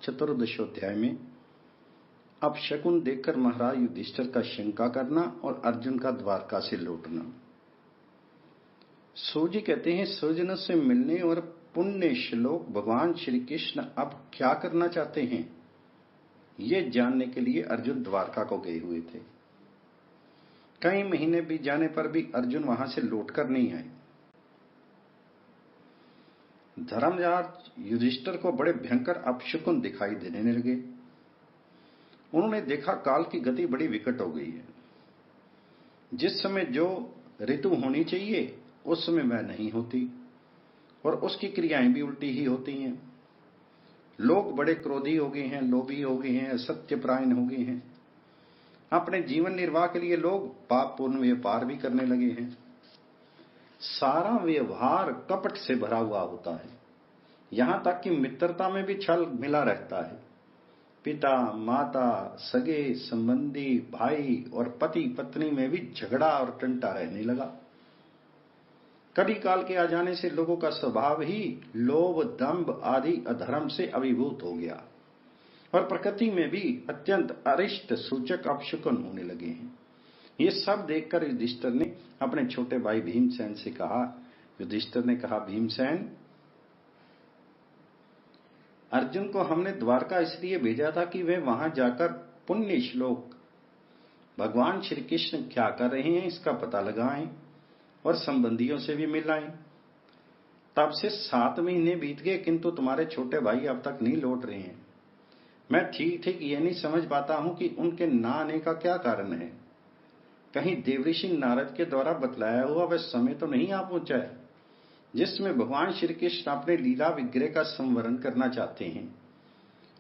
चतुर्दशोध्याय में अपशकुन देखकर महाराज युधिष्ठिर का शंका करना और अर्जुन का द्वारका से लौटना। सूजी कहते हैं, स्वजनों से मिलने और पुण्य श्लोक भगवान श्री कृष्ण अब क्या करना चाहते हैं, ये जानने के लिए अर्जुन द्वारका को गए हुए थे। कई महीने बीत जाने पर भी अर्जुन वहां से लौटकर नहीं आए। धर्मराज युधिष्ठिर को बड़े भयंकर अपशकुन दिखाई देने लगे। उन्होंने देखा काल की गति बड़ी विकट हो गई है। जिस समय जो ऋतु होनी चाहिए उस समय वह नहीं होती और उसकी क्रियाएं भी उल्टी ही होती हैं। लोग बड़े क्रोधी हो गए हैं, लोभी हो गए हैं, सत्यपरायण हो गए हैं। अपने जीवन निर्वाह के लिए लोग पापपूर्ण व्यापार भी करने लगे हैं। सारा व्यवहार कपट से भरा हुआ होता है, यहां तक कि मित्रता में भी छल मिला रहता है। पिता, माता, सगे संबंधी, भाई और पति पत्नी में भी झगड़ा और टंटा रहने लगा। कभी काल के आ जाने से लोगों का स्वभाव ही लोभ, दंभ आदि अधर्म से अभिभूत हो गया और प्रकृति में भी अत्यंत अरिष्ट सूचक अपशकुन होने लगे हैं। ये सब देखकर युधिष्ठिर ने अपने छोटे भाई भीमसेन से कहा। युधिष्ठिर ने कहा, भीमसेन, अर्जुन को हमने द्वारका इसलिए भेजा था कि वे वहां जाकर पुण्य श्लोक भगवान श्री कृष्ण क्या कर रहे हैं इसका पता लगाएं और संबंधियों से भी मिलाएं। तब से 7 महीने बीत गए, किंतु तुम्हारे छोटे भाई अब तक नहीं लौट रहे हैं। मैं ठीक ठीक ये नहीं समझ पाता हूं कि उनके ना आने का क्या कारण है। कहीं देवऋषि नारद के द्वारा बतलाया हुआ वह समय तो नहीं आ पहुंचा है जिसमें भगवान श्री कृष्ण अपने लीला विग्रह का संवरण करना चाहते हैं।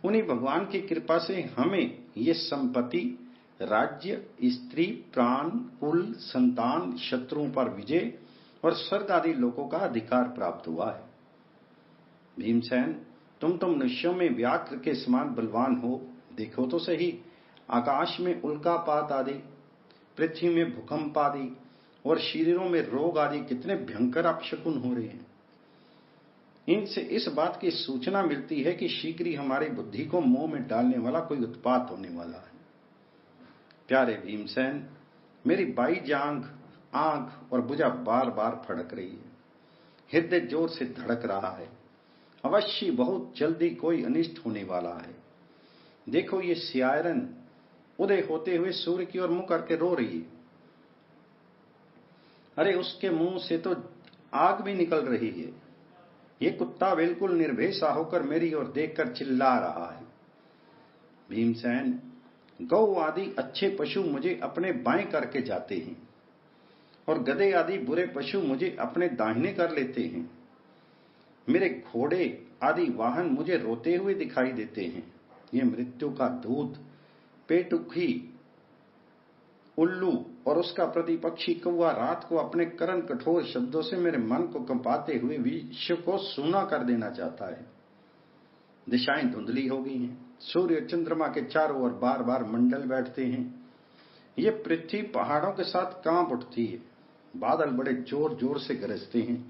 उन्हीं भगवान की कृपा से हमें ये संपत्ति, राज्य, स्त्री, प्राण, कुल, संतान, शत्रुओं पर विजय और स्वर्ग आदि लोकों का अधिकार प्राप्त हुआ है। भीमसेन, तुम तो मनुष्यों में व्याघ्र के समान बलवान हो। देखो तो सही, आकाश में उल्कापात आदि, पृथ्वी में भूकंप आदि और शरीरों में रोग आदि कितने भयंकर अपशकुन हो रहे हैं। इनसे इस बात की सूचना मिलती है कि शीघ्र ही हमारी बुद्धि को मोह में डालने वाला कोई उत्पात होने वाला है। प्यारे भीमसेन, मेरी बाई जांघ, आंख और भुजा बार बार फड़क रही है। हृदय जोर से धड़क रहा है। अवश्य बहुत जल्दी कोई अनिष्ट होने वाला है। देखो, ये सियारन उदय होते हुए सूर्य की ओर मुंह करके रो रही है। अरे, उसके मुंह से तो आग भी निकल रही है। ये कुत्ता बिल्कुल निर्भय सा होकर मेरी ओर देखकर चिल्ला रहा है। भीमसेन, गौ आदि अच्छे पशु मुझे अपने बाएं करके जाते हैं और गधे आदि बुरे पशु मुझे अपने दाहिने कर लेते हैं। मेरे घोड़े आदि वाहन मुझे रोते हुए दिखाई देते हैं। ये मृत्यु का दूत पेटुखी उल्लू और उसका प्रतिपक्षी कौवा रात को अपने करण कठोर शब्दों से मेरे मन को कंपाते हुए विश्व को सूना कर देना चाहता है। दिशाएं धुंधली हो गई हैं। सूर्य चंद्रमा के चारों ओर बार बार मंडल बैठते हैं। ये पृथ्वी पहाड़ों के साथ कांप उठती है। बादल बड़े जोर जोर से गरजते हैं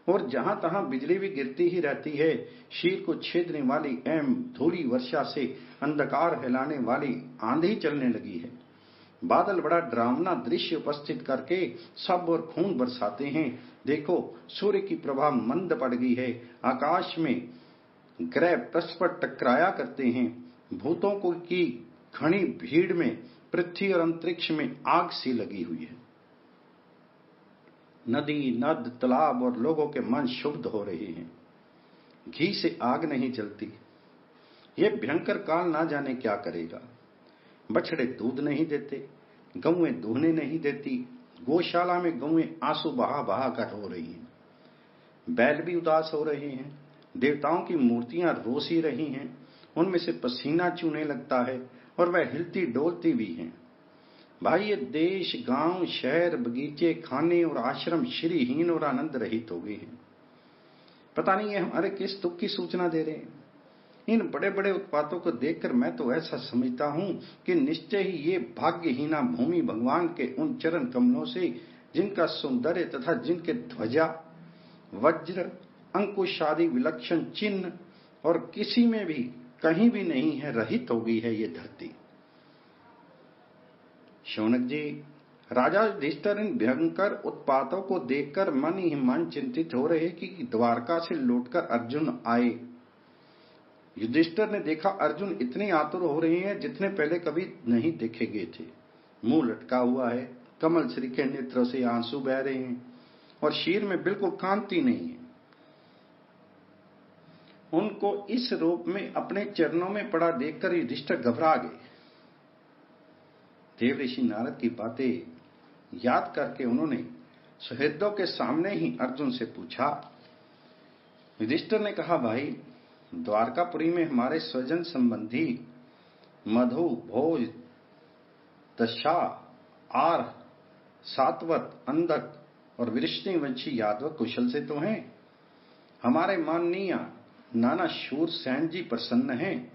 और जहां तहां बिजली भी गिरती ही रहती है। शीर को छेदने वाली एवं धूली वर्षा से अंधकार फैलाने वाली आंधी चलने लगी है। बादल बड़ा डरावना दृश्य उपस्थित करके सब और खून बरसाते हैं। देखो, सूर्य की प्रभा मंद पड़ गई है। आकाश में ग्रह परस्पर टकराया करते हैं। भूतों को की घनी भीड़ में पृथ्वी और अंतरिक्ष में आग सी लगी हुई है। नदी, नद, तालाब और लोगों के मन शुद्ध हो रहे हैं। घी से आग नहीं जलती। ये भयंकर काल ना जाने क्या करेगा। बछड़े दूध नहीं देते, गौएं दूहने नहीं देती। गौशाला में गौएं आंसू बहा बहा कर रो रही हैं। बैल भी उदास हो रहे हैं। देवताओं की मूर्तियां रोसी रही हैं। उनमें से पसीना चूने लगता है और वह हिलती डोलती भी हैं। भाई, ये देश, गांव, शहर, बगीचे, खाने और आश्रम श्रीहीन और आनंद रहित हो गए हैं। पता नहीं ये हमारे किस दुख की सूचना दे रहे हैं। इन बड़े बड़े उत्पातों को देखकर मैं तो ऐसा समझता हूं कि निश्चय ही ये भाग्यहीना भूमि भगवान के उन चरण कमलों से, जिनका सौंदर्य तथा जिनके ध्वजा, वज्र, अंकुश आदि विलक्षण चिन्ह और किसी में भी कहीं भी नहीं है, रहित हो गई है ये धरती। शौनक जी, राजा युधिष्ठिर इन भयंकर उत्पातों को देखकर मन ही मन चिंतित हो रहे कि द्वारका से लौटकर अर्जुन आए। युधिष्ठिर ने देखा अर्जुन इतने आतुर हो रहे हैं जितने पहले कभी नहीं देखे गए थे। मुंह लटका हुआ है, कमल श्री के नेत्रों से आंसू बह रहे हैं और शीर में बिल्कुल कांति नहीं है। उनको इस रूप में अपने चरणों में पड़ा देखकर युधिष्ठिर घबरा गए। देव ऋषि नारद की बातें याद करके उन्होंने सुहृदों के सामने ही अर्जुन से पूछा। युधिष्ठिर ने कहा, भाई, द्वारकापुरी में हमारे स्वजन संबंधी मधु, भोज, दशा, आर, सात्वत, अंधक और वृष्णिवंशी यादव कुशल से तो हैं। हमारे माननीय नाना शूर सेन जी प्रसन्न हैं।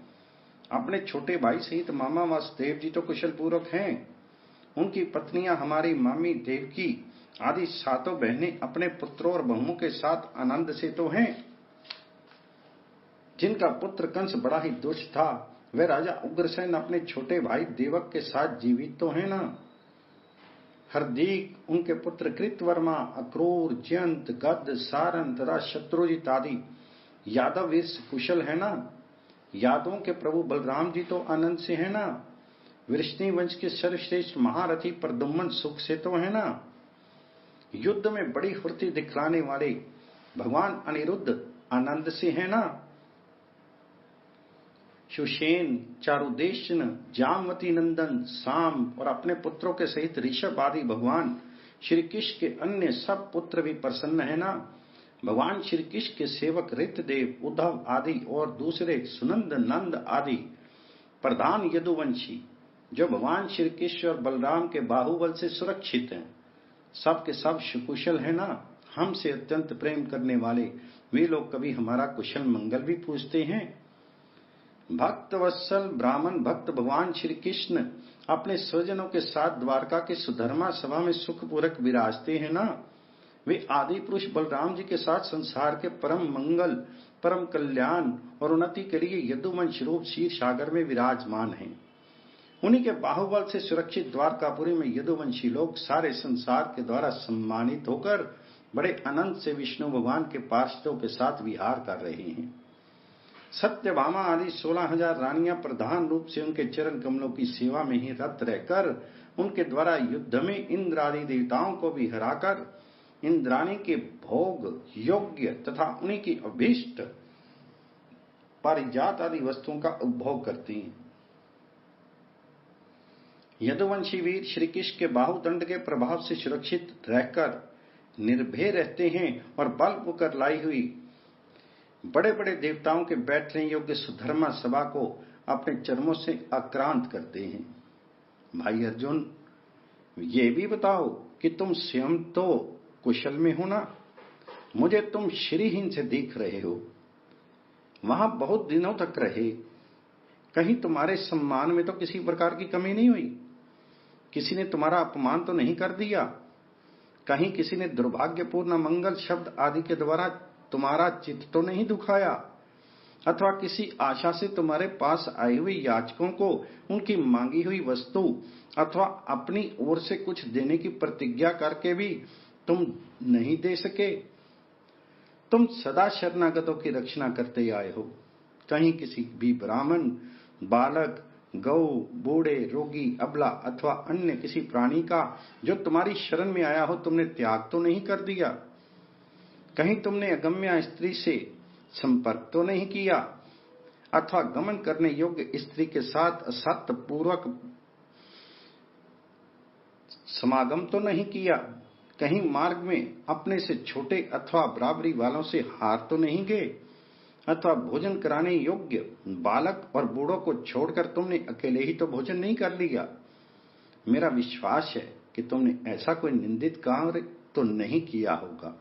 अपने छोटे भाई सहित मामा वासुदेव जी तो कुशल पूर्वक हैं। उनकी पत्नियां हमारी मामी देवकी आदि सातों बहनें अपने पुत्रों और बहुओं के साथ आनंद से तो हैं। जिनका पुत्र कंस बड़ा ही दुष्ट था, वह राजा उग्रसेन अपने छोटे भाई देवक के साथ जीवित तो है ना। हरदीक, उनके पुत्र कृतवर्मा, अक्रूर, जयंत, गद, सारन तथा शत्रुजित आदि यादव वीर कुशल है ना। यादवों के प्रभु बलराम जी तो आनंद से है ना। वृष्णि वंश के सर्वश्रेष्ठ महारथी प्रद्युम्न सुख से तो है ना। युद्ध में बड़ी फुर्ती दिखलाने वाले भगवान अनिरुद्ध आनंद से है ना। सुषेण, चारुदेशन, जामवती नंदन, साम और अपने पुत्रों के सहित ऋषभ आदि भगवान श्री कृष्ण के अन्य सब पुत्र भी प्रसन्न है ना। भगवान श्री कृष्ण के सेवक ऋतदेव, उद्धव आदि और दूसरे सुनंद, नंद आदि प्रधान यदुवंशी जो भगवान श्री कृष्ण और बलराम के बाहुबल से सुरक्षित हैं, सब के सब सुकुशल है ना। हमसे अत्यंत प्रेम करने वाले वे लोग कभी हमारा कुशल मंगल भी पूछते हैं। भक्त वत्सल ब्राह्मण भक्त भगवान श्री कृष्ण अपने स्वजनों के साथ द्वारका के सुधर्मा सभा में सुखपूर्वक विराजते हैं ना। वे आदि पुरुष बलराम जी के साथ संसार के परम मंगल, परम कल्याण और उन्नति के लिए यदुवंश रूप क्षीर सागर में विराजमान हैं। उन्हीं के बाहुबल से सुरक्षित द्वारकापुरी में यदुवंशी लोग सारे संसार के द्वारा सम्मानित होकर बड़े आनंद से विष्णु भगवान के पार्षदों के साथ विहार कर रहे हैं। सत्यभामा आदि 16,000 रानियां प्रधान रूप से उनके चरण कमलों की सेवा में ही रत रहकर उनके द्वारा युद्ध में इंद्र आदि देवताओं को भी हराकर इंद्राणी के भोग योग्य तथा उन्हीं की अभीष्ट पारिजात आदि वस्तुओं का उपभोग करती हैं। यदुवंशी वीर श्री कृष्ण के बाहुदंड के प्रभाव से सुरक्षित रहकर निर्भय रहते हैं और बल पुकर लाई हुई बड़े बड़े देवताओं के बैठने योग्य सुधर्मा सभा को अपने चरणों से आक्रांत करते हैं। भाई अर्जुन, ये भी बताओ कि तुम स्वयं तो कुशल में हो ना। मुझे तुम श्रीहीन से देख रहे हो, वहां बहुत दिनों तक रहे, कहीं तुम्हारे सम्मान में तो किसी प्रकार की कमी नहीं हुई? किसी ने तुम्हारा अपमान तो नहीं कर दिया? कहीं किसी ने दुर्भाग्यपूर्ण मंगल शब्द आदि के द्वारा तुम्हारा चित्त तो नहीं दुखाया? अथवा किसी आशा से तुम्हारे पास आए हुए याचकों को उनकी मांगी हुई वस्तु अथवा अपनी ओर से कुछ देने की प्रतिज्ञा करके भी तुम नहीं दे सके? तुम सदा शरणागतों की रक्षणा करते आए हो। कहीं किसी भी ब्राह्मण, बालक, गौ, बूढ़े, रोगी, अबला अथवा अन्य किसी प्राणी का जो तुम्हारी शरण में आया हो तुमने त्याग तो नहीं कर दिया? कहीं तुमने अगम्या स्त्री से संपर्क तो नहीं किया अथवा गमन करने योग्य स्त्री के साथ असत्य पूर्वक समागम तो नहीं किया? कहीं मार्ग में अपने से छोटे अथवा बराबरी वालों से हार तो नहीं गए? अथवा भोजन कराने योग्य बालक और बूढ़ों को छोड़कर तुमने अकेले ही तो भोजन नहीं कर लिया? मेरा विश्वास है कि तुमने ऐसा कोई निंदित कार्य तो नहीं किया होगा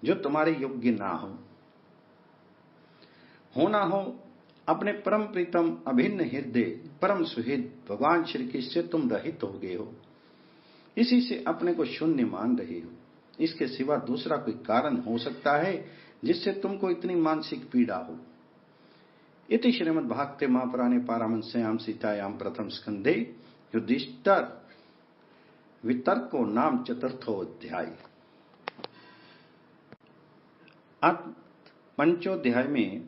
जो तुम्हारे योग्य ना हो ना हो। अपने परम प्रीतम अभिन्न हृदय परम सुहृद भगवान श्री कृष्ण से तुम रहित हो गए हो। इसी से अपने को शून्य मान रहे हो। इसके सिवा दूसरा कोई कारण हो सकता है जिससे तुमको इतनी मानसिक पीड़ा हो? इति श्रीमद्भागवते महापुराणे पारमहंस्याम सीतायाम प्रथम स्कंदे युधिष्ठिर वितर्को नाम चतुर्थोऽध्याय। पंचोध्याय में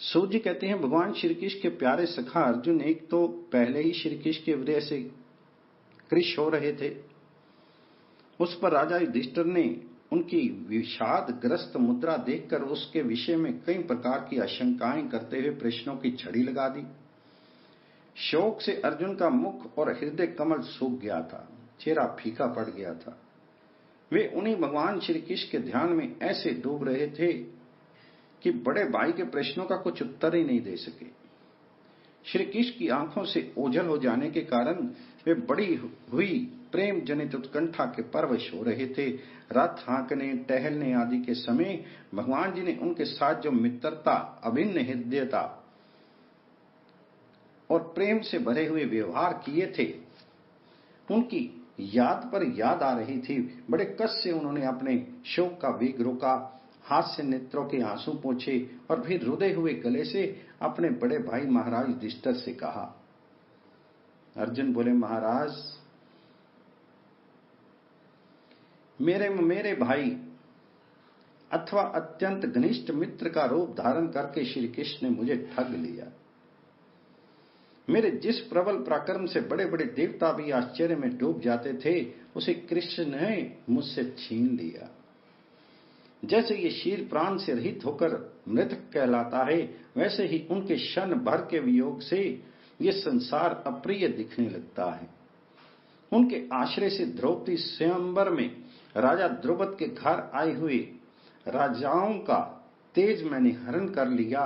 सूर्य कहते हैं, भगवान श्री कृष्ण के प्यारे सखा अर्जुन एक तो पहले ही श्री कृष्ण के विरह से कृश हो रहे थे। उस पर राजा युधिष्ठिर ने उनकी विषाद ग्रस्त मुद्रा देखकर उसके विषय में कई प्रकार की आशंकाएं करते हुए प्रश्नों की झड़ी लगा दी। शोक से अर्जुन का मुख और हृदय कमल सूख गया था, चेहरा फीका पड़ गया था। वे उन्हीं भगवान श्री कृष्ण के ध्यान में ऐसे डूब रहे थे कि बड़े भाई के प्रश्नों का कुछ उत्तर ही नहीं दे सके। श्री कृष्ण की आंखों से ओझल हो जाने के कारण वे बड़ी हुई प्रेम जनित उत्कंठा के परवश हो रहे थे। रथ हाँकने टहलने आदि के समय भगवान जी ने उनके साथ जो मित्रता, अभिन्न हृदयता और प्रेम से भरे हुए व्यवहार किए थे, उनकी याद पर याद आ रही थी। बड़े कष्ट से उन्होंने अपने शोक का वेग रोका, हाथ से नेत्रों के आंसू पोंछे और फिर रुदे हुए गले से अपने बड़े भाई महाराज युधिष्ठिर से कहा। अर्जुन बोले, महाराज मेरे भाई अथवा अत्यंत घनिष्ठ मित्र का रूप धारण करके श्री कृष्ण ने मुझे ठग लिया। मेरे जिस प्रबल पराक्रम से बड़े बड़े देवता भी आश्चर्य में डूब जाते थे, उसे कृष्ण ने मुझसे छीन लिया। जैसे ये शीर प्राण से रहित होकर मृतक कहलाता है, वैसे ही उनके क्षण भर के वियोग से ये संसार अप्रिय दिखने लगता है। उनके आश्रय से द्रौपदी स्वयंवर में राजा द्रुपद के घर आए हुए राजाओं का तेज मैंने हरण कर लिया,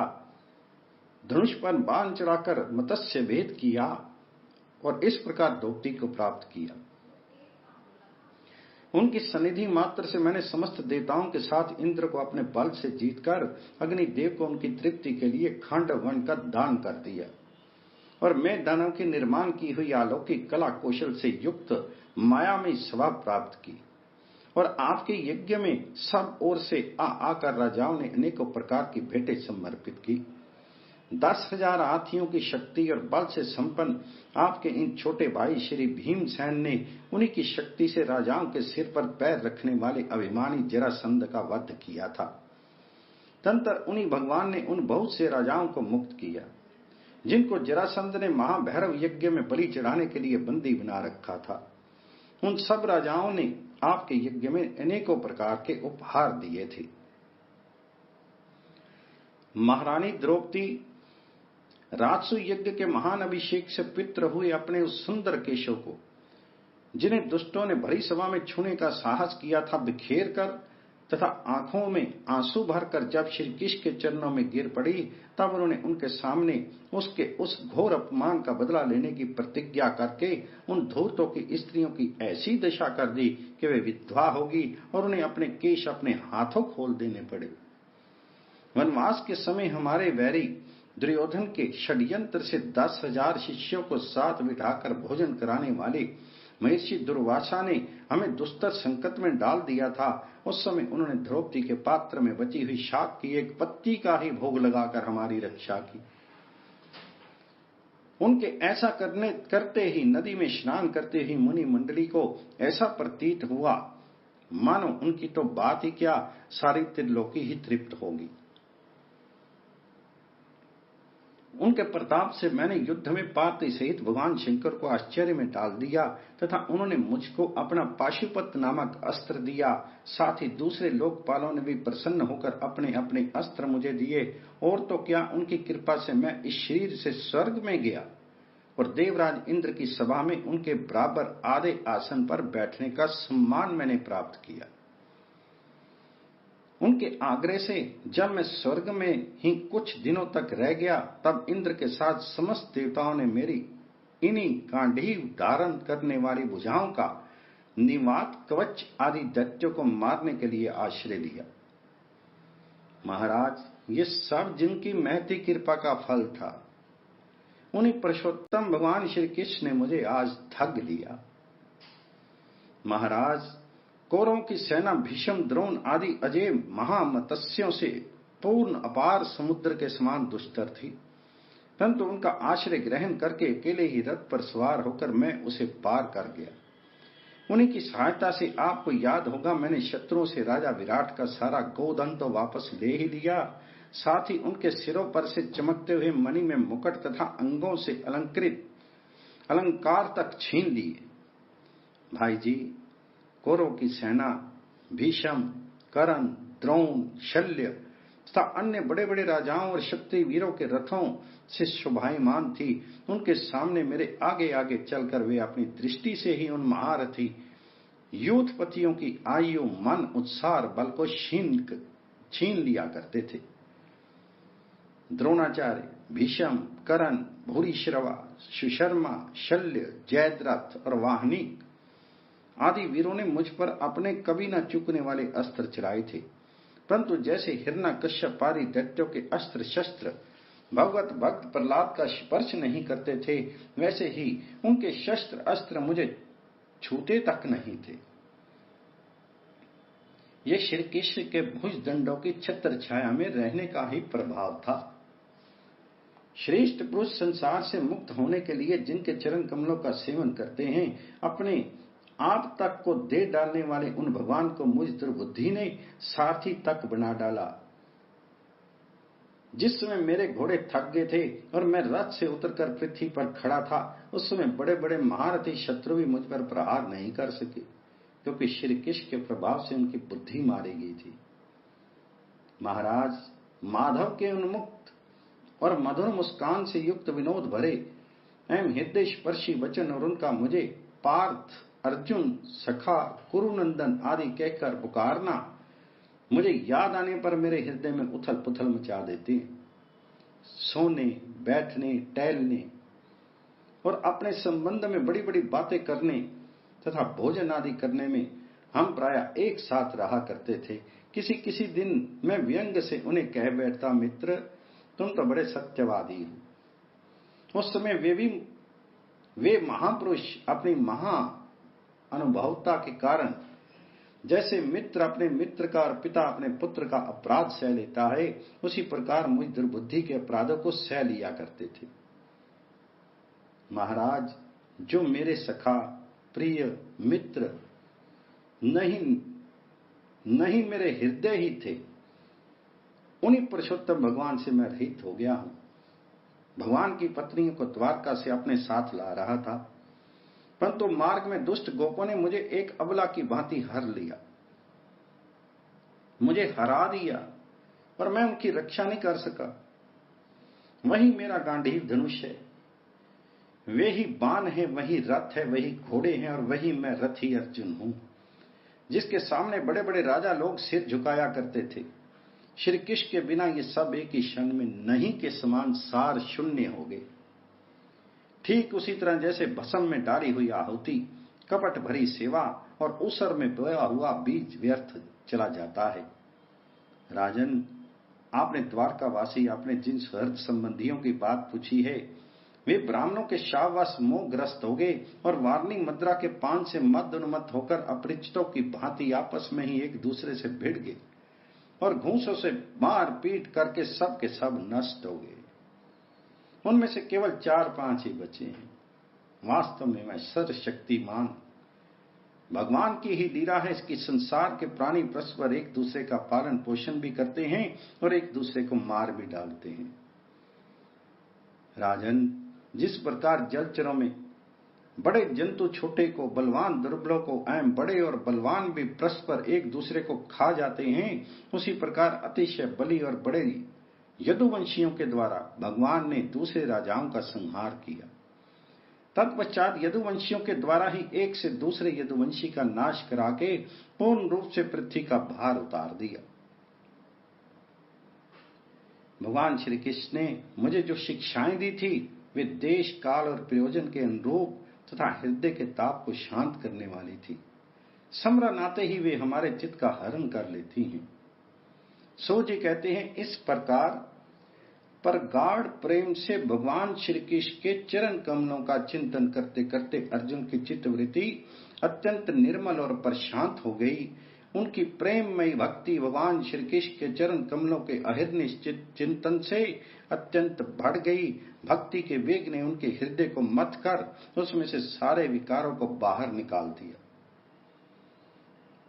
धनुष पर बाण चढ़ाकर मत्स्य भेद किया और इस प्रकार द्रौपदी को प्राप्त किया। उनकी सनिधि मात्र से मैंने समस्त देवताओं के साथ इंद्र को अपने बल से जीतकर अग्निदेव को उनकी तृप्ति के लिए खंड वन का दान कर दिया और मैं दानव के निर्माण की हुई अलौकिक कला कौशल से युक्त माया में सभा प्राप्त की और आपके यज्ञ में सब ओर से आकर राजाओं ने अनेकों प्रकार की भेंटें समर्पित की। 10,000 हाथियों की शक्ति और बल से संपन्न आपके इन छोटे भाई श्री भीमसेन ने उन्हीं की शक्ति से राजाओं के सिर पर पैर रखने वाले अभिमानी जरासंध का वध किया था। तदनंतर उन्हीं भगवान ने उन बहुत से राजाओं को मुक्त किया जिनको जरासंध ने महाभैरव यज्ञ में बलि चढ़ाने के लिए बंदी बना रखा था। उन सब राजाओं ने आपके यज्ञ में अनेकों प्रकार के उपहार दिए थे। महारानी द्रौपदी राजसु यज्ञ के महान अभिषेक से पित्र हुए अपने उस सुंदर केशों को, जिन्हें दुष्टों ने भरी सभा में छूने का साहस किया था, बिखेर कर तथा आंखों में आंसू भरकर जब श्री कृष्ण के चरणों में गिर पड़ी, तब उन्होंने उनके सामने उसके उस घोर अपमान का बदला लेने की प्रतिज्ञा करके उन धूर्तों की स्त्रियों की ऐसी दशा कर दी कि वे विधवा होगी और उन्हें अपने केश अपने हाथों खोल देने पड़े। वनवास के समय हमारे वैरी दुर्योधन के षड्यंत्र से 10,000 शिष्यों को साथ बिठाकर भोजन कराने वाले महर्षि दुर्वासा ने हमें दुस्तर संकट में डाल दिया था। उस समय उन्होंने द्रौपदी के पात्र में बची हुई शाक की एक पत्ती का ही भोग लगाकर हमारी रक्षा की। उनके ऐसा करते ही नदी में स्नान करते ही मुनि मंडली को ऐसा प्रतीत हुआ मानो उनकी तो बात ही क्या, सारी त्रिलोकी ही तृप्त होगी। उनके प्रताप से मैंने युद्ध में पार्थिव सहित भगवान शंकर को आश्चर्य में डाल दिया तथा उन्होंने मुझको अपना पाशुपत नामक अस्त्र दिया। साथ ही दूसरे लोकपालों ने भी प्रसन्न होकर अपने अपने अस्त्र मुझे दिए और तो क्या, उनकी कृपा से मैं इस शरीर से स्वर्ग में गया और देवराज इंद्र की सभा में उनके बराबर आधे आसन पर बैठने का सम्मान मैंने प्राप्त किया। उनके आग्रह से जब मैं स्वर्ग में ही कुछ दिनों तक रह गया, तब इंद्र के साथ समस्त देवताओं ने मेरी इन्हीं गांडीव धारण करने वाली भुजाओं का निवात कवच आदि दैत्यों को मारने के लिए आश्रय लिया। महाराज, ये सब जिनकी महती कृपा का फल था। उन्हीं पुरुषोत्तम भगवान श्री कृष्ण ने मुझे आज ठग लिया। महाराज, कौरवों की सेना भीष्म, द्रोण आदि अजय महामत्स्यों से पूर्ण अपार समुद्र के समान दुस्तर थी, परंतु उनका आश्रय ग्रहण करके अकेले ही रथ पर सवार होकर मैं उसे पार कर गया। उन्हीं की सहायता से आपको याद होगा मैंने शत्रुओं से राजा विराट का सारा गोधन तो वापस ले ही लिया, साथ ही उनके सिरों पर से चमकते हुए मणि में मुकुट तथा अंगों से अलंकृत अलंकार तक छीन लिए। भाई जी, कौरवों की सेना भीष्म, कर्ण, द्रोण, शल्य तथा अन्य बड़े बड़े राजाओं और क्षत्रिय वीरों के रथों से शोभायमान थी। उनके सामने मेरे आगे आगे चलकर वे अपनी दृष्टि से ही उन महारथी यूथपतियों की आयु, मन, उत्साह, बल को छीन लिया करते थे। द्रोणाचार्य, भीष्म, कर्ण, भूरिश्रवा, सुशर्मा, शल्य, जयद्रथ और वाहनिक आदि वीरों ने मुझ पर अपने कभी न चूकने वाले अस्त्र चलाए थे, परंतु जैसे हिरण्यकश्यप आदि दैत्यों के अस्त्र शस्त्र भगवत भक्त प्रहलाद का स्पर्श नहीं करते थे, वैसे ही उनके शस्त्र अस्त्र मुझे छूते तक नहीं थे। ये श्री कृष्ण के भुजदंडों की छत्र छाया में रहने का ही प्रभाव था। श्रेष्ठ पुरुष संसार से मुक्त होने के लिए जिनके चरण कमलों का सेवन करते हैं, अपने आप तक को दे डालने वाले उन भगवान को मुझ दुर्बुद्धि ने सारथी तक बना डाला। जिस समय मेरे घोड़े थक गए थे और मैं रथ से उतरकर पृथ्वी पर खड़ा था, उस समय बड़े बड़े महारथी शत्रु भी मुझ पर प्रहार नहीं कर सके, क्योंकि श्री कृष्ण के प्रभाव से उनकी बुद्धि मारी गई थी। महाराज, माधव के उन्मुक्त और मधुर मुस्कान से युक्त विनोद भरे एवं हृदय स्पर्शी वचन और उनका मुझे पार्थ, अर्जुन, सखा, कुरुनंदन आदि कहकर पुकारना मुझे याद आने पर मेरे हृदय में उथल पुथल मचा देते हैं। सोने, बैठने, टहलने और अपने संबंध में बड़ी बड़ी बातें करने तथा भोजन आदि करने में हम प्रायः एक साथ रहा करते थे। किसी किसी दिन मैं व्यंग से उन्हें कह बैठता, मित्र तुम तो बड़े सत्यवादी हो। उस समय वे महापुरुष अपनी महा अनुभवता के कारण जैसे मित्र अपने मित्र का और पिता अपने पुत्र का अपराध सह लेता है, उसी प्रकार मुझ दुर्बुद्धि के अपराधों को सह लिया करते थे। महाराज, जो मेरे सखा, प्रिय, मित्र नहीं मेरे हृदय ही थे, उन्हीं पुरुषोत्तम भगवान से मैं रहित हो गया हूं। भगवान की पत्नियों को द्वारका से अपने साथ ला रहा था, परंतु मार्ग में दुष्ट गोपों ने मुझे एक अबला की भांति हर लिया, मुझे हरा दिया और मैं उनकी रक्षा नहीं कर सका। वही मेरा गांडीव धनुष है, वे ही बाण है, वही रथ है, वही घोड़े हैं और वही मैं रथी अर्जुन हूं, जिसके सामने बड़े बड़े राजा लोग सिर झुकाया करते थे। श्री कृष्ण के बिना ये सब एक ही क्षण में नहीं के समान सार शून्य हो गए। ठीक उसी तरह जैसे भस्म में डाली हुई आहुति, कपट भरी सेवा और उसर में बोया हुआ बीज व्यर्थ चला जाता है। राजन, आपने द्वारकावासी अपने जिन सहृद संबंधियों की बात पूछी है, वे ब्राह्मणों के शाववश मोहग्रस्त हो गए और वार्णी मुद्रा के पान से मद उन्मत्त होकर अपरिचितों की भांति आपस में ही एक दूसरे से भिड़ गए और घूंसों से मार पीट करके सब के सब नष्ट हो गए। उनमें से केवल 4-5 ही बचे हैं। वास्तव में मैं सर्वशक्तिमान भगवान की ही लीला है कि संसार के प्राणी परस्पर एक दूसरे का पालन पोषण भी करते हैं और एक दूसरे को मार भी डालते हैं। राजन, जिस प्रकार जलचरों में बड़े जंतु छोटे को, बलवान दुर्बलों को एवं बड़े और बलवान भी परस्पर एक दूसरे को खा जाते हैं, उसी प्रकार अतिशय बली और बड़े यदुवंशियों के द्वारा भगवान ने दूसरे राजाओं का संहार किया। तत्पश्चात यदुवंशियों के द्वारा ही एक से दूसरे यदुवंशी का नाश करा के पूर्ण रूप से पृथ्वी का भार उतार दिया। भगवान श्री कृष्ण ने मुझे जो शिक्षाएं दी थी, वे देश, काल और प्रयोजन के अनुरूप तथा हृदय के ताप को शांत करने वाली थी। स्मरण आते ही वे हमारे चित्त का हरण कर लेती हैं। सो जी कहते हैं, इस प्रकार पर गाढ़ प्रेम से भगवान श्री कृष्ण के चरण कमलों का चिंतन करते करते अर्जुन की चित्तवृत्ति अत्यंत निर्मल और प्रशांत हो गई उनकी प्रेममयी भक्ति भगवान श्री कृष्ण के चरण कमलों के अहिर्निश चिंतन से अत्यंत बढ़ गई। भक्ति के वेग ने उनके हृदय को मथ कर उसमें से सारे विकारों को बाहर निकाल दिया।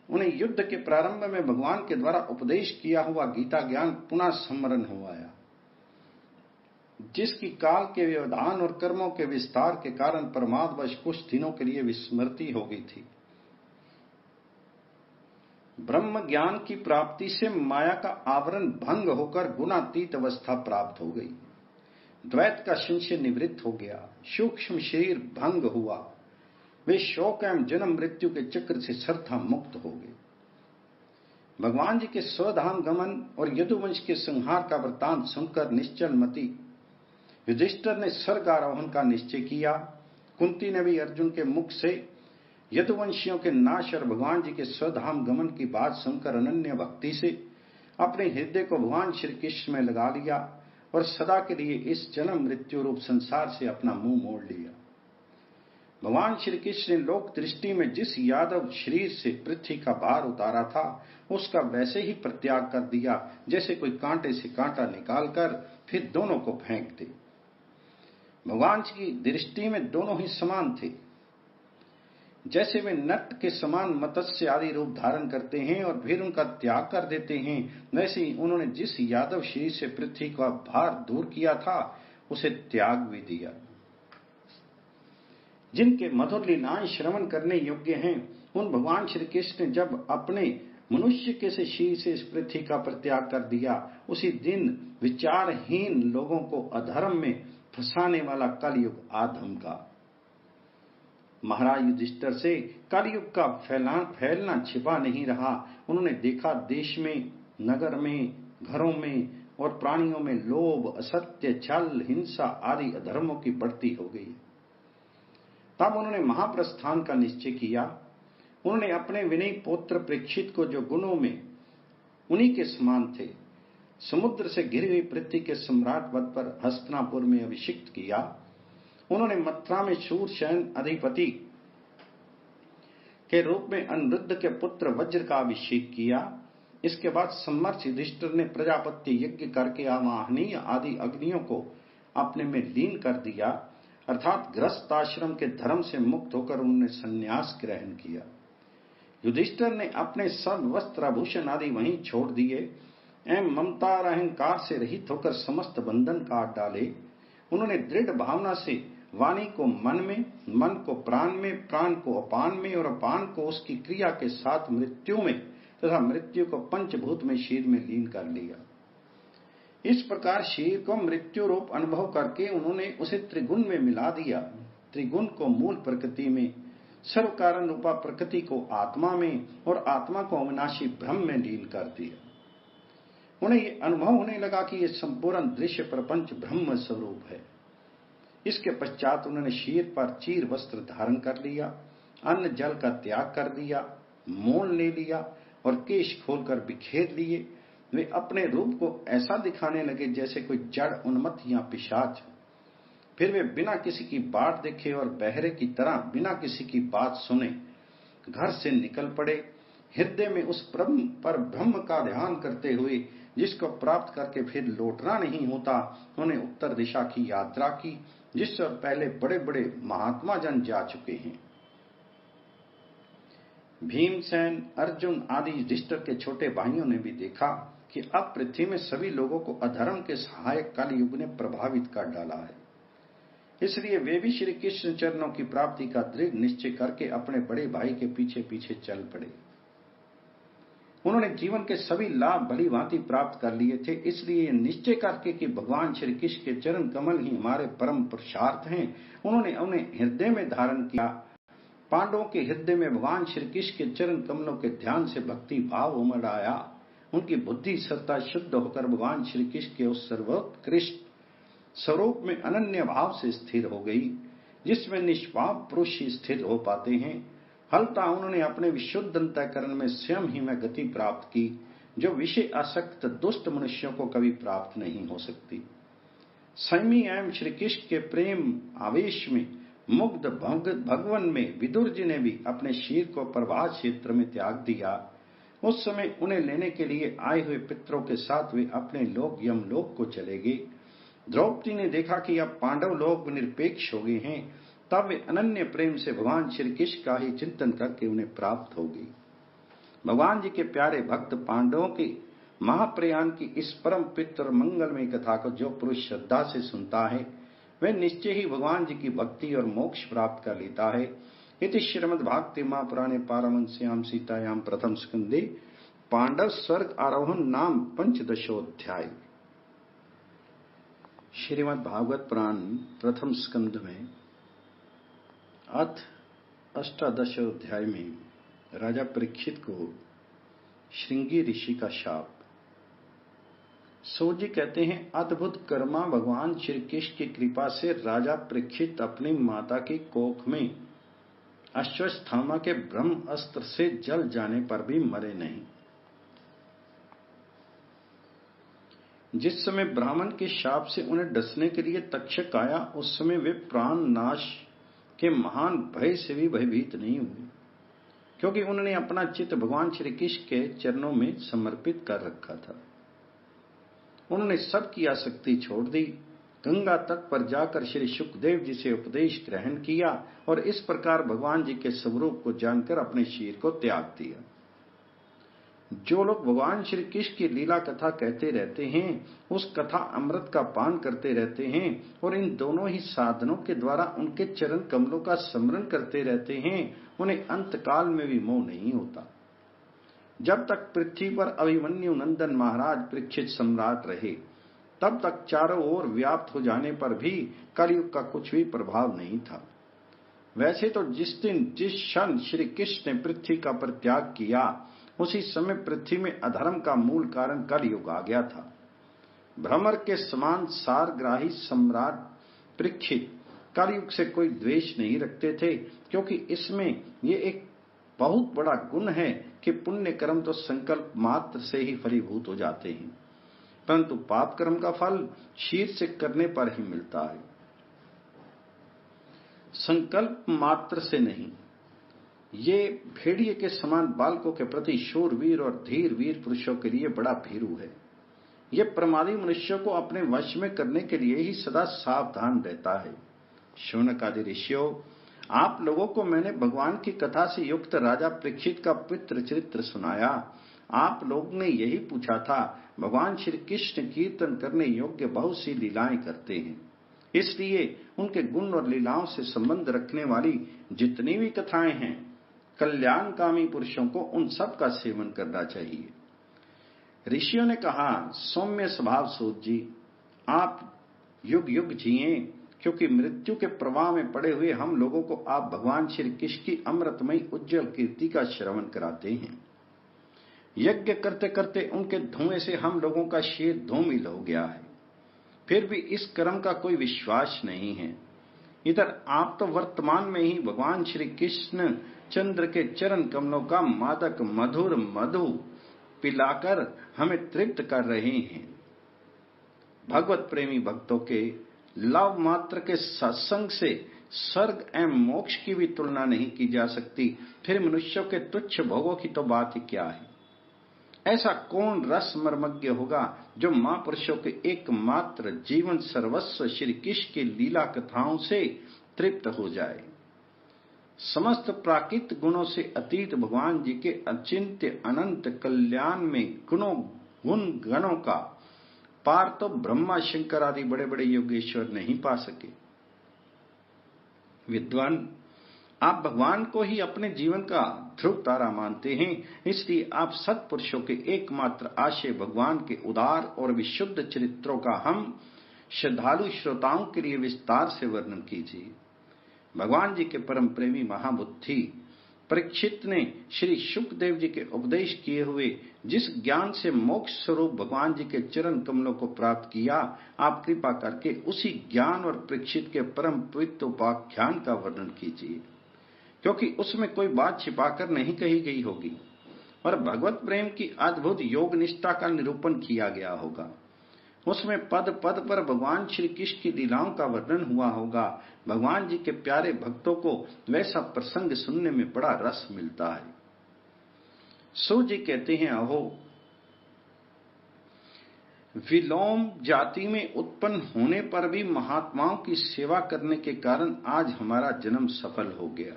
उन्हें युद्ध के प्रारंभ में भगवान के द्वारा उपदेश किया हुआ गीता ज्ञान पुनः स्मरण हो आया, जिसकी काल के व्यवधान और कर्मों के विस्तार के कारण प्रमादवश कुछ दिनों के लिए विस्मृति हो गई थी। ब्रह्म ज्ञान की प्राप्ति से माया का आवरण भंग होकर गुणातीत अवस्था प्राप्त हो गई। द्वैत का संशय निवृत्त हो गया, सूक्ष्म शरीर भंग हुआ, वे शोक एवं जन्म मृत्यु के चक्र से सर्वथा मुक्त हो गए। भगवान जी के स्वधाम गमन और यदुवंश के संहार का वृत्तांत सुनकर निश्चल मति युधिष्ठिर ने स्वर्ग आरोहण का निश्चय किया। कुंती ने भी अर्जुन के मुख से यदुवंशियों के नाश और भगवान जी के स्वधाम गमन की बात सुनकर अनन्य भक्ति से अपने हृदय को भगवान श्री कृष्ण में लगा लिया और सदा के लिए इस जन्म मृत्यु रूप संसार से अपना मुंह मोड़ लिया। भगवान श्री कृष्ण ने लोक दृष्टि में जिस यादव शरीर से पृथ्वी का भार उतारा था उसका वैसे ही परित्याग कर दिया, जैसे कोई कांटे से कांटा निकालकर फिर दोनों को फेंक दे। भगवान जी की दृष्टि में दोनों ही समान थे। जैसे वे नट के समान मत्स्य आदि रूप धारण करते हैं और फिर उनका त्याग कर देते हैं, वैसे ही उन्होंने जिस यादव शरीर से पृथ्वी का भार दूर किया था उसे त्याग भी दिया। जिनके मधुर लीलाएं श्रवण करने योग्य हैं, उन भगवान श्री कृष्ण ने जब अपने मनुष्य के से शरीर से इस पृथ्वी का परित्याग कर दिया, उसी दिन विचारहीन लोगों को अधर्म में फंसाने वाला कलयुग आधम का। महाराज युधिष्ठिर से कलयुग का फैलना छिपा नहीं रहा। उन्होंने देखा देश में, नगर में, घरों में और प्राणियों में लोभ, असत्य, छल, हिंसा आदि अधर्मों की बढ़ती हो गई। तब उन्होंने महाप्रस्थान का निश्चय किया। उन्होंने अपने विनयी पुत्र परीक्षित को, जो गुणों में उन्हीं के समान थे, समुद्र से घिरी हुई पृथ्वी के सम्राट पद पर हस्तिनापुर में अभिषिक्त किया। उन्होंने मथुरा में शूरसेन अधिपति के रूप में अनिरुद्ध के पुत्र वज्र का अभिषेक किया। इसके बाद समर्थ युधिष्ठिर ने प्रजापत्य यज्ञ करके आवाहनीय आदि अग्नियों को अपने में लीन कर दिया, अर्थात गृहस्थ आश्रम के धर्म से मुक्त होकर उन्होंने संन्यास ग्रहण किया। युधिष्ठिर ने अपने सब वस्त्र आभूषण आदि वहीं छोड़ दिए एवं ममता और अहंकार से रहित होकर समस्त बंधन काट डाले। उन्होंने दृढ़ भावना से वाणी को मन में, मन को प्राण में, प्राण को अपान में और अपान को उसकी क्रिया के साथ मृत्यु में तथा मृत्यु को पंचभूत में शरीर में लीन कर लिया। इस प्रकार शरीर को मृत्यु रूप अनुभव करके उन्होंने उसे त्रिगुण में मिला दिया। त्रिगुण को मूल प्रकृति में, सर्व कारण रूपा प्रकृति को आत्मा में और आत्मा को अविनाशी ब्रह्म में लीन कर दिया। उन्हें यह अनुभव होने लगा कि यह संपूर्ण दृश्य प्रपंच ब्रह्म स्वरूप है। इसके पश्चात उन्होंने शीर पर चीर वस्त्र धारण कर लिया, अन्न जल का त्याग कर दिया, मौन ले लिया और केश खोलकर बिखेर लिए। वे अपने रूप को ऐसा दिखाने लगे जैसे कोई जड़ उन्मत्त या पिशाच। फिर वे बिना किसी की बाट देखे और बहरे की तरह बिना किसी की बात सुने घर से निकल पड़े। हृदय में उस ब्रह्म का ध्यान करते हुए, जिसको प्राप्त करके फिर लौटना नहीं होता, उन्होंने उत्तर दिशा की यात्रा की, जिस पर पहले बड़े बड़े महात्मा जन जा चुके हैं। भीमसेन, अर्जुन आदि युधिष्ठिर के छोटे भाइयों ने भी देखा कि अब पृथ्वी में सभी लोगों को अधर्म के सहायक कलयुग ने प्रभावित कर डाला है। इसलिए वे भी श्री कृष्ण चरणों की प्राप्ति का दृढ़ निश्चय करके अपने बड़े भाई के पीछे पीछे चल पड़े। उन्होंने जीवन के सभी लाभ भली भांति प्राप्त कर लिए थे, इसलिए निश्चय करके कि भगवान श्री कृष्ण के चरण कमल ही हमारे परम पुरुषार्थ हैं, उन्होंने उन्हें हृदय में धारण किया। पांडवों के हृदय में भगवान श्री कृष्ण के चरण कमलों के ध्यान से भक्ति भाव उमड़ आया। उनकी बुद्धि सत्ता शुद्ध होकर भगवान श्री कृष्ण के उस सर्वोत्कृष्ट स्वरूप में अनन्य भाव से स्थिर हो गई, जिसमें निष्पाप पुरुष ही स्थिर हो पाते हैं। फलता उन्होंने अपने विशुद्ध अंतःकरण में स्वयं ही में गति प्राप्त की, जो विषय आसक्त दुष्ट मनुष्यों को कभी प्राप्त नहीं हो सकती। संयमी एवं श्री कृष्ण के प्रेम आवेश में मुग्ध भगवन में विदुर जी ने भी अपने शरीर को प्रभात क्षेत्र में त्याग दिया। उस समय उन्हें लेने के लिए आए हुए पितरों के साथ वे अपने लोक यमलोक को चले गए। द्रौपदी ने देखा कि अब पांडव लोग निरपेक्ष हो गए हैं, तब वे अनन्य प्रेम से भगवान श्री कृष्ण का ही चिंतन करके उन्हें प्राप्त हो गई। भगवान जी के प्यारे भक्त पांडवों के महाप्रयाण की इस परम पितर मंगलमय कथा को जो पुरुष श्रद्धा से सुनता है, वह निश्चय ही भगवान जी की भक्ति और मोक्ष प्राप्त कर लेता है। इति श्रीमद्भागवते महापुराणे पारमहंस्याम सीतायाम प्रथम स्कंदे पांडव स्वर्ग आरोहण नाम पंचदशोध्याय। श्रीमद्भागवत पुराण प्रथम स्कंद में अथ अष्टादशोध्याय में राजा परीक्षित को श्रृंगी ऋषि का शाप। सूत जी कहते हैं, अद्भुत कर्मा भगवान श्री कृष्ण की कृपा से राजा परीक्षित अपनी माता की कोख में अश्वत्थामा के ब्रह्म अस्त्र से जल जाने पर भी मरे नहीं। जिस समय ब्राह्मण के शाप से उन्हें डसने के लिए तक्षक आया, उस समय वे प्राण नाश के महान भय से भी भयभीत नहीं हुए, क्योंकि उन्होंने अपना चित्त भगवान श्री कृष्ण के चरणों में समर्पित कर रखा था। उन्होंने सबकी आसक्ति छोड़ दी, गंगा तट पर जाकर श्री सुखदेव जी से उपदेश ग्रहण किया और इस प्रकार भगवान जी के स्वरूप को जानकर अपने शरीर को त्याग दिया। जो लोग भगवान श्री कृष्ण की लीला कथा कहते रहते हैं, उस कथा अमृत का पान करते रहते हैं और इन दोनों ही साधनों के द्वारा उनके चरण कमलों का स्मरण करते रहते हैं, उन्हें अंतकाल में भी मोह नहीं होता। जब तक पृथ्वी पर अभिमन्यु नंदन महाराज परीक्षित सम्राट रहे, तब तक चारों ओर व्याप्त हो जाने पर भी कलयुग का कुछ भी प्रभाव नहीं था। वैसे तो जिस दिन जिस क्षण श्री कृष्ण ने पृथ्वी का परित्याग किया, उसी समय पृथ्वी में अधर्म का मूल कारण कलयुग आ गया था। भ्रमर के समान सारग्राही सम्राट परीक्षित कलयुग से कोई द्वेष नहीं रखते थे, क्योंकि इसमें ये एक बहुत बड़ा गुण है कि पुण्य कर्म तो संकल्प मात्र से ही फलीभूत हो जाते हैं, परंतु पाप कर्म का फल शीर से करने पर ही मिलता है, संकल्प मात्र से नहीं। ये भेड़िए के समान बालकों के प्रति शूरवीर और धीर वीर पुरुषों के लिए बड़ा भीरू है। ये प्रमादी मनुष्यों को अपने वश में करने के लिए ही सदा सावधान रहता है। शौनक आदि ऋषियों, आप लोगों को मैंने भगवान की कथा से युक्त राजा परीक्षित का पितृ चरित्र सुनाया। आप लोग ने यही पूछा था, भगवान श्री कृष्ण कीर्तन करने योग्य बहुत सी लीलाएं करते हैं, इसलिए उनके गुण और लीलाओं से संबंध रखने वाली जितनी भी कथाएं हैं, कल्याणकामी पुरुषों को उन सब का सेवन करना चाहिए। ऋषियों ने कहा, सौम्य स्वभाव सूत जी, आप युग युग जिए, क्योंकि मृत्यु के प्रवाह में पड़े हुए हम लोगों को आप भगवान श्री कृष्ण की अमृतमयी उज्जवल कीर्ति का श्रवण कराते हैं। यज्ञ करते करते उनके धुएं से हम लोगों का शरीर धूमिल हो गया है, फिर भी इस कर्म का कोई विश्वास नहीं है। इधर आप तो वर्तमान में ही भगवान श्री कृष्ण चंद्र के चरण कमलों का मादक मधुर मधु पिलाकर हमें तृप्त कर रहे हैं। भगवत प्रेमी भक्तों के लव मात्र के सत्संग से स्वर्ग एवं मोक्ष की भी तुलना नहीं की जा सकती, फिर मनुष्यों के तुच्छ भोगों की तो बात ही क्या है। ऐसा कौन रस मर्मज्ञ होगा जो महापुरुषों के एकमात्र जीवन सर्वस्व श्री कृष्ण की लीला कथाओं से तृप्त हो जाए। समस्त प्राकृत गुणों से अतीत भगवान जी के अचिंत्य अनंत कल्याण में गुण गणों का पार तो ब्रह्मा शंकर आदि बड़े बड़े योगेश्वर नहीं पा सके। विद्वान, आप भगवान को ही अपने जीवन का ध्रुव तारा मानते हैं, इसलिए आप सत्पुरुषों के एकमात्र आशय भगवान के उदार और विशुद्ध चरित्रों का हम श्रद्धालु श्रोताओं के लिए विस्तार से वर्णन कीजिए। भगवान जी के परम प्रेमी महाबुद्धि परीक्षित ने श्री सुखदेव जी के उपदेश किए हुए जिस ज्ञान से मोक्ष स्वरूप भगवान जी के चरण कमलों को प्राप्त किया, आप कृपा करके उसी ज्ञान और परीक्षित के परम पवित्र उपाख्यान का वर्णन कीजिए, क्योंकि उसमें कोई बात छिपाकर नहीं कही गई होगी और भगवत प्रेम की अद्भुत योग निष्ठा का निरूपण किया गया होगा। उसमें पद पद पर भगवान श्री कृष्ण की लीलाओं का वर्णन हुआ होगा। भगवान जी के प्यारे भक्तों को वैसा प्रसंग सुनने में बड़ा रस मिलता है। सूत जी कहते हैं, अहो, विलोम जाति में उत्पन्न होने पर भी महात्माओं की सेवा करने के कारण आज हमारा जन्म सफल हो गया,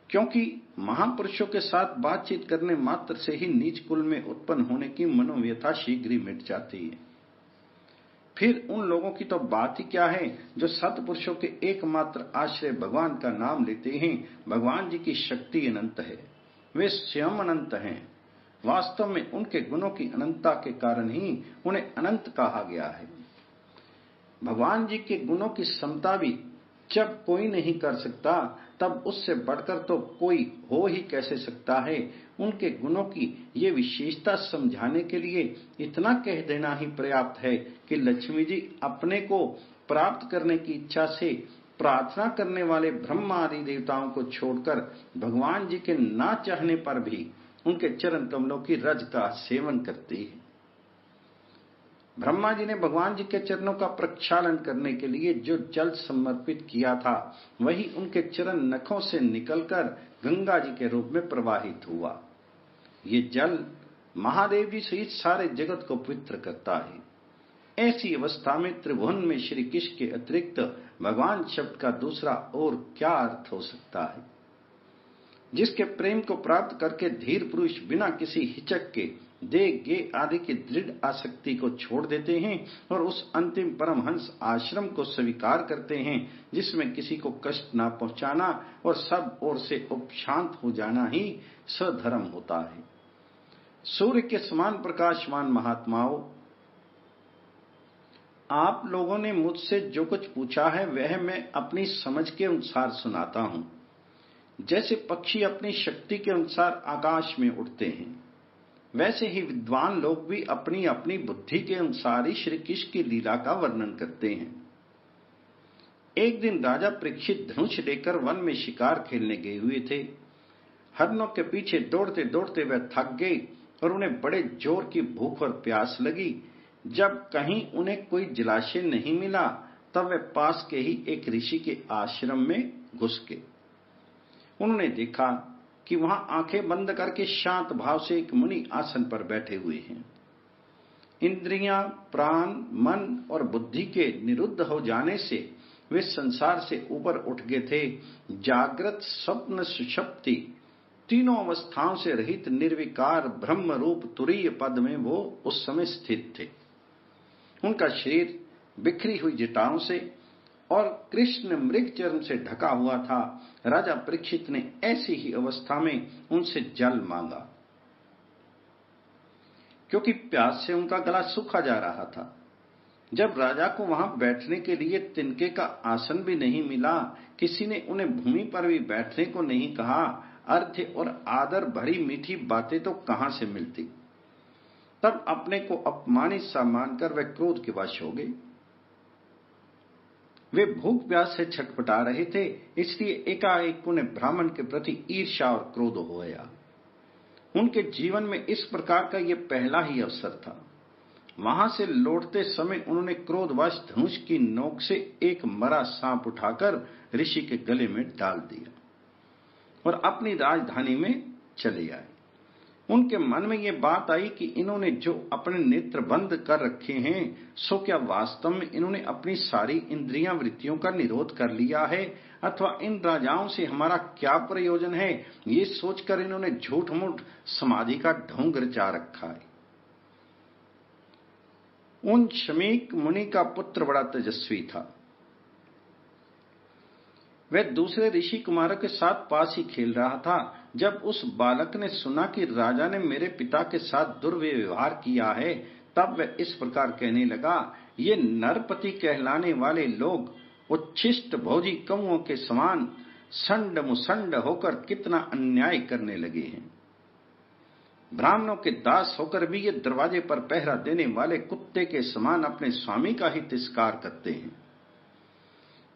क्योंकि महापुरुषों के साथ बातचीत करने मात्र से ही नीच कुल में उत्पन्न होने की मनोव्यथा शीघ्र ही मिट जाती है। फिर उन लोगों की तो बात ही क्या है जो सत्पुरुषों के एकमात्र आश्रय भगवान का नाम लेते हैं। भगवान जी की शक्ति अनंत है, वे स्वयं अनंत हैं। वास्तव में उनके गुणों की अनंतता के कारण ही उन्हें अनंत कहा गया है। भगवान जी के गुणों की समता भी जब कोई नहीं कर सकता, तब उससे बढ़कर तो कोई हो ही कैसे सकता है। उनके गुणों की ये विशेषता समझाने के लिए इतना कह देना ही पर्याप्त है कि लक्ष्मी जी अपने को प्राप्त करने की इच्छा से प्रार्थना करने वाले ब्रह्मा आदि देवताओं को छोड़कर भगवान जी के ना चाहने पर भी उनके चरण कमलों की रज का सेवन करती है। ब्रह्मा जी ने भगवान जी के चरणों का प्रक्षालन करने के लिए जो जल समर्पित किया था, वही उनके चरण नखों से निकलकर गंगा जी के रूप में प्रवाहित हुआ। ये जल महादेव जी सहित सारे जगत को पवित्र करता है। ऐसी अवस्था में त्रिभुवन में श्री कृष्ण के अतिरिक्त भगवान शब्द का दूसरा और क्या अर्थ हो सकता है। जिसके प्रेम को प्राप्त करके धीर पुरुष बिना किसी हिचक के देह गे आदि की दृढ़ आसक्ति को छोड़ देते हैं और उस अंतिम परमहंस आश्रम को स्वीकार करते हैं जिसमें किसी को कष्ट ना पहुंचाना और सब ओर से उपशांत हो जाना ही सधर्म होता है। सूर्य के समान प्रकाशमान महात्माओं, आप लोगों ने मुझसे जो कुछ पूछा है वह मैं अपनी समझ के अनुसार सुनाता हूं। जैसे पक्षी अपनी शक्ति के अनुसार आकाश में उड़ते हैं, वैसे ही विद्वान लोग भी अपनी अपनी बुद्धि के अनुसार ही श्री कृष्ण की लीला का वर्णन करते हैं। एक दिन राजा परीक्षित धनुष लेकर वन में शिकार खेलने गए हुए थे। हरणों के पीछे दौड़ते दौड़ते वह थक गए और उन्हें बड़े जोर की भूख और प्यास लगी। जब कहीं उन्हें कोई जलाशय नहीं मिला, तब वे पास के ही एक ऋषि के आश्रम में घुस गए। उन्होंने देखा कि वहां आंखें बंद करके शांत भाव से एक मुनि आसन पर बैठे हुए हैं। इंद्रियां, प्राण, मन और बुद्धि के निरुद्ध हो जाने से वे संसार से ऊपर उठ गए थे। जागृत, स्वप्न, सुषुप्ति तीनों अवस्थाओं से रहित निर्विकार ब्रह्म रूप तुरीय पद में वो उस समय स्थित थे। उनका शरीर बिखरी हुई जटाओं से और कृष्ण मृग चर्म से ढका हुआ था। राजा परीक्षित ने ऐसी ही अवस्था में उनसे जल मांगा, क्योंकि प्यास से उनका गला सूखा जा रहा था। जब राजा को वहां बैठने के लिए तिनके का आसन भी नहीं मिला, किसी ने उन्हें भूमि पर भी बैठने को नहीं कहा, अर्घ्य और आदर भरी मीठी बातें तो कहां से मिलती। तब अपने को अपमानित सा मानकर वे क्रोध के वश हो गए। वे भूख प्यास से छटपटा रहे थे, इसलिए एकाएक उन्हें ब्राह्मण के प्रति ईर्ष्या और क्रोध हो गया। उनके जीवन में इस प्रकार का यह पहला ही अवसर था। वहां से लौटते समय उन्होंने क्रोधवश धनुष की नोक से एक मरा सांप उठाकर ऋषि के गले में डाल दिया और अपनी राजधानी में चले आए। उनके मन में यह बात आई कि इन्होंने जो अपने नेत्र बंद कर रखे हैं, सो क्या वास्तव में इन्होंने अपनी सारी इंद्रियां वृत्तियों का निरोध कर लिया है, अथवा इन राजाओं से हमारा क्या प्रयोजन है। ये सोचकर इन्होंने झूठ मूठ समाधि का ढोंग रचा रखा है। उन शमीक मुनि का पुत्र बड़ा तेजस्वी था। वह दूसरे ऋषि कुमारों के साथ पास ही खेल रहा था। जब उस बालक ने सुना कि राजा ने मेरे पिता के साथ दुर्व्यवहार किया है, तब वह इस प्रकार कहने लगा, ये नरपति कहलाने वाले लोग उच्छिष्ट भोजी कौओं के समान संड मुसंड होकर कितना अन्याय करने लगे हैं। ब्राह्मणों के दास होकर भी ये दरवाजे पर पहरा देने वाले कुत्ते के समान अपने स्वामी का ही तिरस्कार करते हैं।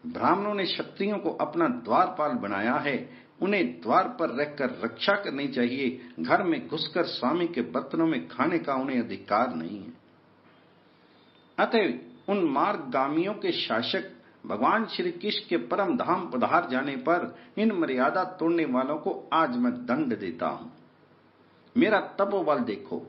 ब्राह्मणों ने क्षत्रियों को अपना द्वारपाल बनाया है, उन्हें द्वार पर रहकर रक्षा करनी चाहिए। घर में घुसकर स्वामी के बर्तनों में खाने का उन्हें अधिकार नहीं है। अतः उन मार्गगामियों के शासक भगवान श्री कृष्ण के परम धाम पधार जाने पर इन मर्यादा तोड़ने वालों को आज मैं दंड देता हूं। मेरा तपोबल देखो।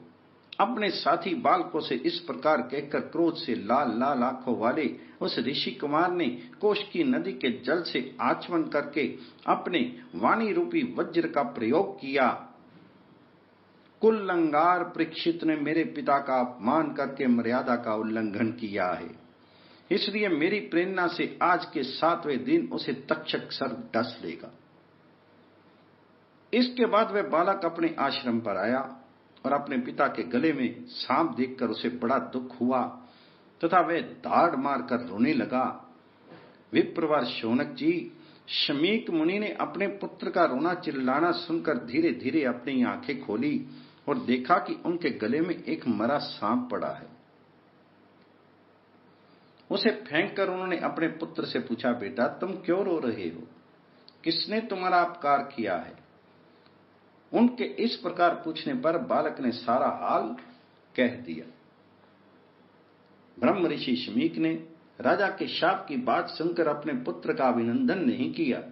अपने साथी बालकों से इस प्रकार कहकर क्रोध से लाल लाल आंखों वाले उस ऋषि कुमार ने कोष्की नदी के जल से आचमन करके अपने वाणी रूपी वज्र का प्रयोग किया। कुल्लंगार परीक्षित ने मेरे पिता का अपमान करके मर्यादा का उल्लंघन किया है, इसलिए मेरी प्रेरणा से आज के 7वें दिन उसे तक्षक सर्प डस लेगा। इसके बाद वह बालक अपने आश्रम पर आया और अपने पिता के गले में सांप देखकर उसे बड़ा दुख हुआ तथा वह दाढ़ मारकर रोने लगा। विप्रवर शौनक जी, शमीक मुनि ने अपने पुत्र का रोना चिल्लाना सुनकर धीरे धीरे अपनी आंखें खोली और देखा कि उनके गले में एक मरा सांप पड़ा है। उसे फेंककर उन्होंने अपने पुत्र से पूछा, बेटा तुम क्यों रो रहे हो? किसने तुम्हारा अपकार किया है? उनके इस प्रकार पूछने पर बालक ने सारा हाल कह दिया। ब्रह्म ऋषि शमीक ने राजा के शाप की बात सुनकर अपने पुत्र का अभिनंदन नहीं किया।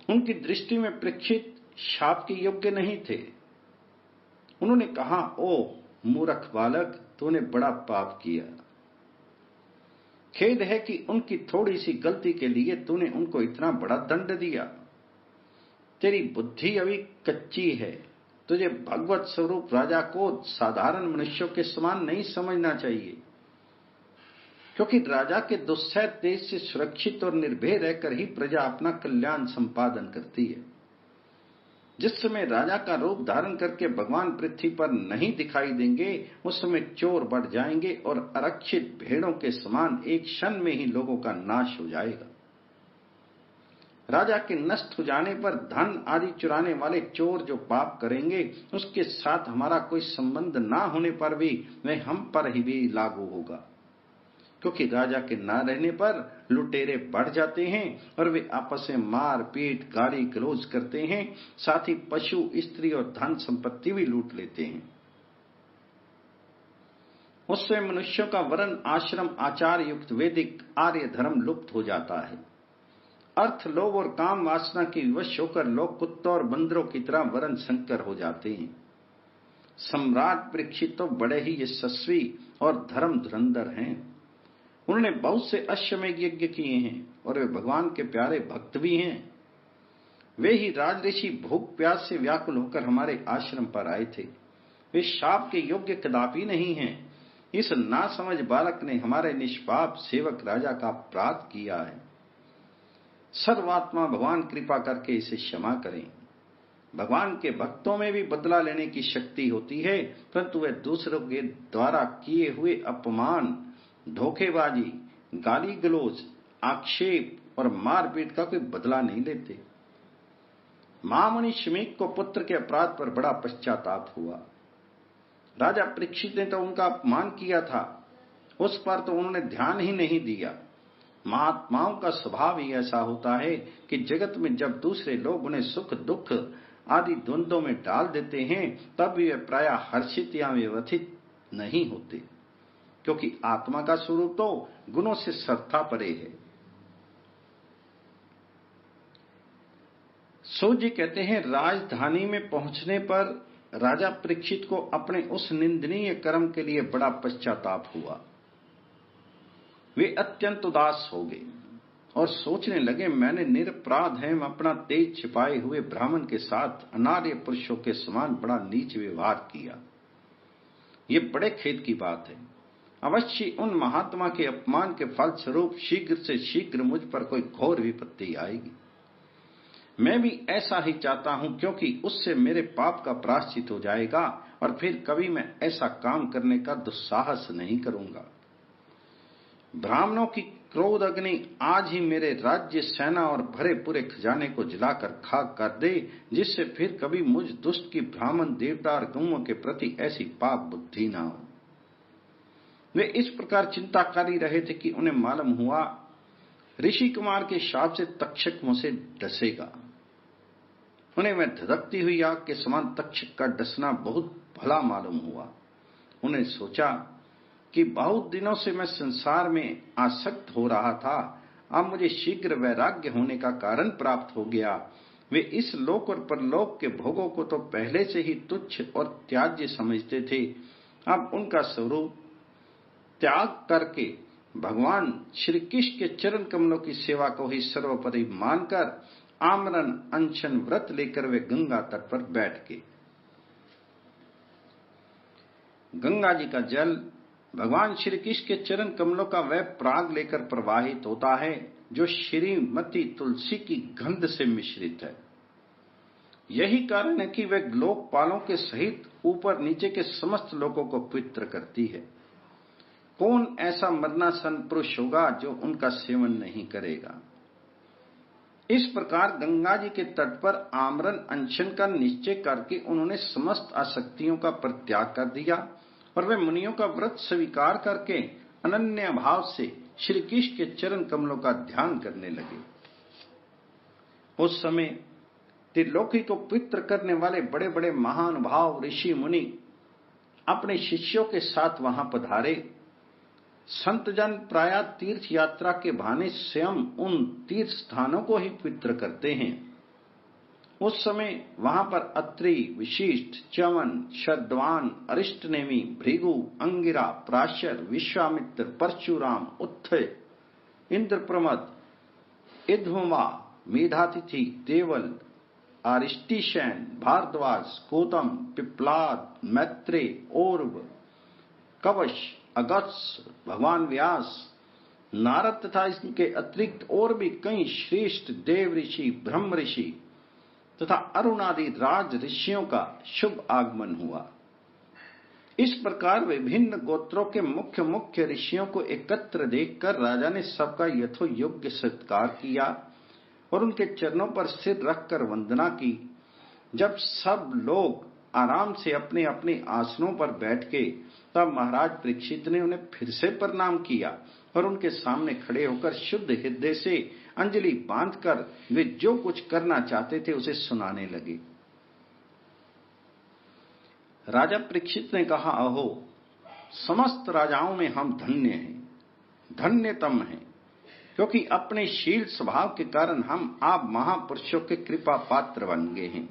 उनकी दृष्टि में परीक्षित शाप के योग्य नहीं थे। उन्होंने कहा, ओ मूर्ख बालक, तूने बड़ा पाप किया। खेद है कि उनकी थोड़ी सी गलती के लिए तूने उनको इतना बड़ा दंड दिया। तेरी बुद्धि अभी कच्ची है। तुझे भगवत स्वरूप राजा को साधारण मनुष्यों के समान नहीं समझना चाहिए, क्योंकि राजा के दुस्सह तेज से सुरक्षित और निर्भय रहकर ही प्रजा अपना कल्याण संपादन करती है। जिस समय राजा का रूप धारण करके भगवान पृथ्वी पर नहीं दिखाई देंगे, उस समय चोर बढ़ जाएंगे और आरक्षित भेड़ों के समान एक क्षण में ही लोगों का नाश हो जाएगा। राजा के नष्ट हो जाने पर धन आदि चुराने वाले चोर जो पाप करेंगे, उसके साथ हमारा कोई संबंध ना होने पर भी वह हम पर ही भी लागू होगा, क्योंकि राजा के ना रहने पर लुटेरे बढ़ जाते हैं और वे आपस में मार पीट गाली गलौज करते हैं, साथ ही पशु स्त्री और धन संपत्ति भी लूट लेते हैं। उससे मनुष्यों का वर्ण आश्रम आचार युक्त वैदिक आर्य धर्म लुप्त हो जाता है। अर्थ लोभ और काम वासना की विवश होकर लोग कुत्तों और बंदरों की तरह वर्ण संकर हो जाते हैं। सम्राट परीक्षित तो बड़े ही यशस्वी और धर्म धुरंधर हैं। उन्होंने बहुत से अश्वमेध यज्ञ किए हैं और वे भगवान के प्यारे भक्त भी हैं। वे ही राजऋषि भूख प्यास से व्याकुल होकर हमारे आश्रम पर आए थे। वे शाप के योग्य कदापि नहीं हैं। इस नासमझ बालक ने हमारे निष्पाप सेवक राजा का अपराध किया है। सर्वात्मा भगवान कृपा करके इसे क्षमा करें। भगवान के भक्तों में भी बदला लेने की शक्ति होती है, परंतु वे दूसरों के द्वारा किए हुए अपमान, धोखेबाजी, गाली गलौज, आक्षेप और मारपीट का कोई बदला नहीं लेते। महामुनि शमीक को पुत्र के अपराध पर बड़ा पश्चाताप हुआ। राजा परीक्षित ने तो उनका अपमान किया था, उस पर तो उन्होंने ध्यान ही नहीं दिया। महात्माओं का स्वभाव ही ऐसा होता है कि जगत में जब दूसरे लोग उन्हें सुख दुख आदि द्वंद्वों में डाल देते हैं, तब भी वे प्रायः हर्षित या व्यथित नहीं होते, क्योंकि आत्मा का स्वरूप तो गुणों से सर्वथा परे है। सूत जी कहते हैं, राजधानी में पहुंचने पर राजा परीक्षित को अपने उस निंदनीय कर्म के लिए बड़ा पश्चाताप हुआ। वे अत्यंत उदास हो गए और सोचने लगे, मैंने निरपराध एवं अपना तेज छिपाए हुए ब्राह्मण के साथ अनार्य पुरुषों के समान बड़ा नीच व्यवहार किया। ये बड़े खेद की बात है। अवश्य उन महात्मा के अपमान के फलस्वरूप शीघ्र से शीघ्र मुझ पर कोई घोर विपत्ति आएगी। मैं भी ऐसा ही चाहता हूं, क्योंकि उससे मेरे पाप का प्रायश्चित हो जाएगा और फिर कभी मैं ऐसा काम करने का दुस्साहस नहीं करूंगा। ब्राह्मणों की क्रोध अग्नि आज ही मेरे राज्य, सेना और भरे पूरे खजाने को जलाकर खाक कर दे, जिससे फिर कभी मुझ दुष्ट की ब्राह्मण देवता और गौओं के प्रति ऐसी पाप बुद्धि न हो। वे इस प्रकार चिंताकारी रहे थे कि उन्हें मालूम हुआ ऋषि कुमार के शाप से तक्षक मुझसे डसेगा। उन्हें मैं धधकती हुई आग के समान तक्षक का डसना बहुत भला मालूम हुआ। उन्हें सोचा कि बहुत दिनों से मैं संसार में आसक्त हो रहा था, अब मुझे शीघ्र वैराग्य होने का कारण प्राप्त हो गया। वे इस लोक और परलोक के भोगों को तो पहले से ही तुच्छ और त्याज्य समझते थे, अब उनका स्वरूप त्याग करके भगवान श्री कृष्ण के चरण कमलों की सेवा को ही सर्वोपरि मानकर आमरण अनशन व्रत लेकर वे गंगा तट पर बैठ गए। गंगा जी का जल भगवान श्री कृष्ण के चरण कमलों का वह प्राग लेकर प्रवाहित होता है जो श्रीमती तुलसी की गंध से मिश्रित है। यही कारण है कि वह लोकपालों के सहित ऊपर नीचे के समस्त लोगों को पवित्र करती है। कौन ऐसा मरणासन पुरुष होगा जो उनका सेवन नहीं करेगा। इस प्रकार गंगा जी के तट पर आमरण अनशन का निश्चय करके उन्होंने समस्त आसक्तियों का परित्याग कर दिया और वे मुनियों का व्रत स्वीकार करके अनन्य भाव से श्री कृष्ण के चरण कमलों का ध्यान करने लगे। उस समय त्रिलोकी को पवित्र करने वाले बड़े बड़े महानुभाव ऋषि मुनि अपने शिष्यों के साथ वहां पधारे। संतजन प्रायः तीर्थ यात्रा के बहाने स्वयं उन तीर्थ स्थानों को ही पवित्र करते हैं। उस समय वहां पर अत्रि, विशिष्ट, च्यवन, शर्दवान, अरिष्टनेमि, भृगु, अंगिरा, प्राशर, विश्वामित्र, परशुराम, उत्थय, इंद्रप्रमद, इध्वमा, मेधातिथि, देवल, आरिष्टिशैन, भारद्वाज, गौतम, पिप्लाद, मैत्रेय, ओर्व, कवश, अगस्त्य, भगवान व्यास, नारद तथा इनके अतिरिक्त और भी कई श्रेष्ठ देव ऋषि, ब्रह्म ऋषि तथा अरुण आदि राज ऋषियों का शुभ आगमन हुआ। इस प्रकार विभिन्न गोत्रों के मुख्य मुख्य ऋषियों को एकत्र देखकर राजा ने सबका यथोयोग्य सत्कार किया और उनके चरणों पर सिर रखकर वंदना की। जब सब लोग आराम से अपने अपने आसनों पर बैठ गए तब महाराज परीक्षित ने उन्हें फिर से प्रणाम किया और उनके सामने खड़े होकर शुद्ध हृदय से अंजलि बांधकर वे जो कुछ करना चाहते थे उसे सुनाने लगे। राजा परीक्षित ने कहा, अहो, समस्त राजाओं में हम धन्य हैं, धन्यतम हैं, क्योंकि अपने शील स्वभाव के कारण हम आप महापुरुषों के कृपा पात्र बन गए हैं।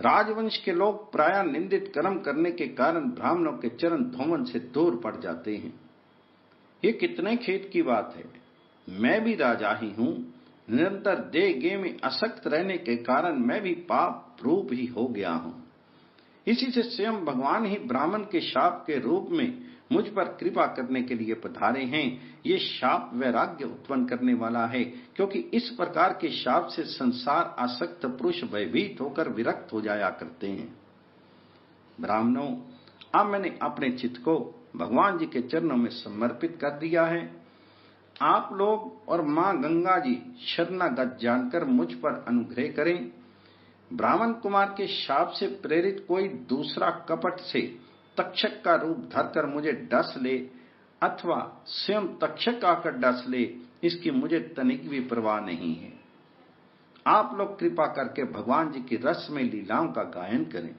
राजवंश के लोग प्रायः निंदित कर्म करने के कारण ब्राह्मणों के चरण धोवन से दूर पड़ जाते हैं। ये कितने खेद की बात है। मैं भी राजा ही हूं। निरंतर देह गेह में आसक्त रहने के कारण मैं भी पाप रूप ही हो गया हूं। इसी से स्वयं भगवान ही ब्राह्मण के शाप के रूप में मुझ पर कृपा करने के लिए पधारे हैं। ये शाप वैराग्य उत्पन्न करने वाला है, क्योंकि इस प्रकार के शाप से संसार आसक्त पुरुष भयभीत होकर विरक्त हो जाया करते हैं। ब्राह्मणों, अब मैंने अपने चित्त को भगवान जी के चरणों में समर्पित कर दिया है। आप लोग और मां गंगा जी शरणागत जानकर मुझ पर अनुग्रह करें। ब्राह्मण कुमार के शाप से प्रेरित कोई दूसरा कपट से तक्षक का रूप धरकर मुझे डस ले अथवा स्वयं तक्षक आकर डस ले, इसकी मुझे तनिक भी परवाह नहीं है। आप लोग कृपा करके भगवान जी की रसमय लीलाओं का गायन करें।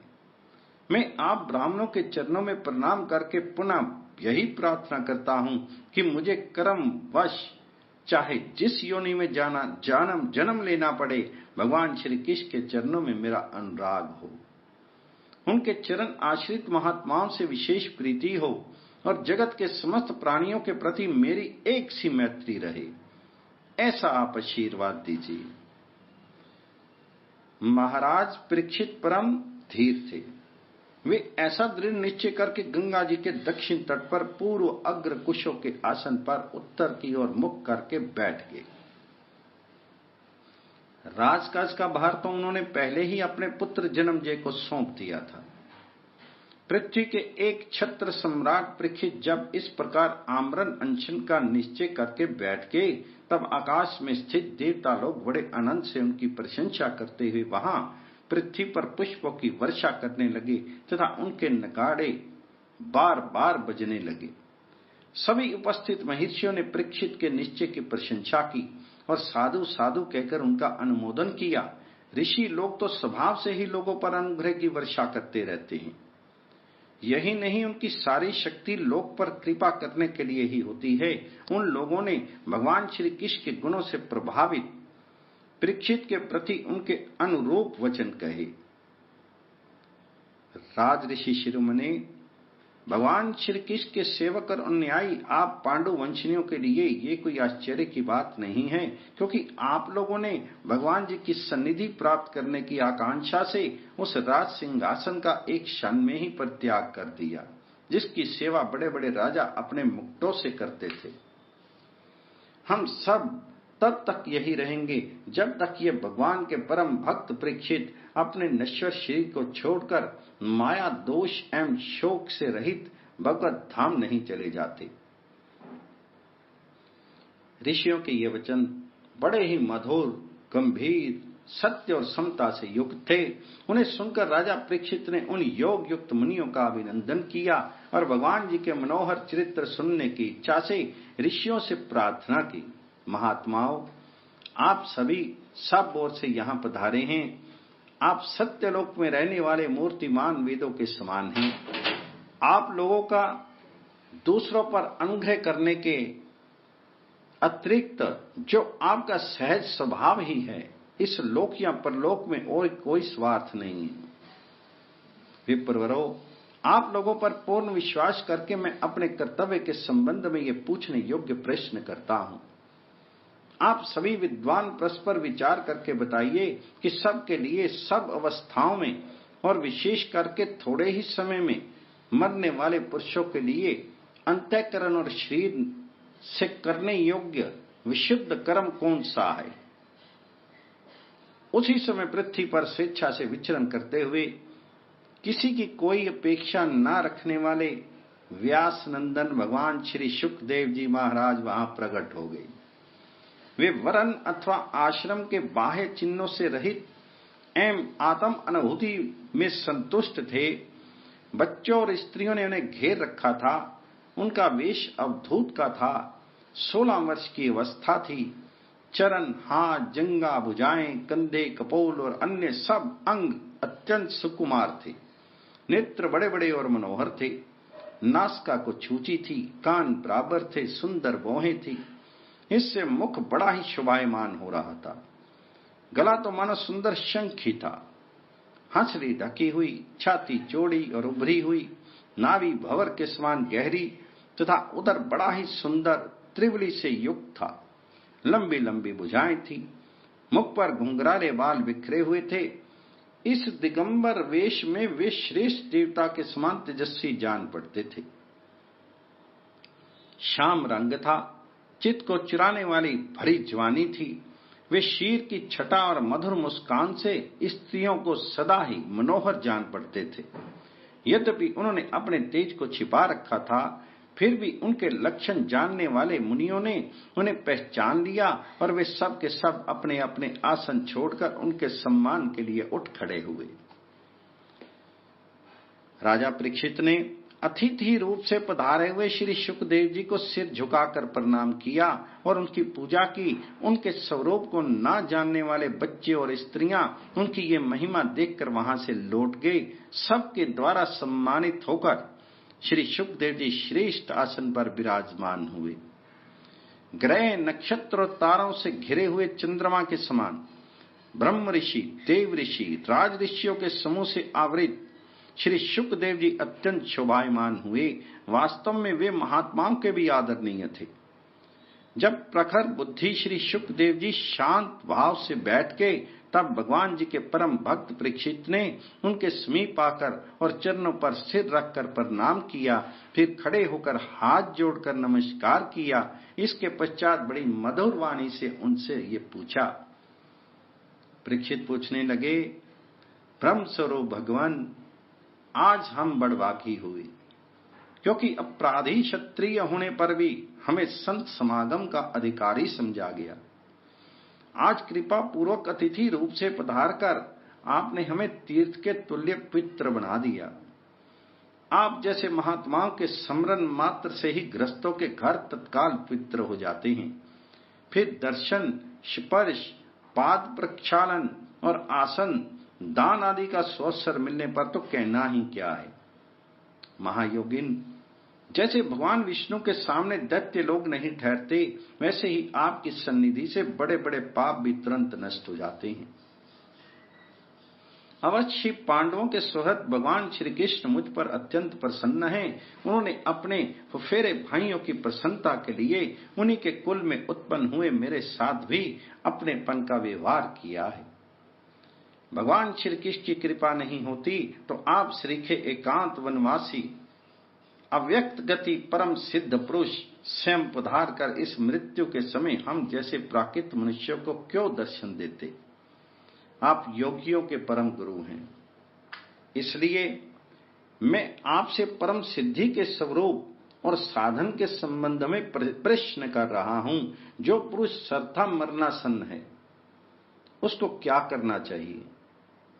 मैं आप ब्राह्मणों के चरणों में प्रणाम करके पुनः यही प्रार्थना करता हूं कि मुझे कर्म वश चाहे जिस योनि में जन्म लेना पड़े, भगवान श्री कृष्ण के चरणों में मेरा अनुराग हो, उनके चरण आश्रित महात्माओं से विशेष प्रीति हो और जगत के समस्त प्राणियों के प्रति मेरी एक सी मैत्री रहे, ऐसा आप आशीर्वाद दीजिए। महाराज परीक्षित परम धीर थे। वे ऐसा दृढ़ निश्चय करके गंगा जी के दक्षिण तट पर पूर्व अग्र कुशों के आसन पर उत्तर की ओर मुख करके बैठ गए। राजकाज का भार तो उन्होंने पहले ही अपने पुत्र जन्मजय को सौंप दिया था। पृथ्वी के एक छत्र सम्राट परीक्षित जब इस प्रकार आमरण अनशन का निश्चय करके बैठ गए, तब आकाश में स्थित देवता लोग बड़े आनंद से उनकी प्रशंसा करते हुए वहां पृथ्वी पर पुष्पों की वर्षा करने लगे तथा उनके नगाड़े बार बार बजने लगे। सभी उपस्थित महर्षियों ने परीक्षित के निश्चय की प्रशंसा की और साधु साधु कहकर उनका अनुमोदन किया। ऋषि लोग तो स्वभाव से ही लोगों पर अनुग्रह की वर्षा करते रहते हैं। यही नहीं, उनकी सारी शक्ति लोक पर कृपा करने के लिए ही होती है। उन लोगों ने भगवान श्री कृष्ण के गुणों से प्रभावित परीक्षित के प्रति उनके अनुरूप वचन कहे। राज ऋषि शिरोमणि, भगवान श्री कृष्ण के सेवक और अनुयायी आप पांडु वंशनियों के लिए ये कोई आश्चर्य की बात नहीं है, क्योंकि आप लोगों ने भगवान जी की सन्निधि प्राप्त करने की आकांक्षा से उस राज सिंहासन का एक क्षण में ही परित्याग कर दिया, जिसकी सेवा बड़े बड़े राजा अपने मुक्तों से करते थे। हम सब तब तक यही रहेंगे जब तक ये भगवान के परम भक्त परीक्षित अपने नश्वर शरीर को छोड़कर माया दोष एवं शोक से रहित भगवत धाम नहीं चले जाते। ऋषियों के ये वचन बड़े ही मधुर, गंभीर, सत्य और समता से युक्त थे। उन्हें सुनकर राजा परीक्षित ने उन योग युक्त मुनियों का अभिनंदन किया और भगवान जी के मनोहर चरित्र सुनने की इच्छा से ऋषियों से प्रार्थना की, महात्माओं, आप सभी सब ओर से यहाँ पधारे हैं। आप सत्यलोक में रहने वाले मूर्तिमान वेदों के समान हैं। आप लोगों का दूसरों पर अनुग्रह करने के अतिरिक्त जो आपका सहज स्वभाव ही है, इस लोक या परलोक में और कोई स्वार्थ नहीं है। विप्रवरों, आप लोगों पर पूर्ण विश्वास करके मैं अपने कर्तव्य के संबंध में ये पूछने योग्य प्रश्न करता हूं। आप सभी विद्वान परस्पर विचार करके बताइए कि सबके लिए सब अवस्थाओं में और विशेष करके थोड़े ही समय में मरने वाले पुरुषों के लिए अंतःकरण और शरीर से करने योग्य विशुद्ध कर्म कौन सा है। उसी समय पृथ्वी पर स्वेच्छा से विचरण करते हुए किसी की कोई अपेक्षा न रखने वाले व्यास नंदन भगवान श्री शुकदेव जी महाराज वहां प्रकट हो गए। वे वर्ण अथवा आश्रम के बाह्य चिन्हों से रहित एवं आत्म अनुभूति में संतुष्ट थे। बच्चों और स्त्रियों ने उन्हें घेर रखा था। उनका वेश अवधूत का था। 16 वर्ष की अवस्था थी। चरण, हाथ, जंगा, भुजाएं, कंधे, कपोल और अन्य सब अंग अत्यंत सुकुमार थे। नेत्र बड़े बड़े और मनोहर थे। नासिका को छूची थी। कान बराबर थे। सुंदर भौहें थी। इससे मुख बड़ा ही शोभायमान हो रहा था। गला तो मानो सुंदर शंख ही था। हंसली ढकी हुई, छाती चौड़ी और उभरी हुई, नाभि भंवर के समान गहरी तथा उदर बड़ा ही सुंदर त्रिवली से युक्त था। लंबी लंबी भुजाएं थी। मुख पर घुंघराले बाल बिखरे हुए थे। इस दिगंबर वेश में वे श्रेष्ठ देवता के समान तेजस्वी जान पड़ते थे। श्याम रंग था। चित्त को चुराने वाली भरी जवानी थी। वे शीर की छटा और मधुर मुस्कान से स्त्रियों को सदा ही मनोहर जान पड़ते थे। यद्यपि उन्होंने अपने तेज को छिपा रखा था, फिर भी उनके लक्षण जानने वाले मुनियों ने उन्हें पहचान लिया और वे सब के सब अपने अपने आसन छोड़कर उनके सम्मान के लिए उठ खड़े हुए। राजा परीक्षित ने अतिथि रूप से पधारे हुए श्री शुकदेव जी को सिर झुकाकर प्रणाम किया और उनकी पूजा की। उनके स्वरूप को न जानने वाले बच्चे और स्त्रियां उनकी ये महिमा देखकर वहां से लौट गए। सबके द्वारा सम्मानित होकर श्री शुकदेव जी श्रेष्ठ आसन पर विराजमान हुए। ग्रह, नक्षत्र और तारों से घिरे हुए चंद्रमा के समान ब्रह्म ऋषि, देव ऋषि, राज ऋषियों के समूह से आवृत श्री शुकदेव जी अत्यंत शोभायमान हुए। वास्तव में वे महात्माओं के भी आदरणीय थे। जब प्रखर बुद्धि श्री शुकदेव जी शांत भाव से बैठ गए, तब भगवान जी के परम भक्त परीक्षित ने उनके समीप आकर और चरणों पर सिर रखकर प्रणाम किया। फिर खड़े होकर हाथ जोड़कर नमस्कार किया। इसके पश्चात बड़ी मधुर वाणी से उनसे ये पूछा। परीक्षित पूछने लगे, ब्रह्म स्वरूप भगवान, आज हम बड़भागी हुए, क्योंकि अपराधी क्षत्रिय होने पर भी हमें संत समागम का अधिकारी समझा गया। आज कृपा पूर्वक अतिथि रूप से पधार कर आपने हमें तीर्थ के तुल्य पवित्र बना दिया। आप जैसे महात्माओं के स्मरण मात्र से ही गृहस्थों के घर तत्काल पवित्र हो जाते हैं। फिर दर्शन, स्पर्श, पाद प्रक्षालन और आसन दान आदि का स्वसर मिलने पर तो कहना ही क्या है। महायोगिन, जैसे भगवान विष्णु के सामने दैत्य लोग नहीं ठहरते, वैसे ही आपकी सन्निधि से बड़े बड़े पाप भी तुरंत नष्ट हो जाते हैं। अवश्य पांडवों के सुहृद भगवान श्री कृष्ण मुझ पर अत्यंत प्रसन्न हैं। उन्होंने अपने फुफेरे भाइयों की प्रसन्नता के लिए उन्हीं के कुल में उत्पन्न हुए मेरे साथ भी अपनेपन का व्यवहार किया है। भगवान श्री कृष्ण की कृपा नहीं होती तो आप श्रीखे एकांत वनवासी अव्यक्त गति परम सिद्ध पुरुष स्वयं पधार कर इस मृत्यु के समय हम जैसे प्राकृत मनुष्यों को क्यों दर्शन देते। आप योगियों के परम गुरु हैं, इसलिए मैं आपसे परम सिद्धि के स्वरूप और साधन के संबंध में प्रश्न कर रहा हूं। जो पुरुष सर्वथा मरणासन्न है उसको क्या करना चाहिए?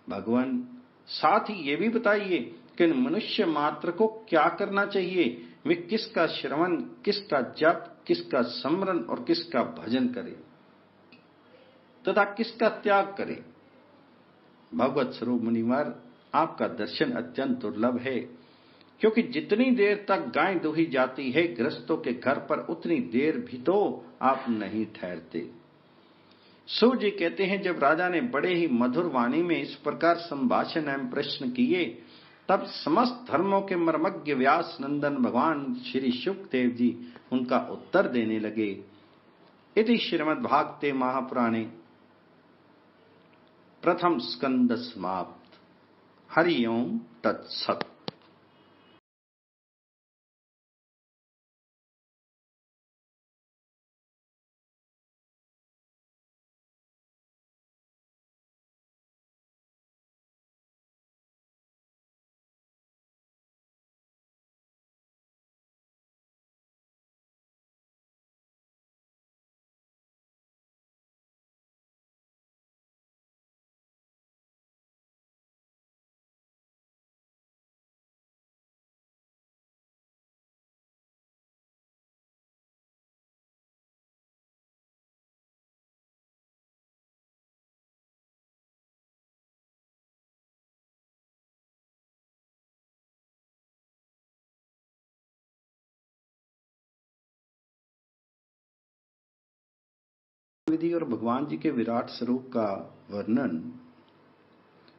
भगवान साथ ही ये भी बताइए कि मनुष्य मात्र को क्या करना चाहिए। वे किसका श्रवण, किसका जप, किसका स्मरण और किसका भजन करे तथा किसका त्याग करे। भगवत स्वरूप मुनिवर, आपका दर्शन अत्यंत दुर्लभ है, क्योंकि जितनी देर तक गाय दुही जाती है गृहस्थों के घर पर, उतनी देर भी तो आप नहीं ठहरते। सूत जी कहते हैं, जब राजा ने बड़े ही मधुर वाणी में इस प्रकार संभाषण एवं प्रश्न किए, तब समस्त धर्मों के मर्मज्ञ व्यास नंदन भगवान श्री शुकदेव जी उनका उत्तर देने लगे। इति श्रीमद्भागवते महापुराणे प्रथम स्कंद समाप्त। हरि ओम तत्सत्। विधि और भगवान जी के विराट स्वरूप का वर्णन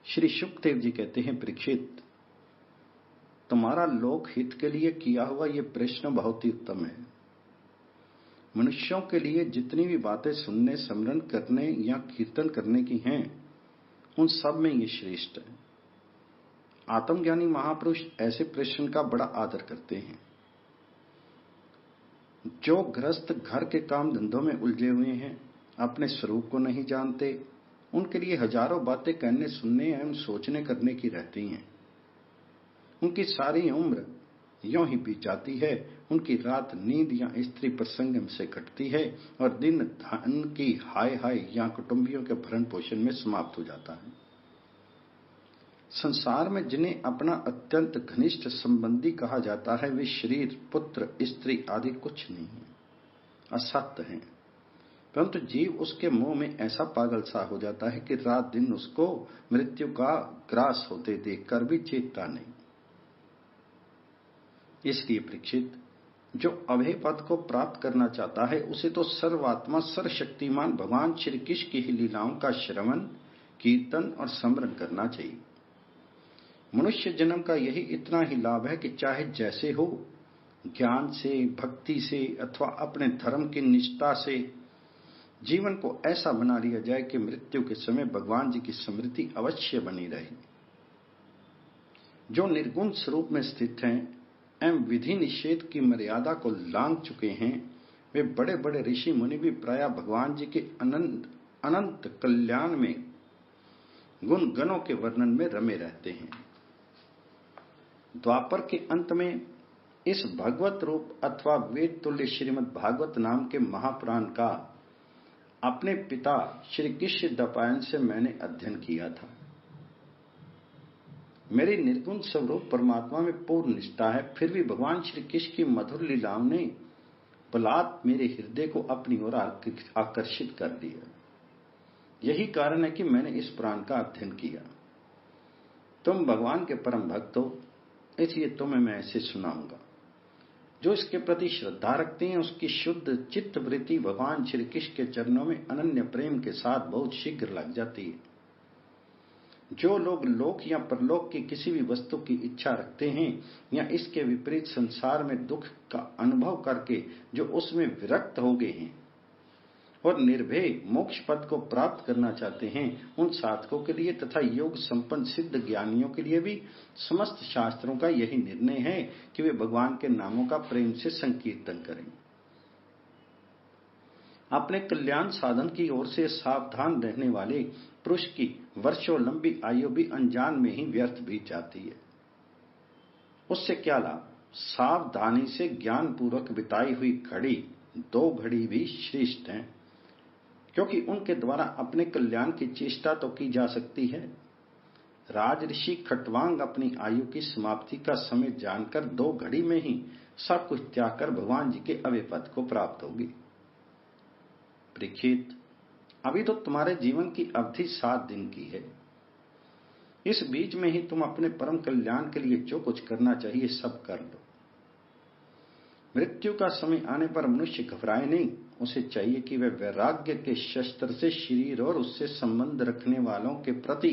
श्री शुकदेव जी कहते हैं, परीक्षित, तुम्हारा लोक हित के लिए किया हुआ यह प्रश्न बहुत ही उत्तम है। मनुष्यों के लिए जितनी भी बातें सुनने, स्मरण करने या कीर्तन करने की हैं, उन सब में ये श्रेष्ठ है। आत्मज्ञानी महापुरुष ऐसे प्रश्न का बड़ा आदर करते हैं। जो गृहस्थ घर के काम धंधों में उलझे हुए हैं, अपने स्वरूप को नहीं जानते, उनके लिए हजारों बातें कहने, सुनने एवं सोचने करने की रहती हैं। उनकी सारी उम्र यों ही बीत जाती है। उनकी रात नींद या स्त्री प्रसंग से कटती है और दिन धन की हाय हाय या कुटुंबियों के भरण पोषण में समाप्त हो जाता है। संसार में जिन्हें अपना अत्यंत घनिष्ठ संबंधी कहा जाता है, वे शरीर, पुत्र, स्त्री आदि कुछ नहीं है, असत्य हैं। परंतु जीव उसके मोह में ऐसा पागल सा हो जाता है कि रात दिन उसको मृत्यु का ग्रास होते देखकर भी चेतता नहीं। इसलिए परीक्षित, जो अभय पद को प्राप्त करना चाहता है, उसे तो सर्वात्मा सर्वशक्तिमान भगवान श्री कृष्ण की ही लीलाओं का श्रवण, कीर्तन और स्मरण करना चाहिए। मनुष्य जन्म का यही इतना ही लाभ है कि चाहे जैसे हो, ज्ञान से, भक्ति से अथवा अपने धर्म की निष्ठा से जीवन को ऐसा बना लिया जाए कि मृत्यु के समय भगवान जी की स्मृति अवश्य बनी रहे। जो निर्गुण स्वरूप में स्थित हैं एवं विधि निषेध की मर्यादा को लांघ चुके हैं, वे बड़े बड़े ऋषि मुनि भी प्रायः भगवान जी के अनंत कल्याण में गुण गणों के वर्णन में रमे रहते हैं। द्वापर के अंत में इस भगवत रूप अथवा वेद तुल्य श्रीमद् भागवत नाम के महापुराण का अपने पिता श्री कृष्ण द्वैपायन से मैंने अध्ययन किया था। मेरी निर्गुण स्वरूप परमात्मा में पूर्ण निष्ठा है, फिर भी भगवान श्री कृष्ण की मधुर लीलाओं ने बलात् मेरे हृदय को अपनी ओर आकर्षित कर दिया। यही कारण है कि मैंने इस पुराण का अध्ययन किया। तुम भगवान के परम भक्त हो, इसलिए तुम्हें मैं ऐसे सुनाऊंगा। जो इसके प्रति श्रद्धा रखते हैं उसकी शुद्ध चित्त वृत्ति भगवान श्री कृष्ण के चरणों में अनन्य प्रेम के साथ बहुत शीघ्र लग जाती है। जो लोग लोक या परलोक की किसी भी वस्तु की इच्छा रखते हैं या इसके विपरीत संसार में दुख का अनुभव करके जो उसमें विरक्त हो गए हैं और निर्भय मोक्ष पद को प्राप्त करना चाहते हैं, उन साधकों के लिए तथा योग संपन्न सिद्ध ज्ञानियों के लिए भी समस्त शास्त्रों का यही निर्णय है कि वे भगवान के नामों का प्रेम से संकीर्तन करें। अपने कल्याण साधन की ओर से सावधान रहने वाले पुरुष की वर्षों लंबी आयु भी अनजान में ही व्यर्थ बीत जाती है। उससे क्या लाभ? सावधानी से ज्ञान पूर्वक बिताई हुई घड़ी 2 घड़ी भी श्रेष्ठ हैं, क्योंकि उनके द्वारा अपने कल्याण की चेष्टा तो की जा सकती है। राजऋषि खट्वांग अपनी आयु की समाप्ति का समय जानकर 2 घड़ी में ही सब कुछ त्याग कर भगवान जी के अव्यय पद को प्राप्त होगी। परीक्षित, अभी तो तुम्हारे जीवन की अवधि 7 दिन की है। इस बीच में ही तुम अपने परम कल्याण के लिए जो कुछ करना चाहिए सब कर लो। मृत्यु का समय आने पर मनुष्य घबराए नहीं, उसे चाहिए कि वह वैराग्य के शस्त्र से शरीर और उससे संबंध रखने वालों के प्रति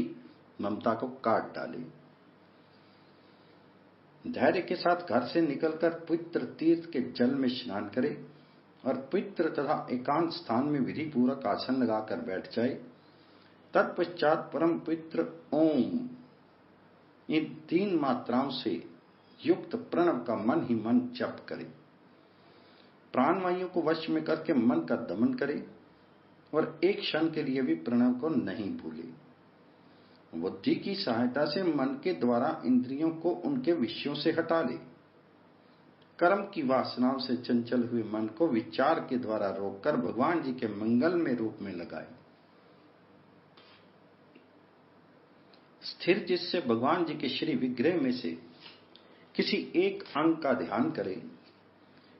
ममता को काट डाले। धैर्य के साथ घर से निकलकर पवित्र तीर्थ के जल में स्नान करे और पवित्र तथा एकांत स्थान में विधि पूर्वक आसन लगाकर बैठ जाए। तत्पश्चात परम पवित्र ओम इन 3 मात्राओं से युक्त प्रणव का मन ही मन जप करे। प्राणवायु को वश में करके मन का दमन करे और एक क्षण के लिए भी प्रणव को नहीं भूले। बुद्धि की सहायता से मन के द्वारा इंद्रियों को उनके विषयों से हटा ले। कर्म की वासनाओं से चंचल हुए मन को विचार के द्वारा रोककर भगवान जी के मंगलमय रूप में लगाए। स्थिर जिससे भगवान जी के श्री विग्रह में से किसी एक अंग का ध्यान करे।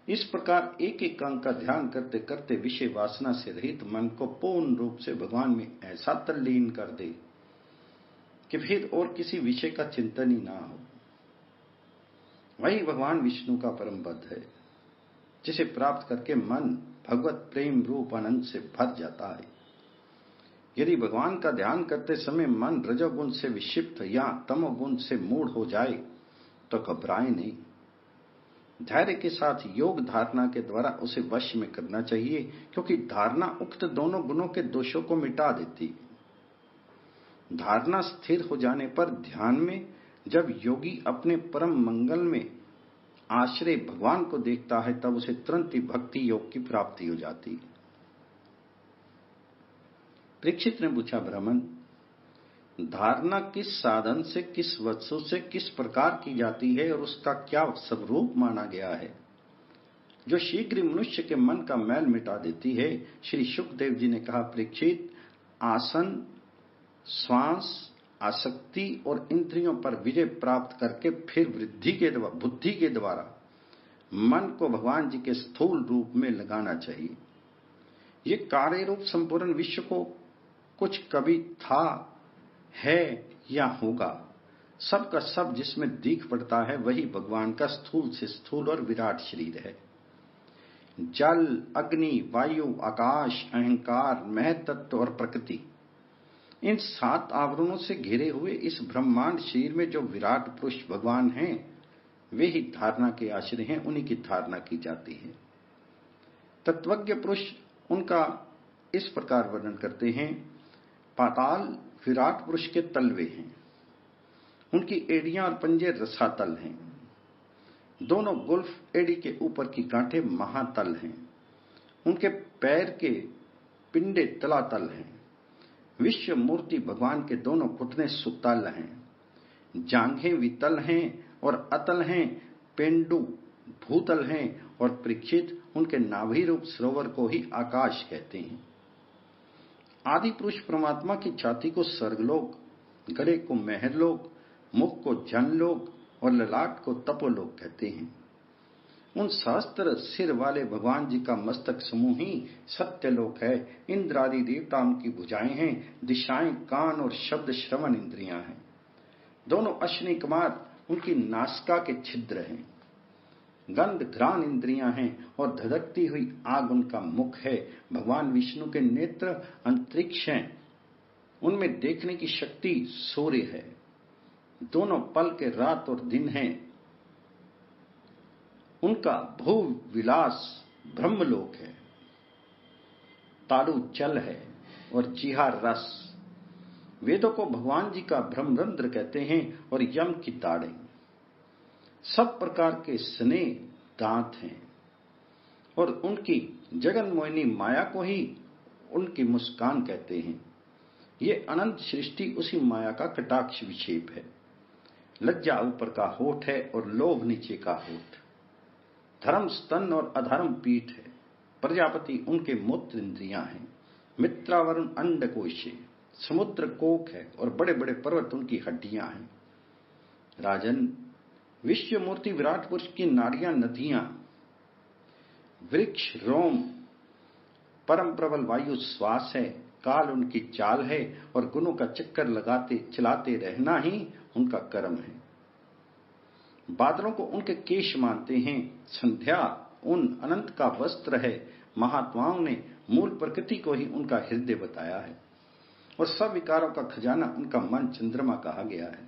इस प्रकार एक एक अंग का ध्यान करते करते विषय वासना से रहित मन को पूर्ण रूप से भगवान में ऐसा तल्लीन कर दे कि फिर और किसी विषय का चिंतन ही ना हो। वही भगवान विष्णु का परम पद है, जिसे प्राप्त करके मन भगवत प्रेम रूप आनंद से भर जाता है। यदि भगवान का ध्यान करते समय मन रजोगुण से विक्षिप्त या तमोगुण से मूढ़ हो जाए तो घबराए नहीं। धैर्य के साथ योग धारणा के द्वारा उसे वश में करना चाहिए, क्योंकि धारणा उक्त दोनों गुणों के दोषों को मिटा देती है। धारणा स्थिर हो जाने पर ध्यान में जब योगी अपने परम मंगल में आश्रय भगवान को देखता है तब उसे तुरंत ही भक्ति योग की प्राप्ति हो जाती है। परीक्षित ने पूछा, ब्राह्मण, धारणा किस साधन से, किस वस्तु से, किस प्रकार की जाती है और उसका क्या स्वरूप माना गया है जो शीघ्र मनुष्य के मन का मैल मिटा देती है? श्री शुकदेव जी ने कहा, परीक्षित, आसन, श्वास, आसक्ति और इंद्रियों पर विजय प्राप्त करके फिर बुद्धि के द्वारा मन को भगवान जी के स्थूल रूप में लगाना चाहिए। ये कार्य रूप संपूर्ण विश्व को कुछ कभी था, है या होगा, सब का सब जिसमें दिख पड़ता है वही भगवान का स्थूल से स्थूल और विराट शरीर है। जल, अग्नि, वायु, आकाश, अहंकार, महतत्व और प्रकृति, इन 7 आवरणों से घिरे हुए इस ब्रह्मांड शरीर में जो विराट पुरुष भगवान हैं, वे ही धारणा के आश्रय हैं, उन्हीं की धारणा की जाती है। तत्वज्ञ पुरुष उनका इस प्रकार वर्णन करते हैं, पाताल विराट पुरुष के तलवे हैं, उनकी एड़ियां और पंजे रसातल हैं, दोनों गुल्फ एड़ी के ऊपर की गांठें महातल हैं, उनके पैर के पिंडे तलातल हैं, विश्व मूर्ति भगवान के दोनों घुटने सुतल हैं, जांघें वितल हैं और अतल हैं, पेंडु भूतल हैं और परीक्षित, उनके नाभि रूप सरोवर को ही आकाश कहते हैं। आदि पुरुष परमात्मा की छाती को स्वर्गलोक, गले को महरलोक, मुख को जनलोक और ललाट को तपोलोक कहते हैं। उन सहस्त्र सिर वाले भगवान जी का मस्तक समूह ही सत्यलोक है। इंद्र आदि देवताओं की भुजाएं हैं, दिशाएं कान और शब्द श्रवण इंद्रियां हैं। दोनों अश्विनी कुमार उनकी नासिका के छिद्र हैं, गंध घ्राण इंद्रियां हैं और धधकती हुई आग उनका मुख है। भगवान विष्णु के नेत्र अंतरिक्ष हैं, उनमें देखने की शक्ति सूर्य है। दोनों पल के रात और दिन हैं। उनका भू विलास ब्रह्मलोक है। ताड़ू जल है और जीहा रस। वेदों को भगवान जी का ब्रह्मरंध्र कहते हैं और यम की दाढ़ें। सब प्रकार के स्नेह दांत हैं और उनकी जगन मोहिनी माया को ही उनकी मुस्कान कहते हैं। ये अनंत सृष्टि उसी माया का कटाक्ष विक्षेप है। लज्जा ऊपर का होठ है और लोभ नीचे का होठ। धर्म स्तन और अधर्म पीठ है। प्रजापति उनके मूत्र इंद्रियां हैं। मित्रावरुण अंडकोश है। समुद्र कोक है और बड़े बड़े पर्वत उनकी हड्डियां हैं। राजन, विश्व मूर्ति विराट पुरुष की नाड़ियां नदियां, वृक्ष रोम, परम प्रबल वायु श्वास है। काल उनकी चाल है और गुणों का चक्कर लगाते चलाते रहना ही उनका कर्म है। बादलों को उनके केश मानते हैं। संध्या उन अनंत का वस्त्र है। महात्माओं ने मूल प्रकृति को ही उनका हृदय बताया है और सब विकारों का खजाना उनका मन चंद्रमा कहा गया है।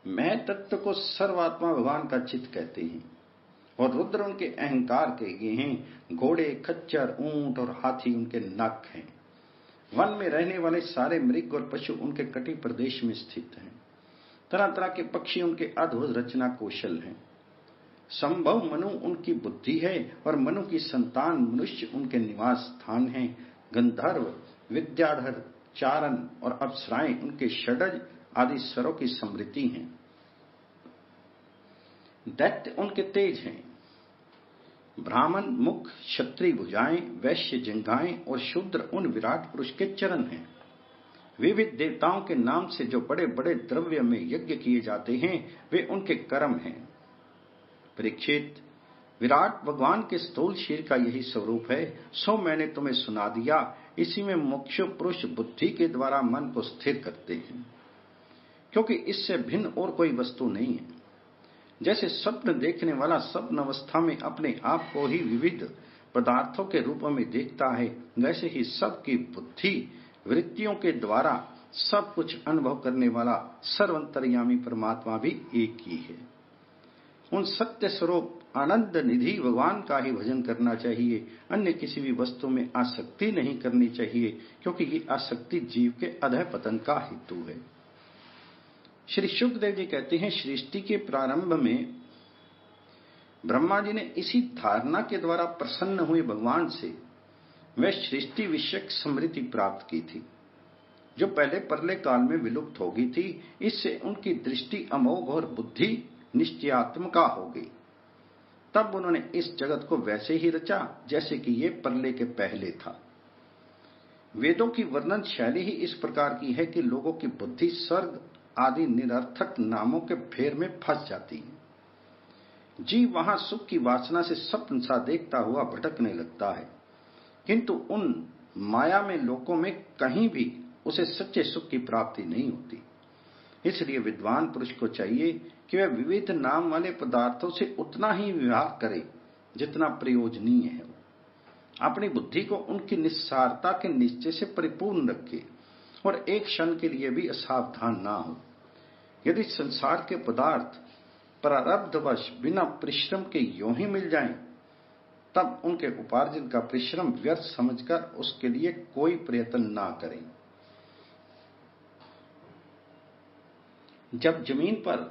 मैं तत्व को सर्वात्मा भगवान का चित्त कहते हैं और रुद्र उनके अहंकार के गए हैं। घोड़े, खच्चर, ऊंट और हाथी उनके नख हैं। वन में रहने वाले सारे मृग और पशु उनके कटी प्रदेश में स्थित हैं। तरह तरह के पक्षी उनके अद्भुत रचना कौशल हैं। संभव मनु उनकी बुद्धि है और मनु की संतान मनुष्य उनके निवास स्थान है। गंधर्व, विद्याधर, चारण और अप्सराएं उनके षडज आदि स्वरों की समृद्धि हैं। दैत्य उनके तेज हैं। ब्राह्मण मुख, क्षत्रिय भुजाएं, वैश्य जंघाएं और शूद्र उन विराट पुरुष के चरण हैं। विविध देवताओं के नाम से जो बड़े बड़े द्रव्य में यज्ञ किए जाते हैं वे उनके कर्म हैं। परीक्षित, विराट भगवान के स्थूल शरीर का यही स्वरूप है। सो मैंने तुम्हें सुना दिया। इसी में मुमुक्षु पुरुष बुद्धि के द्वारा मन को स्थिर करते हैं, क्योंकि इससे भिन्न और कोई वस्तु नहीं है। जैसे स्वप्न देखने वाला स्वप्न अवस्था में अपने आप को ही विविध पदार्थों के रूप में देखता है, वैसे ही सबकी बुद्धि वृत्तियों के द्वारा सब कुछ अनुभव करने वाला सर्वंतर्यामी परमात्मा भी एक ही है। उन सत्य स्वरूप आनंद निधि भगवान का ही भजन करना चाहिए। अन्य किसी भी वस्तु में आसक्ति नहीं करनी चाहिए, क्योंकि ये आसक्ति जीव के अधः पतन का हेतु है। श्री शुकदेव जी कहते हैं, सृष्टि के प्रारंभ में ब्रह्मा जी ने इसी धारणा के द्वारा प्रसन्न हुए भगवान से वह सृष्टि विषयक समृद्धि प्राप्त की थी, जो पहले प्रलय काल में विलुप्त हो गई थी। इससे उनकी दृष्टि अमोघ और बुद्धि निश्चयात्मिका हो गई। तब उन्होंने इस जगत को वैसे ही रचा जैसे कि ये प्रलय के पहले था। वेदों की वर्णन शैली ही इस प्रकार की है कि लोगों की बुद्धि स्वर्ग आदि निरर्थक नामों के फेर में फंस जाती है। जीव वहां सुख की वासना से स्वप्न सा देखता हुआ भटकने लगता है, किंतु उन माया में लोकों में कहीं भी उसे सच्चे सुख की प्राप्ति नहीं होती। इसलिए विद्वान पुरुष को चाहिए कि वह विविध नाम वाले पदार्थों से उतना ही विवाह करे जितना प्रयोजनीय है। अपनी बुद्धि को उनकी निस्सारता के निश्चय से परिपूर्ण रखे और एक क्षण के लिए भी असावधान ना हो। यदि संसार के पदार्थ प्रारब्धवश बिना परिश्रम के यूं ही मिल जाएं, तब उनके उपार्जन का परिश्रम व्यर्थ समझकर उसके लिए कोई प्रयत्न ना करें। जब जमीन पर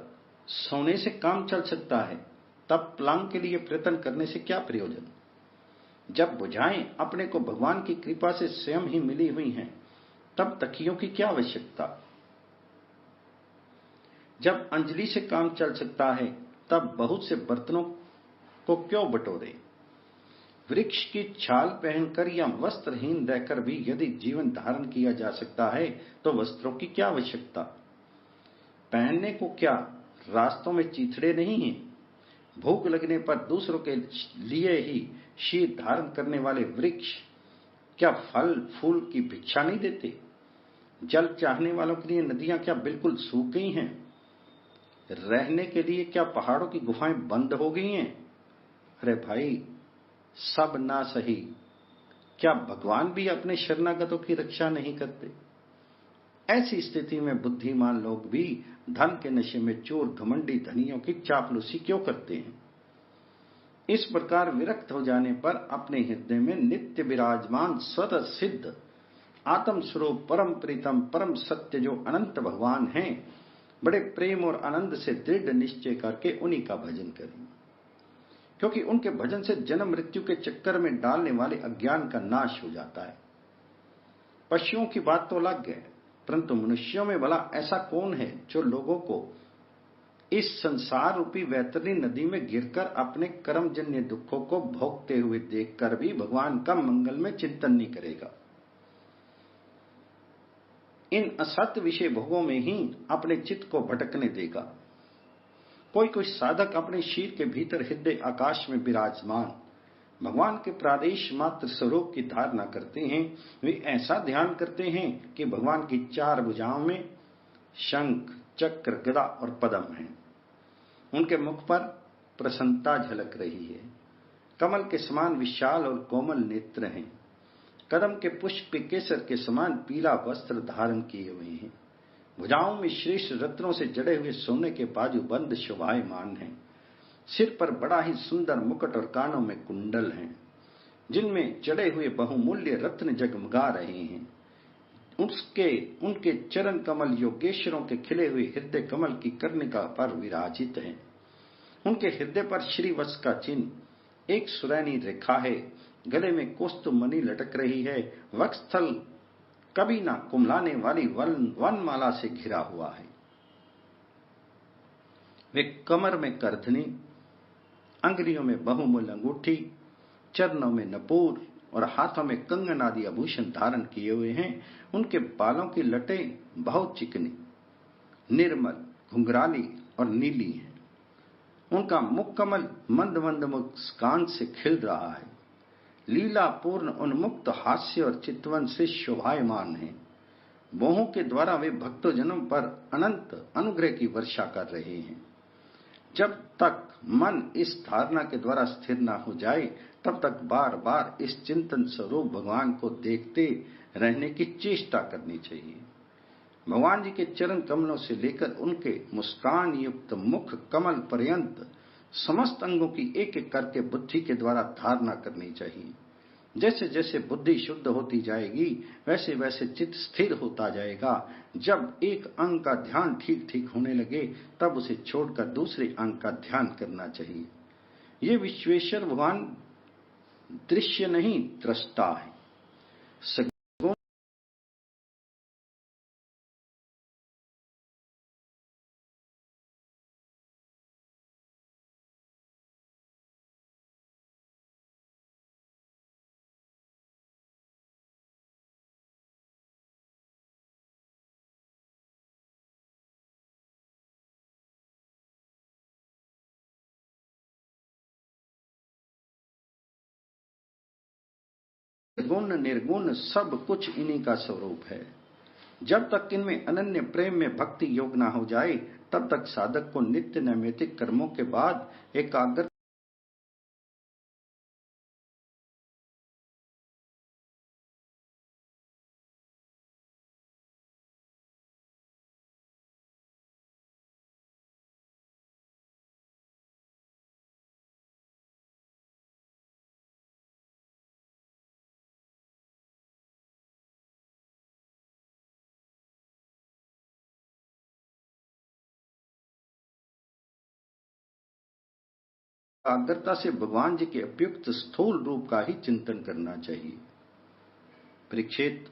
सोने से काम चल सकता है, तब पलंग के लिए प्रयत्न करने से क्या प्रयोजन। जब बुझाएं अपने को भगवान की कृपा से स्वयं ही मिली हुई हैं, तब तकियों की क्या आवश्यकता। जब अंजलि से काम चल सकता है, तब बहुत से बर्तनों को क्यों बटोरे। वृक्ष की छाल पहनकर या वस्त्रहीन रहकर भी यदि जीवन धारण किया जा सकता है, तो वस्त्रों की क्या आवश्यकता। पहनने को क्या रास्तों में चीथड़े नहीं हैं। भूख लगने पर दूसरों के लिए ही शीत धारण करने वाले वृक्ष क्या फल फूल की भिक्षा नहीं देते। जल चाहने वालों के लिए नदियां क्या बिल्कुल सूख गई हैं। रहने के लिए क्या पहाड़ों की गुफाएं बंद हो गई हैं? अरे भाई, सब ना सही, क्या भगवान भी अपने शरणागतों की रक्षा नहीं करते? ऐसी स्थिति में बुद्धिमान लोग भी धन के नशे में चोर घमंडी धनियों की चापलूसी क्यों करते हैं? इस प्रकार विरक्त हो जाने पर अपने हृदय में नित्य विराजमान स्वतः सिद्ध आत्म स्वरूप परम प्रीतम परम सत्य जो अनंत भगवान हैं, बड़े प्रेम और आनंद से दृढ़ निश्चय करके उन्हीं का भजन करें, क्योंकि उनके भजन से जन्म मृत्यु के चक्कर में डालने वाले अज्ञान का नाश हो जाता है। पशुओं की बात तो अलग है, परंतु मनुष्यों में भला ऐसा कौन है जो लोगों को इस संसार रूपी वैतरणी नदी में गिरकर अपने कर्मजन्य दुखों को भोगते हुए देखकर भी भगवान का मंगल में चिंतन नहीं करेगा? इन असत्य विषय भोगों में ही अपने चित्त को भटकने देगा। कोई साधक अपने शीर के भीतर हृदय आकाश में विराजमान भगवान के प्रादेश मात्र स्वरूप की धारणा करते हैं। वे ऐसा ध्यान करते हैं कि भगवान की चार भुजाओं में शंख, चक्र, गदा और पद्म हैं। उनके मुख पर प्रसन्नता झलक रही है। कमल के समान विशाल और कोमल नेत्र हैं। कदम के पुष्प केसर के समान पीला वस्त्र धारण किए हुए हैं। भुजाओं में श्रेष्ठ रत्नों से जड़े हुए सोने के बाजूबंद शोभायमान हैं। सिर पर बड़ा ही सुंदर मुकुट और कानों में कुंडल हैं, जिनमें जड़े हुए बहुमूल्य रत्न जगमगा रहे हैं। उनके चरण कमल योगेश्वरों के खिले हुए हृदय कमल की कर्णिका पर विराजित हैं। उनके हृदय पर श्रीवत्स का चिन्ह, एक सुनहरी रेखा है। गले में कौस्तुभ मणि लटक रही है। वक्षस्थल कभी ना कुमलाने वाली वनमाला से घिरा हुआ है। वे कमर में करधनी, अंगुलियों में बहुमूल्य अंगूठी, चरणों में नपूर और हाथों में कंगन आदि आभूषण धारण किए हुए हैं। उनके बालों की लटें बहुत चिकनी, निर्मल, घुंघराली और नीली हैं। उनका मुख कमल मंद मंद मुस्कान से खिल रहा है। लीला पूर्ण उन्मुक्त हास्य और चितवन से शोभायमान है। मोहों के द्वारा वे भक्तजनों पर अनंत अनुग्रह की वर्षा कर रहे हैं। जब तक मन इस धारणा के द्वारा स्थिर न हो जाए, तब तक बार बार इस चिंतन स्वरूप भगवान को देखते रहने की चेष्टा करनी चाहिए। भगवान जी के चरण कमलों से लेकर उनके मुस्कान युक्त मुख कमल पर्यंत समस्त अंगों की एक एक करके बुद्धि के द्वारा धारणा करनी चाहिए। जैसे जैसे बुद्धि शुद्ध होती जाएगी, वैसे वैसे चित्त स्थिर होता जाएगा। जब एक अंग का ध्यान ठीक ठीक होने लगे, तब उसे छोड़कर दूसरे अंग का ध्यान करना चाहिए। ये विश्वेश्वर भगवान दृश्य नहीं, दृष्टा है। गुण निर्गुण सब कुछ इन्हीं का स्वरूप है। जब तक इनमें अनन्य प्रेम में भक्ति योग न हो जाए, तब तक साधक को नित्य नैमित्तिक कर्मों के बाद एकाग्र एकाग्रता से भगवान जी के उपयुक्त स्थूल रूप का ही चिंतन करना चाहिए। परीक्षित,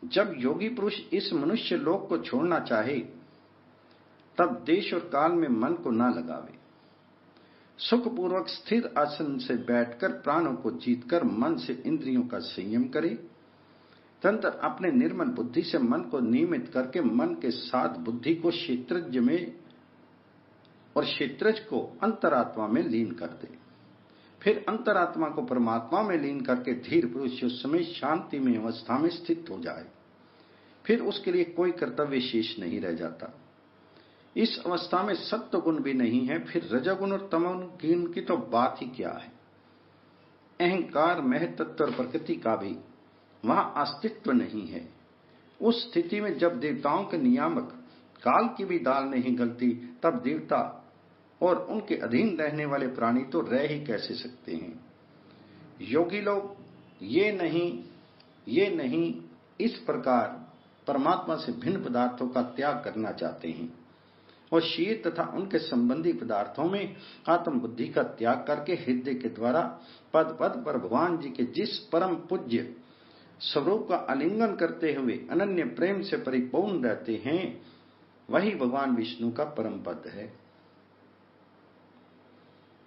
जब योगी पुरुष इस मनुष्य लोक को छोड़ना चाहे, तब देश और काल में मन को ना लगावे। सुखपूर्वक स्थिर आसन से बैठकर प्राणों को जीतकर मन से इंद्रियों का संयम करे। तंत्र अपने निर्मल बुद्धि से मन को नियमित करके मन के साथ बुद्धि को क्षेत्रज में और क्षेत्रज को अंतरात्मा में लीन कर दे। फिर अंतरात्मा को परमात्मा में लीन करके धीर पुरुष उस समय शांति में अवस्था में स्थित हो जाए। फिर उसके लिए कोई कर्तव्य शेष नहीं रह जाता। इस अवस्था में सत्व गुण भी नहीं है, फिर रजोगुण और तमोगुण की तो बात ही क्या है। अहंकार, महतत्व और प्रकृति का भी वहां अस्तित्व नहीं है। उस स्थिति में जब देवताओं के नियामक काल की भी दाल नहीं गलती, तब देवता और उनके अधीन रहने वाले प्राणी तो रह ही कैसे सकते हैं। योगी लोग ये नहीं इस प्रकार परमात्मा से भिन्न पदार्थों का त्याग करना चाहते हैं और शरीर तथा उनके संबंधी पदार्थों में आत्म बुद्धि का त्याग करके हृदय के द्वारा पद पद पर भगवान जी के जिस परम पूज्य स्वरूप का आलिंगन करते हुए अनन्य प्रेम से परिपूर्ण रहते हैं, वही भगवान विष्णु का परम पद है।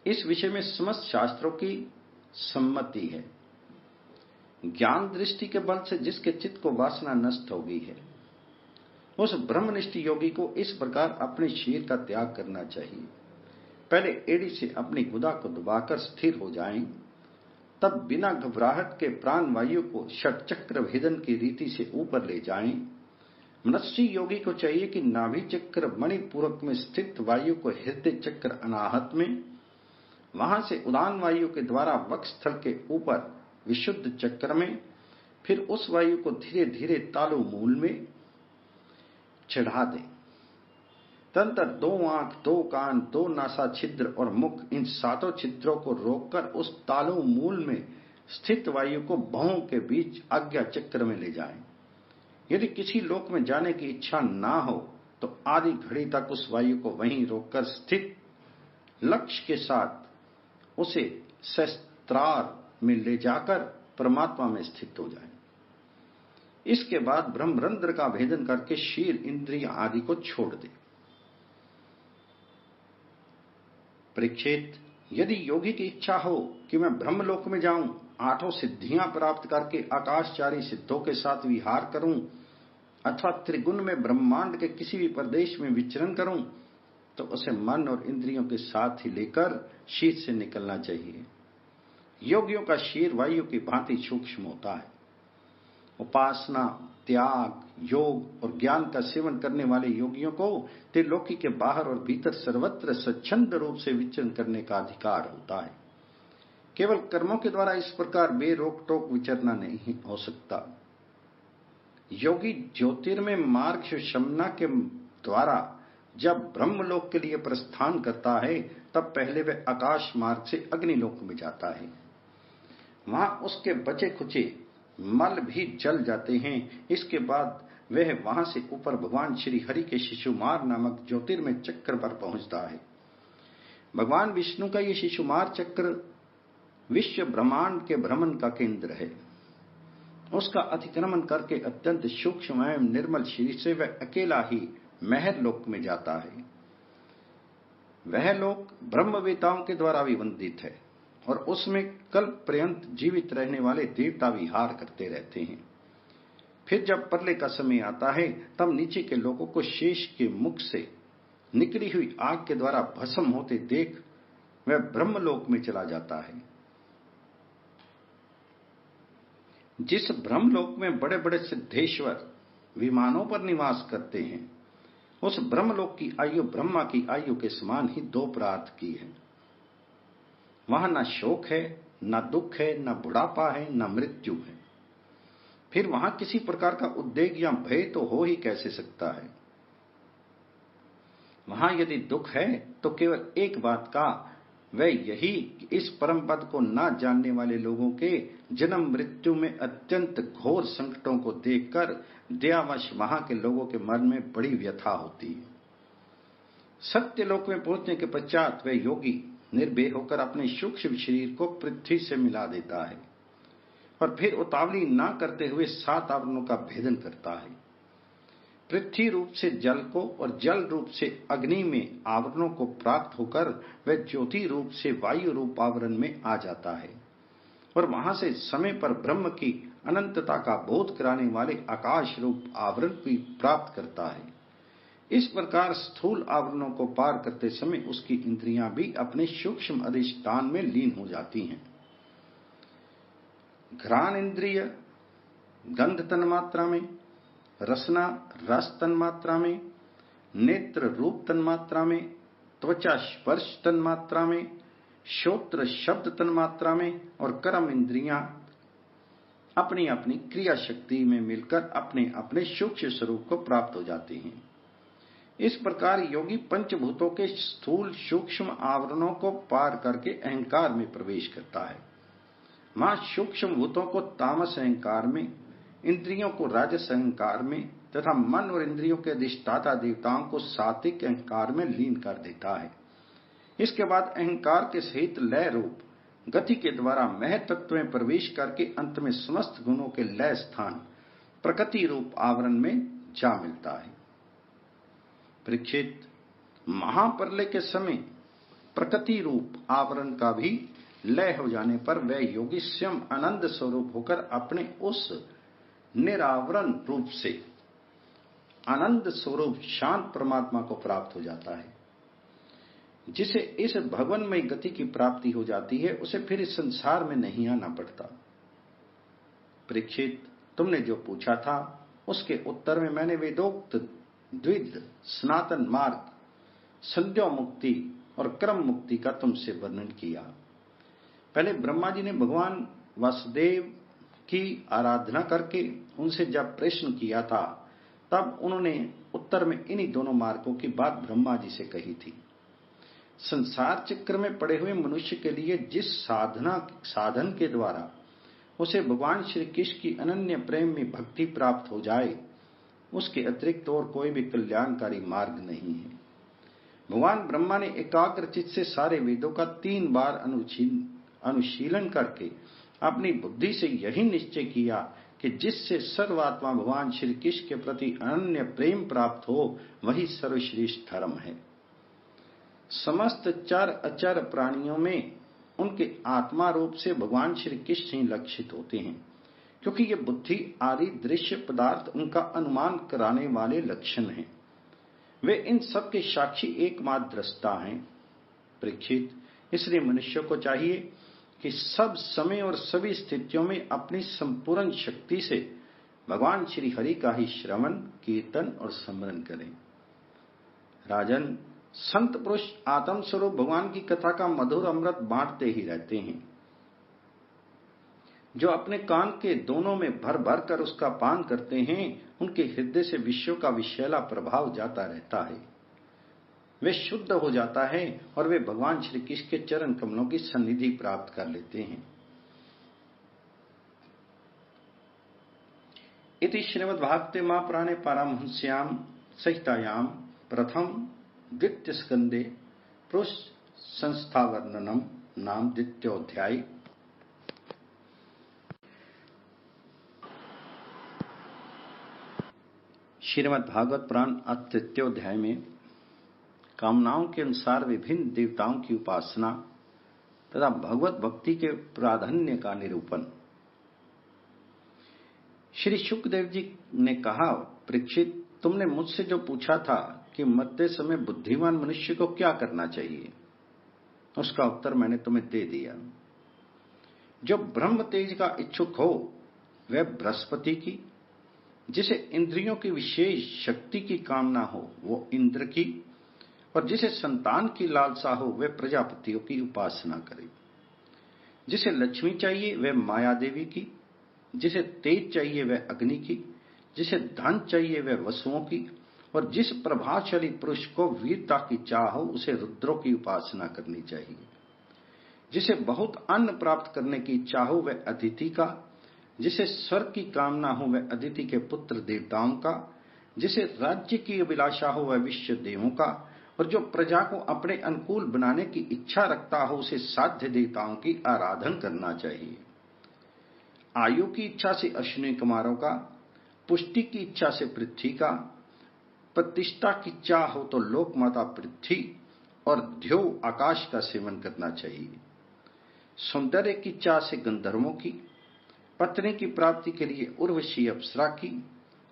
इस विषय में समस्त शास्त्रों की सम्मति है। ज्ञान दृष्टि के बल से जिसके चित्त को वासना नष्ट हो गई है, उस ब्रह्मनिष्ठ योगी को इस प्रकार अपने शरीर का त्याग करना चाहिए। पहले एड़ी से अपनी गुदा को दबाकर स्थिर हो जाएं, तब बिना घबराहट के प्राण वायु को षटचक्र भेदन की रीति से ऊपर ले जाएं। मनुष्य योगी को चाहिए कि नाभि चक्र मणिपूरक में स्थित वायु को हृदय चक्र अनाहत में, वहां से उदान वायु के द्वारा वक्षस्थल के ऊपर विशुद्ध चक्र में, फिर उस वायु को धीरे धीरे तालु मूल में चढ़ा दें। तदंतर 2 आंख, 2 कान, 2 नासा छिद्र और मुख, इन 7 छिद्रों को रोककर उस तालु मूल में स्थित वायु को भवों के बीच आज्ञा चक्र में ले जाएं। यदि किसी लोक में जाने की इच्छा ना हो तो आधी घड़ी तक उस वायु को वहीं रोककर स्थित लक्ष्य के साथ उसे सहस्त्रार में ले जाकर परमात्मा में स्थित हो जाए। इसके बाद ब्रह्मरंध्र का भेदन करके शीर, इंद्रिय आदि को छोड़ दे। परीक्षित, यदि योगी की इच्छा हो कि मैं ब्रह्मलोक में जाऊं, 8 सिद्धियां प्राप्त करके आकाशचारी सिद्धों के साथ विहार करूं, अथवा त्रिगुण में ब्रह्मांड के किसी भी प्रदेश में विचरण करूं, तो उसे मन और इंद्रियों के साथ ही लेकर शीर से निकलना चाहिए। योगियों का शीर वायु की भांति सूक्ष्म होता है। उपासना, त्याग, योग और ज्ञान का सेवन करने वाले योगियों को त्रिलोकी के बाहर और भीतर सर्वत्र स्वच्छंद रूप से विचरण करने का अधिकार होता है। केवल कर्मों के द्वारा इस प्रकार बेरोक टोक विचरना नहीं हो सकता। योगी ज्योतिर्मय मार्ग शमना के द्वारा जब ब्रह्मलोक के लिए प्रस्थान करता है, तब पहले वह आकाश मार्ग से अग्निलोक में जाता है। वहां उसके बचे खुचे मल भी जल जाते हैं। इसके बाद वह वहां से ऊपर भगवान श्री हरि के शिशुमार नामक ज्योतिर्मय चक्र पर पहुंचता है। भगवान विष्णु का ये शिशुमार चक्र विश्व ब्रह्मांड के भ्रमण का केंद्र है। उसका अतिक्रमण करके अत्यंत सूक्ष्म एवं निर्मल शरीर से वह अकेला ही महर लोक में जाता है। वह लोक ब्रह्मवेताओं के द्वारा भी वंदित है और उसमें कल्प पर्यंत जीवित रहने वाले देवता विहार करते रहते हैं। फिर जब प्रलय का समय आता है, तब नीचे के लोगों को शेष के मुख से निकली हुई आग के द्वारा भस्म होते देख वह ब्रह्मलोक में चला जाता है। जिस ब्रह्मलोक में बड़े बड़े सिद्धेश्वर विमानों पर निवास करते हैं, उस ब्रह्मलोक की आयु ब्रह्मा की आयु के समान ही 2 प्रार्थ की है। वहां न शोक है, न दुख है, न बुढ़ापा है, न मृत्यु है। फिर वहां किसी प्रकार का उद्वेग या भय तो हो ही कैसे सकता है। वहां यदि दुख है तो केवल एक बात का, वह यही कि इस परम पद को न जानने वाले लोगों के जन्म मृत्यु में अत्यंत घोर संकटों को देखकर दयावश वहां के लोगों के मन में बड़ी व्यथा होती है। सत्यलोक में पहुंचने के पश्चात वह योगी निर्भय होकर अपने सूक्ष्म शरीर को पृथ्वी से मिला देता है और फिर उतावली न करते हुए 7 आवरणों का भेदन करता है। पृथ्वी रूप से जल को और जल रूप से अग्नि में आवरणों को प्राप्त होकर वह ज्योति रूप से वायु रूप आवरण में आ जाता है और वहां से समय पर ब्रह्म की अनंतता का बोध कराने वाले आकाश रूप आवरण भी प्राप्त करता है। इस प्रकार स्थूल आवरणों को पार करते समय उसकी इंद्रियां भी अपने सूक्ष्म अधिष्ठान में लीन हो जाती हैं। घ्राण इंद्रिय गंध तन्मात्रा में, रसना रस तन्मात्रा में नेत्र रूप तन्मात्रा में, त्वचा स्पर्श तन्मात्रा में, श्रोत्र शब्द तन्मात्रा में और कर्म इंद्रियां अपनी अपनी क्रिया शक्ति में मिलकर अपने अपने सूक्ष्म स्वरूप को प्राप्त हो जाते हैं। इस प्रकार योगी पंचभूतों के स्थूल सूक्ष्म आवरणों को पार करके अहंकार में प्रवेश करता है। वहां सूक्ष्म भूतों को तामस अहंकार में, इंद्रियों को राजस अहंकार में तथा मन और इंद्रियों के अधिष्ठाता देवताओं को सात्विक अहंकार में लीन कर देता है। इसके बाद अहंकार के सहित लय रूप गति के द्वारा मह तत्व में प्रवेश करके अंत में समस्त गुणों के लय स्थान प्रकृति रूप आवरण में जा मिलता है। परीक्षित, महाप्रलय के समय प्रकृति रूप आवरण का भी लय हो जाने पर वह योगी स्वयं आनंद स्वरूप होकर अपने उस निरावरण रूप से आनंद स्वरूप शांत परमात्मा को प्राप्त हो जाता है। जिसे इस भगवन्मय गति की प्राप्ति हो जाती है उसे फिर इस संसार में नहीं आना पड़ता। परीक्षित, तुमने जो पूछा था उसके उत्तर में मैंने वेदोक्त द्विध सनातन मार्ग, संध्या मुक्ति और क्रम मुक्ति का तुमसे वर्णन किया। पहले ब्रह्मा जी ने भगवान वासुदेव की आराधना करके उनसे जब प्रश्न किया था तब उन्होंने उत्तर में इन्हीं दोनों मार्गों की बात ब्रह्मा जी से कही थी। संसार चक्र में पड़े हुए मनुष्य के लिए जिस साधन के द्वारा उसे भगवान श्री कृष्ण की अनन्य प्रेम में भक्ति प्राप्त हो जाए, उसके अतिरिक्त और कोई भी कल्याणकारी मार्ग नहीं है। भगवान ब्रह्मा ने एकाग्रचित्त से सारे वेदों का 3 बार अनुशीलन करके अपनी बुद्धि से यही निश्चय किया कि जिससे सर्वात्मा भगवान श्री कृष्ण के प्रति अनन्य प्रेम प्राप्त हो वही सर्वश्रेष्ठ धर्म है। समस्त चर अचर प्राणियों में उनके आत्मा रूप से भगवान श्री कृष्ण ही लक्षित होते हैं, क्योंकि ये बुद्धि आदि दृश्य पदार्थ उनका अनुमान कराने वाले लक्षण हैं। वे इन सब के साक्षी एकमात्र दृष्टा हैं। परीक्षित, इसलिए मनुष्य को चाहिए कि सब समय और सभी स्थितियों में अपनी संपूर्ण शक्ति से भगवान श्री हरि का ही श्रवण, कीर्तन और स्मरण करें। राजन, संत पुरुष आत्म स्वरूप भगवान की कथा का मधुर अमृत बांटते ही रहते हैं। जो अपने कान के दोनों में भर भर कर उसका पान करते हैं, उनके हृदय से विश्व का विषैला प्रभाव जाता रहता है। वे शुद्ध हो जाता है और वे भगवान श्री कृष्ण के चरण कमलों की सन्निधि प्राप्त कर लेते हैं। इति श्रीमद्भागवते महापुराणे पारमहंस्यां संहितायां प्रथम द्वितीय स्कंदे पुरुष संस्था वर्णनम नाम द्वितीयोध्याय। श्रीमद्भागवत पुराण तृतीयोध्याय में कामनाओं के अनुसार विभिन्न देवताओं की उपासना तथा भगवत भक्ति के प्राधान्य का निरूपण। श्री शुकदेव जी ने कहा, परीक्षित, तुमने मुझसे जो पूछा था कि मरते समय बुद्धिमान मनुष्य को क्या करना चाहिए, उसका उत्तर मैंने तुम्हें दे दिया। जो ब्रह्म तेज का इच्छुक हो वह बृहस्पति की, जिसे इंद्रियों की विशेष शक्ति की कामना हो वो इंद्र की, और जिसे संतान की लालसा हो वह प्रजापतियों की उपासना करे। जिसे लक्ष्मी चाहिए वह माया देवी की, जिसे तेज चाहिए वह अग्नि की, जिसे धन चाहिए वह वसुओं की, और जिस प्रभावशाली पुरुष को वीरता की चाह हो उसे रुद्रों की उपासना करनी चाहिए। जिसे बहुत अन्न प्राप्त करने की इच्छा हो वह अदिति का, जिसे स्वर्ग की कामना हो वह अदिति के पुत्र देवताओं का, जिसे राज्य की अभिलाषा हो वह विश्व देवों का, और जो प्रजा को अपने अनुकूल बनाने की इच्छा रखता हो उसे साध्य देवताओं की आराधना करना चाहिए। आयु की इच्छा से अश्विनी कुमारों का, पुष्टि की इच्छा से पृथ्वी का, प्रतिष्ठा की चाह हो तो लोक माता पृथ्वी और ध्यो आकाश का सेवन करना चाहिए। सौंदर्य की चाह से गंधर्वों की, पत्नी की प्राप्ति के लिए उर्वशी अप्सरा की,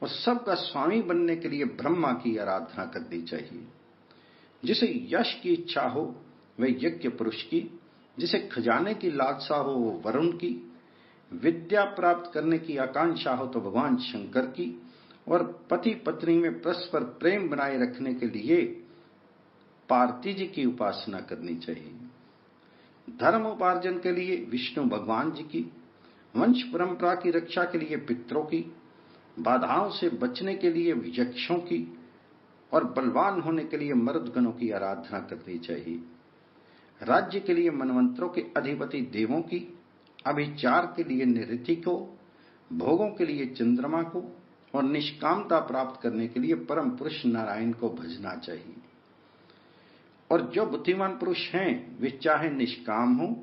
और सबका स्वामी बनने के लिए ब्रह्मा की आराधना करनी चाहिए। जिसे यश की इच्छा हो वह यज्ञ पुरुष की, जिसे खजाने की लालसा हो वो वरुण की, विद्या प्राप्त करने की आकांक्षा हो तो भगवान शंकर की, और पति पत्नी में परस्पर प्रेम बनाए रखने के लिए पार्वती जी की उपासना करनी चाहिए। धर्म उपार्जन के लिए विष्णु भगवान जी की, वंश परंपरा की रक्षा के लिए पितरों की, बाधाओं से बचने के लिए यक्षों की और बलवान होने के लिए मरुदगणों की आराधना करनी चाहिए। राज्य के लिए मनवंतरों के अधिपति देवों की, अभिचार के लिए निरति को, भोगों के लिए चंद्रमा को और निष्कामता प्राप्त करने के लिए परम पुरुष नारायण को भजना चाहिए। और जो बुद्धिमान पुरुष हैं वे चाहे निष्काम हों,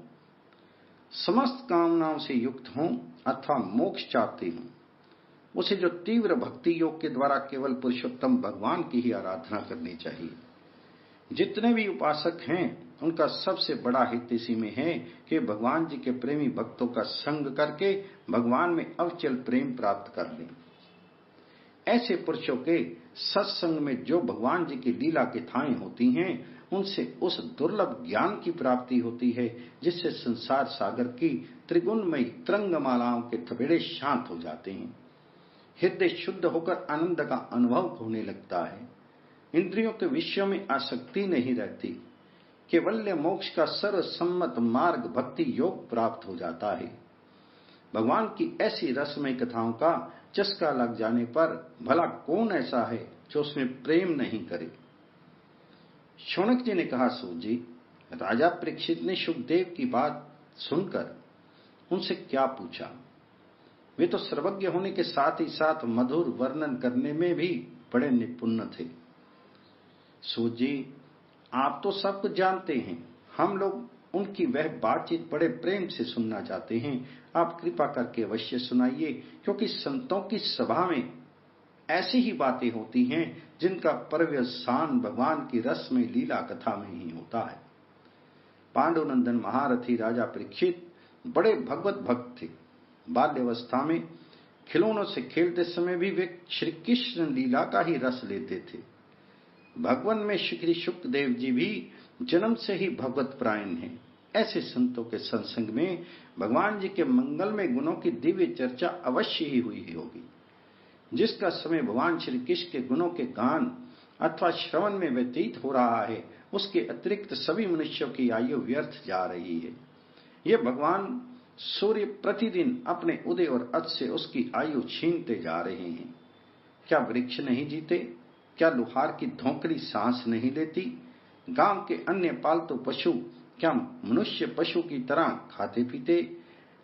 समस्त कामनाओं से युक्त हों अथवा मोक्ष चाहते हों, उसे जो तीव्र भक्ति योग के द्वारा केवल पुरुषोत्तम भगवान की ही आराधना करनी चाहिए। जितने भी उपासक हैं उनका सबसे बड़ा हित इसी में है कि भगवान जी के प्रेमी भक्तों का संग करके भगवान में अविचल प्रेम प्राप्त कर लें। ऐसे पुरुषों के सत्संग में जो भगवान जी की लीला कथाएं होती हैं उनसे उस दुर्लभ ज्ञान की प्राप्ति होती है जिससे संसार सागर की त्रिगुणमयी तरंगमालाओं के थपेड़े शांत हो जाते हैं। हृदय शुद्ध होकर आनंद का अनुभव होने लगता है। इंद्रियों के विषयों में आसक्ति नहीं रहती। केवल्य मोक्ष का सर्वसम्मत मार्ग भक्ति योग प्राप्त हो जाता है। भगवान की ऐसी रसमय कथाओं का चस्का लग जाने पर भला कौन ऐसा है जो उसमें प्रेम नहीं करे। शौनक जी ने कहा, सूत जी, राजा परीक्षित ने सुखदेव की बात सुनकर उनसे क्या पूछा? वे तो सर्वज्ञ होने के साथ ही साथ मधुर वर्णन करने में भी बड़े निपुण थे। सूत जी, आप तो सब कुछ जानते हैं, हम लोग उनकी वह बातचीत बड़े प्रेम से सुनना चाहते हैं। आप कृपा करके अवश्य सुनाइए, क्योंकि संतों की सभा में ऐसी ही बातें होती हैं जिनका पर्यवसान भगवान की रसमय लीला कथा में ही होता है। पांडुनंदन महारथी राजा परीक्षित बड़े भगवत भक्त थे। बाल्यावस्था में खिलौनों से खेलते समय भी वे श्री कृष्ण लीला का ही रस लेते थे। भगवान में श्री शुकदेव जी भी जन्म से ही भगवत परायण हैं। ऐसे संतों के सत्संग में भगवान जी के मंगलमय गुणों की दिव्य चर्चा अवश्य ही हुई होगी। जिसका समय भगवान श्री कृष्ण के गुणों के गान अथवा श्रवण में व्यतीत हो रहा है, उसके अतिरिक्त सभी मनुष्यों की आयु व्यर्थ जा रही है। यह भगवान सूर्य प्रतिदिन अपने उदय और अस्त से उसकी आयु छीनते जा रहे हैं। क्या वृक्ष नहीं जीते? क्या लुहार की धोंकड़ी सांस नहीं लेती? गांव के अन्य पालतू पशु क्या मनुष्य पशु की तरह खाते पीते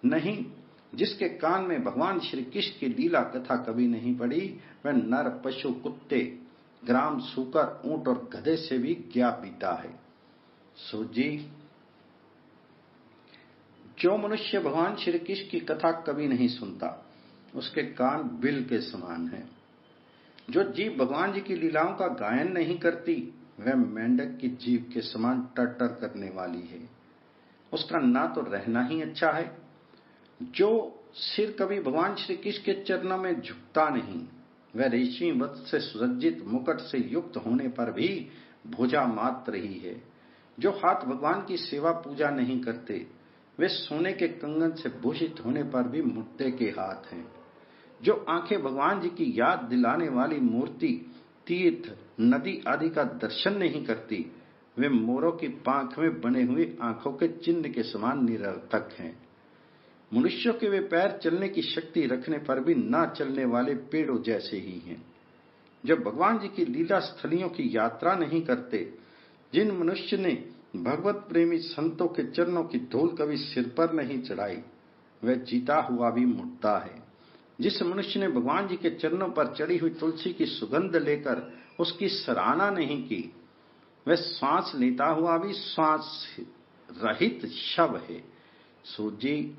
नहीं? जिसके कान में भगवान श्री कृष्ण की लीला कथा कभी नहीं पड़ी, वह नर पशु कुत्ते ग्राम सूकर ऊंट और गधे से भी क्या पीता है। सो जी, जो मनुष्य भगवान श्री कृष्ण की कथा कभी नहीं सुनता, उसके कान बिल के समान है। जो जीव भगवान जी की लीलाओं का गायन नहीं करती, वह मेंढक की जीभ के समान टर करने वाली है। उसका ना तो रहना ही अच्छा है। जो सिर कभी भगवान श्री कृष्ण के चरणों में झुकता नहीं, वह रेशमी वस्त्र से सुसज्जित मुकुट से युक्त होने पर भी भुजा मात्र ही है। जो हाथ भगवान की सेवा पूजा नहीं करते, वे सोने के कंगन से भूषित होने पर भी मुर्दे के हाथ हैं। जो आंखें भगवान जी की याद दिलाने वाली मूर्ति, तीर्थ, नदी आदि का दर्शन नहीं करती, वे मोरों की पांख में बने हुए आंखों के चिन्ह के समान निरर्थक हैं। मनुष्यों के वे पैर चलने की शक्ति रखने पर भी ना चलने वाले पेड़ों जैसे ही हैं। जब भगवान जी की लीला स्थलियों की यात्रा नहीं करते, जिन मनुष्य ने भगवत प्रेमी संतों के चरणों की धूल कभी सिर पर नहीं चढ़ाई, वह जीता हुआ भी मुड़ता है। जिस मनुष्य ने भगवान जी के चरणों पर चढ़ी हुई तुलसी की सुगंध लेकर उसकी सराहना नहीं की, वह श्वास लेता हुआ भी श्वास रहित शव है। सो जी,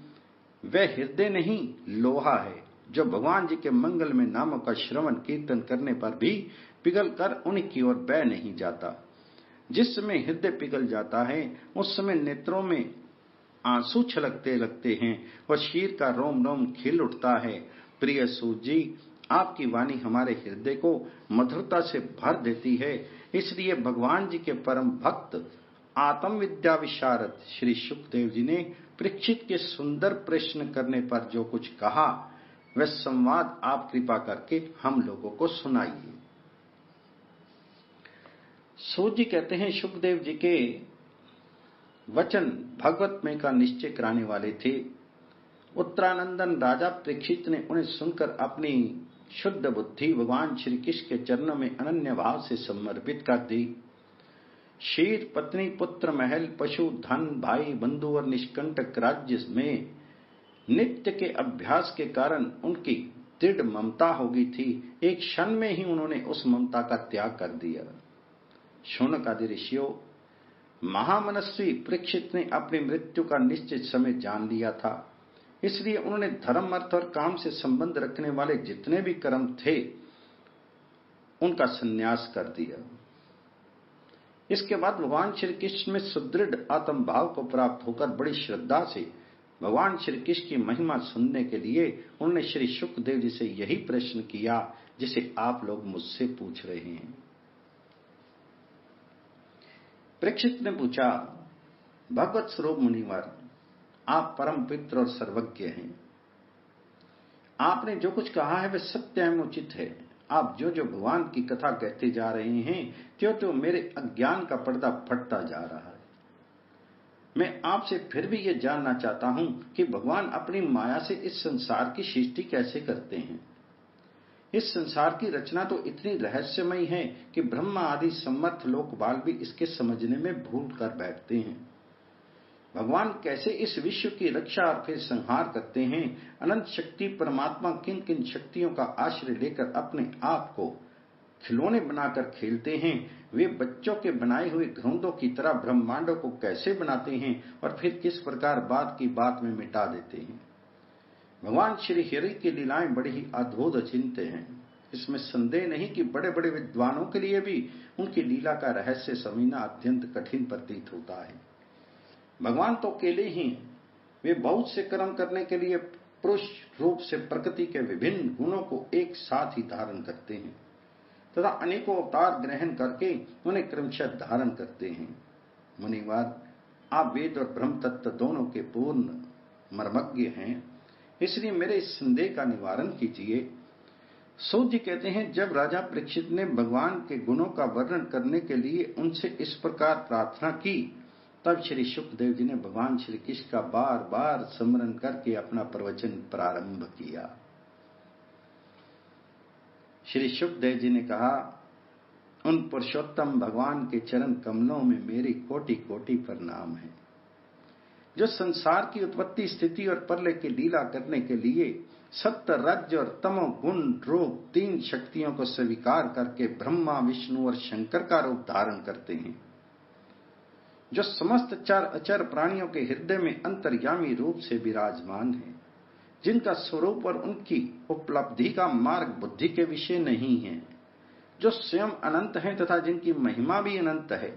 वह हृदय नहीं लोहा है, जो भगवान जी के मंगल में नामों का श्रवण कीर्तन करने पर भी पिघल कर उनकी ओर बह नहीं जाता। जिस समय हृदय पिघल जाता है, उस समय नेत्रों में आंसू छलकते लगते हैं और शीर का रोम रोम खिल उठता है। प्रिय सूत जी, आपकी वाणी हमारे हृदय को मधुरता से भर देती है। इसलिए भगवान जी के परम भक्त आत्म विद्या विशारद श्री शुकदेव जी ने परीक्षित के सुंदर प्रश्न करने पर जो कुछ कहा, वह संवाद आप कृपा करके हम लोगों को सुनाइए। सूत जी कहते हैं, सुखदेव जी के वचन भगवत में का निश्चय कराने वाले थे। उत्तरानंदन राजा परीक्षित ने उन्हें सुनकर अपनी शुद्ध बुद्धि भगवान श्री कृष्ण के चरणों में अनन्य भाव से समर्पित कर दी। शीर, पत्नी, पुत्र, महल, पशु, धन, भाई, बंधु और निष्कंटक राज्य में नित्य के अभ्यास के कारण उनकी दृढ़ ममता हो गई थी। एक क्षण में ही उन्होंने उस ममता का त्याग कर दिया। शौनक आदि ऋषियों, महामनस्वी परीक्षित ने अपनी मृत्यु का निश्चित समय जान लिया था, इसलिए उन्होंने धर्म, अर्थ और काम से संबंध रखने वाले जितने भी कर्म थे उनका संन्यास कर दिया। इसके बाद भगवान श्री कृष्ण में सुदृढ़ आत्म भाव को प्राप्त होकर बड़ी श्रद्धा से भगवान श्री कृष्ण की महिमा सुनने के लिए उन्होंने श्री शुकदेव जी से यही प्रश्न किया जिसे आप लोग मुझसे पूछ रहे हैं। परीक्षित ने पूछा, भगवत स्वरूप मुनिवर, आप परम पवित्र और सर्वज्ञ हैं। आपने जो कुछ कहा है वह सत्य एवं उचित है। आप जो जो भगवान की कथा कहते जा रहे हैं त्यों त्यों मेरे अज्ञान का पर्दा फटता जा रहा है। मैं आपसे फिर भी यह जानना चाहता हूं कि भगवान अपनी माया से इस संसार की सृष्टि कैसे करते हैं। इस संसार की रचना तो इतनी रहस्यमयी है कि ब्रह्मा आदि समर्थ लोकपाल भी इसके समझने में भूल कर बैठते हैं। भगवान कैसे इस विश्व की रक्षा और फिर संहार करते हैं। अनंत शक्ति परमात्मा किन किन शक्तियों का आश्रय लेकर अपने आप को खिलौने बनाकर खेलते हैं। वे बच्चों के बनाए हुए घरौंदों की तरह ब्रह्मांडों को कैसे बनाते हैं और फिर किस प्रकार बात की बात में मिटा देते हैं। भगवान श्री हरि की लीलाएं बड़ी ही अद्भुत अचिंत्य हैं। इसमें संदेह नहीं कि बड़े बड़े विद्वानों के लिए भी उनकी लीला का रहस्य समझना अत्यंत कठिन प्रतीत होता है। भगवान तो अकेले ही हैं। वे बहुत से कर्म करने के लिए पुरुष रूप से प्रकृति के विभिन्न गुणों को एक साथ ही धारण करते हैं तथा अनेकों अवतार ग्रहण करके उन्हें क्रमशः धारण करते हैं। मुनिवर, आप वेद और ब्रह्म तत्व दोनों के पूर्ण मर्मज्ञ हैं, इसलिए मेरे इस संदेह का निवारण कीजिए। सूत जी कहते हैं, जब राजा परीक्षित ने भगवान के गुणों का वर्णन करने के लिए उनसे इस प्रकार प्रार्थना की, तब श्री शुकदेव जी ने भगवान श्री कृष्ण का बार बार स्मरण करके अपना प्रवचन प्रारंभ किया। श्री शुकदेव जी ने कहा, उन पुरुषोत्तम भगवान के चरण कमलों में मेरी कोटि कोटि प्रणाम है, जो संसार की उत्पत्ति, स्थिति और प्रलय की लीला करने के लिए सत्य, रज और तमो गुण रूप तीन शक्तियों को स्वीकार करके ब्रह्मा, विष्णु और शंकर का रूप धारण करते हैं, जो समस्त चर अचर प्राणियों के हृदय में अंतर्यामी रूप से विराजमान है, जिनका स्वरूप और उनकी उपलब्धि का मार्ग बुद्धि के विषय नहीं है, जो स्वयं अनंत हैं तथा जिनकी महिमा भी अनंत है।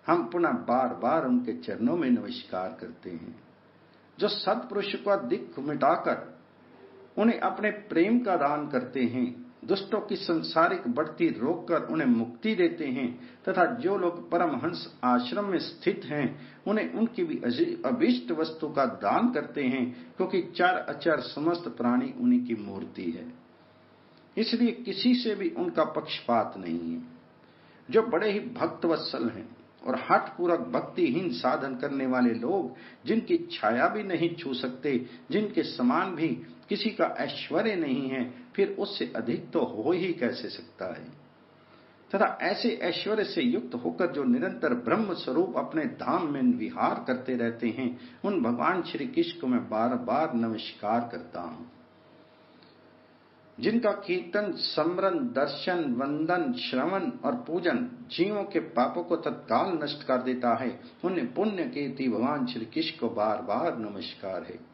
हम पुनः बार बार उनके चरणों में नमस्कार करते हैं, जो सत्पुरुष का दिख मिटाकर उन्हें अपने प्रेम का दान करते हैं, दुष्टों की संसारिक बढ़ती रोककर उन्हें मुक्ति देते हैं तथा जो लोग परमहंस आश्रम में स्थित हैं उन्हें उनकी भी अभीष्ट वस्तु का दान करते हैं, क्योंकि चर अचर समस्त प्राणी उन्हीं की मूर्ति है, इसलिए किसी से भी उनका पक्षपात नहीं है। जो बड़े ही भक्तवत्सल हैं और हठपूर्वक भक्तिहीन साधन करने वाले लोग, जिनकी छाया भी नहीं छू सकते, जिनके समान भी किसी का ऐश्वर्य नहीं है, फिर उससे अधिक तो हो ही कैसे सकता है। तथा ऐसे ऐश्वर्य से युक्त होकर जो निरंतर ब्रह्म स्वरूप अपने धाम में विहार करते रहते हैं, उन भगवान श्री कृष्ण को मैं बार बार नमस्कार करता हूं, जिनका कीर्तन, स्मरण, दर्शन, वंदन, श्रवण और पूजन जीवों के पापों को तत्काल नष्ट कर देता है। उन्हें पुण्य कीर्ति भगवान श्री कृष्ण को बार बार नमस्कार है।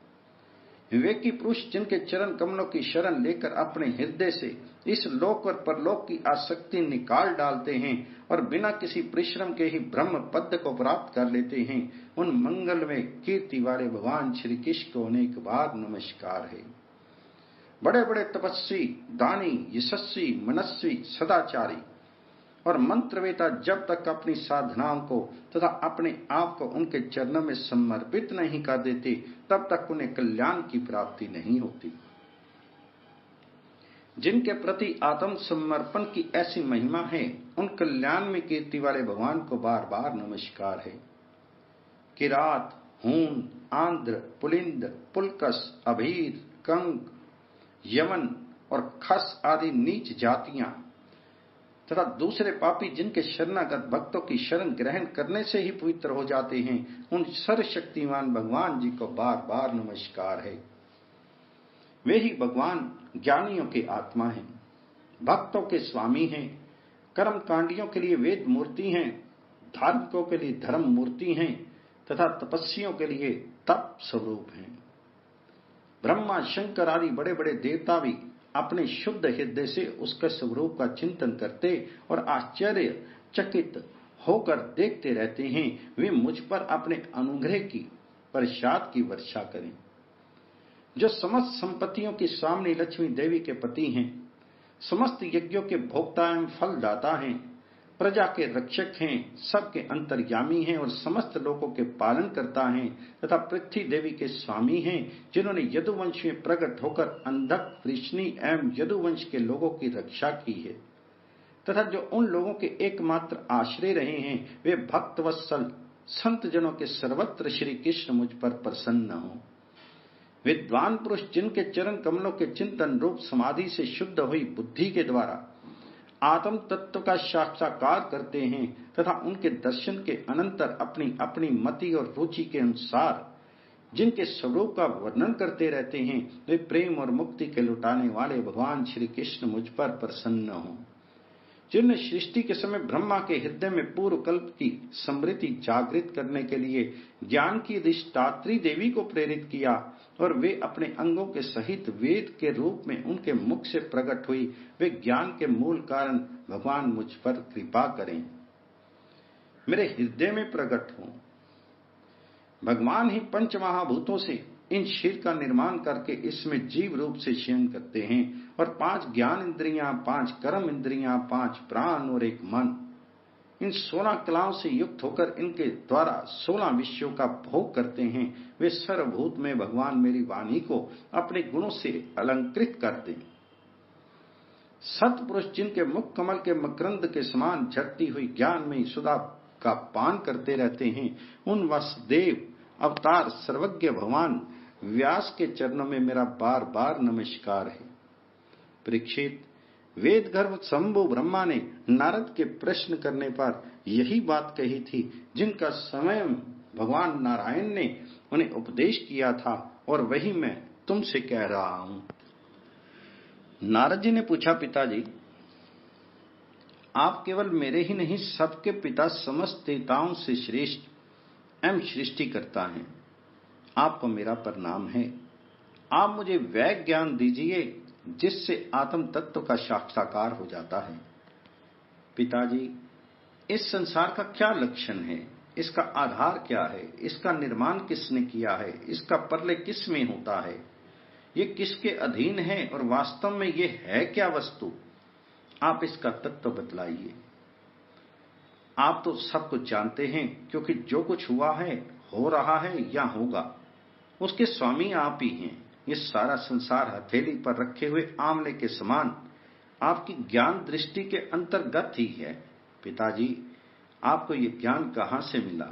विवेकी पुरुष जिनके चरण कमलों की शरण लेकर अपने हृदय से इस लोक और परलोक की आसक्ति निकाल डालते हैं और बिना किसी परिश्रम के ही ब्रह्म पद को प्राप्त कर लेते हैं, उन मंगल में कीर्ति वाले भगवान श्री कृष्ण को अनेक बार नमस्कार है। बड़े बड़े तपस्वी, दानी, यशस्वी, मनस्वी, सदाचारी और मंत्रवेता जब तक अपनी साधनाओं को तथा अपने आप को उनके चरणों में समर्पित नहीं कर देते, तब तक उन्हें कल्याण की प्राप्ति नहीं होती। जिनके प्रति आत्म समर्पण की ऐसी महिमा है, उन कल्याण में कीर्ति वाले भगवान को बार बार नमस्कार है। किरात, हून, आंध्र, पुलिंद, पुलकस, अभीर, कंक, यमन और खस आदि नीच जातियां तथा दूसरे पापी जिनके शरणागत भक्तों की शरण ग्रहण करने से ही पवित्र हो जाते हैं, उन सर्वशक्तिमान भगवान जी को बार बार नमस्कार है। वे ही भगवान ज्ञानियों की आत्मा हैं, भक्तों के स्वामी हैं, कर्म कांडियों के लिए वेद मूर्ति हैं, धार्मिकों के लिए धर्म मूर्ति हैं तथा तपस्वियों के लिए तप स्वरूप हैं। ब्रह्मा, शंकर आदि बड़े बड़े देवता भी अपने शुद्ध हृदय से उसके स्वरूप का चिंतन करते और आश्चर्य चकित होकर देखते रहते हैं, वे मुझ पर अपने अनुग्रह की प्रसाद की वर्षा करें। जो समस्त संपत्तियों की स्वामिनी लक्ष्मी देवी के पति हैं, समस्त यज्ञों के भोक्ता एवं फलदाता हैं, प्रजा के रक्षक हैं, सबके अंतर्यामी हैं और समस्त लोगों के पालन करता हैं तथा पृथ्वी देवी के स्वामी हैं, जिन्होंने यदुवंश में प्रकट होकर अंधक, वृष्णि एवं यदुवंश के लोगों की रक्षा की है तथा जो उन लोगों के एकमात्र आश्रय रहे हैं, वे भक्तवत्सल संत जनों के सर्वत्र श्री कृष्ण मुझ पर प्रसन्न हो। विद्वान पुरुष जिनके चरण कमलों के चिंतन रूप समाधि से शुद्ध हुई बुद्धि के द्वारा आत्म तत्व का साक्षात्कार करते हैं तथा उनके दर्शन के अनंतर अपनी अपनी मति और रुचि के अनुसार जिनके स्वरूप का वर्णन करते रहते हैं, वे प्रेम और मुक्ति के लुटाने वाले भगवान श्री कृष्ण मुझ पर प्रसन्न हों। जिनने सृष्टि के समय ब्रह्मा के हृदय में पूर्व कल्प की स्मृति जागृत करने के लिए ज्ञान की अधिष्ठात्री देवी को प्रेरित किया और वे अपने अंगों के सहित वेद के रूप में उनके मुख से प्रकट हुई, वे ज्ञान के मूल कारण भगवान मुझ पर कृपा करें, मेरे हृदय में प्रकट हों। भगवान ही पंच महाभूतों से इन शरीर का निर्माण करके इसमें जीव रूप से शयन करते हैं और 5 ज्ञान इंद्रियां, 5 कर्म इंद्रियां, 5 प्राण और 1 मन, इन 16 कलाओं से युक्त होकर इनके द्वारा 16 विषयों का भोग करते हैं। वे सर्वभूत में भगवान मेरी वाणी को अपने गुणों से अलंकृत कर दें। सत्पुरुष जिनके मुख कमल के मकरंद के समान झरती हुई ज्ञान में सुधा का पान करते रहते हैं, उन वासुदेव अवतार सर्वज्ञ भगवान व्यास के चरणों में मेरा बार बार नमस्कार है। परीक्षित, वेद गर्भ शंभु ब्रह्मा ने नारद के प्रश्न करने पर यही बात कही थी, जिनका स्वयं भगवान नारायण ने उन्हें उपदेश किया था और वही मैं तुमसे कह रहा हूं। नारद जी ने पूछा, पिताजी, आप केवल मेरे ही नहीं सबके पिता समस्त देवताओं से श्रेष्ठ एवं सृष्टि करता है, आपको मेरा प्रणाम है। आप मुझे वह ज्ञान दीजिए जिससे आत्म तत्व का साक्षात्कार हो जाता है। पिताजी, इस संसार का क्या लक्षण है, इसका आधार क्या है, इसका निर्माण किसने किया है, इसका प्रलय किस में होता है, ये किसके अधीन है और वास्तव में ये है क्या वस्तु, आप इसका तत्व बतलाइए। आप तो सब कुछ जानते हैं, क्योंकि जो कुछ हुआ है, हो रहा है या होगा, उसके स्वामी आप ही हैं। ये सारा संसार हथेली पर रखे हुए आंवले के समान आपकी ज्ञान दृष्टि के अंतर्गत ही है। पिताजी, आपको ये ज्ञान कहां से मिला,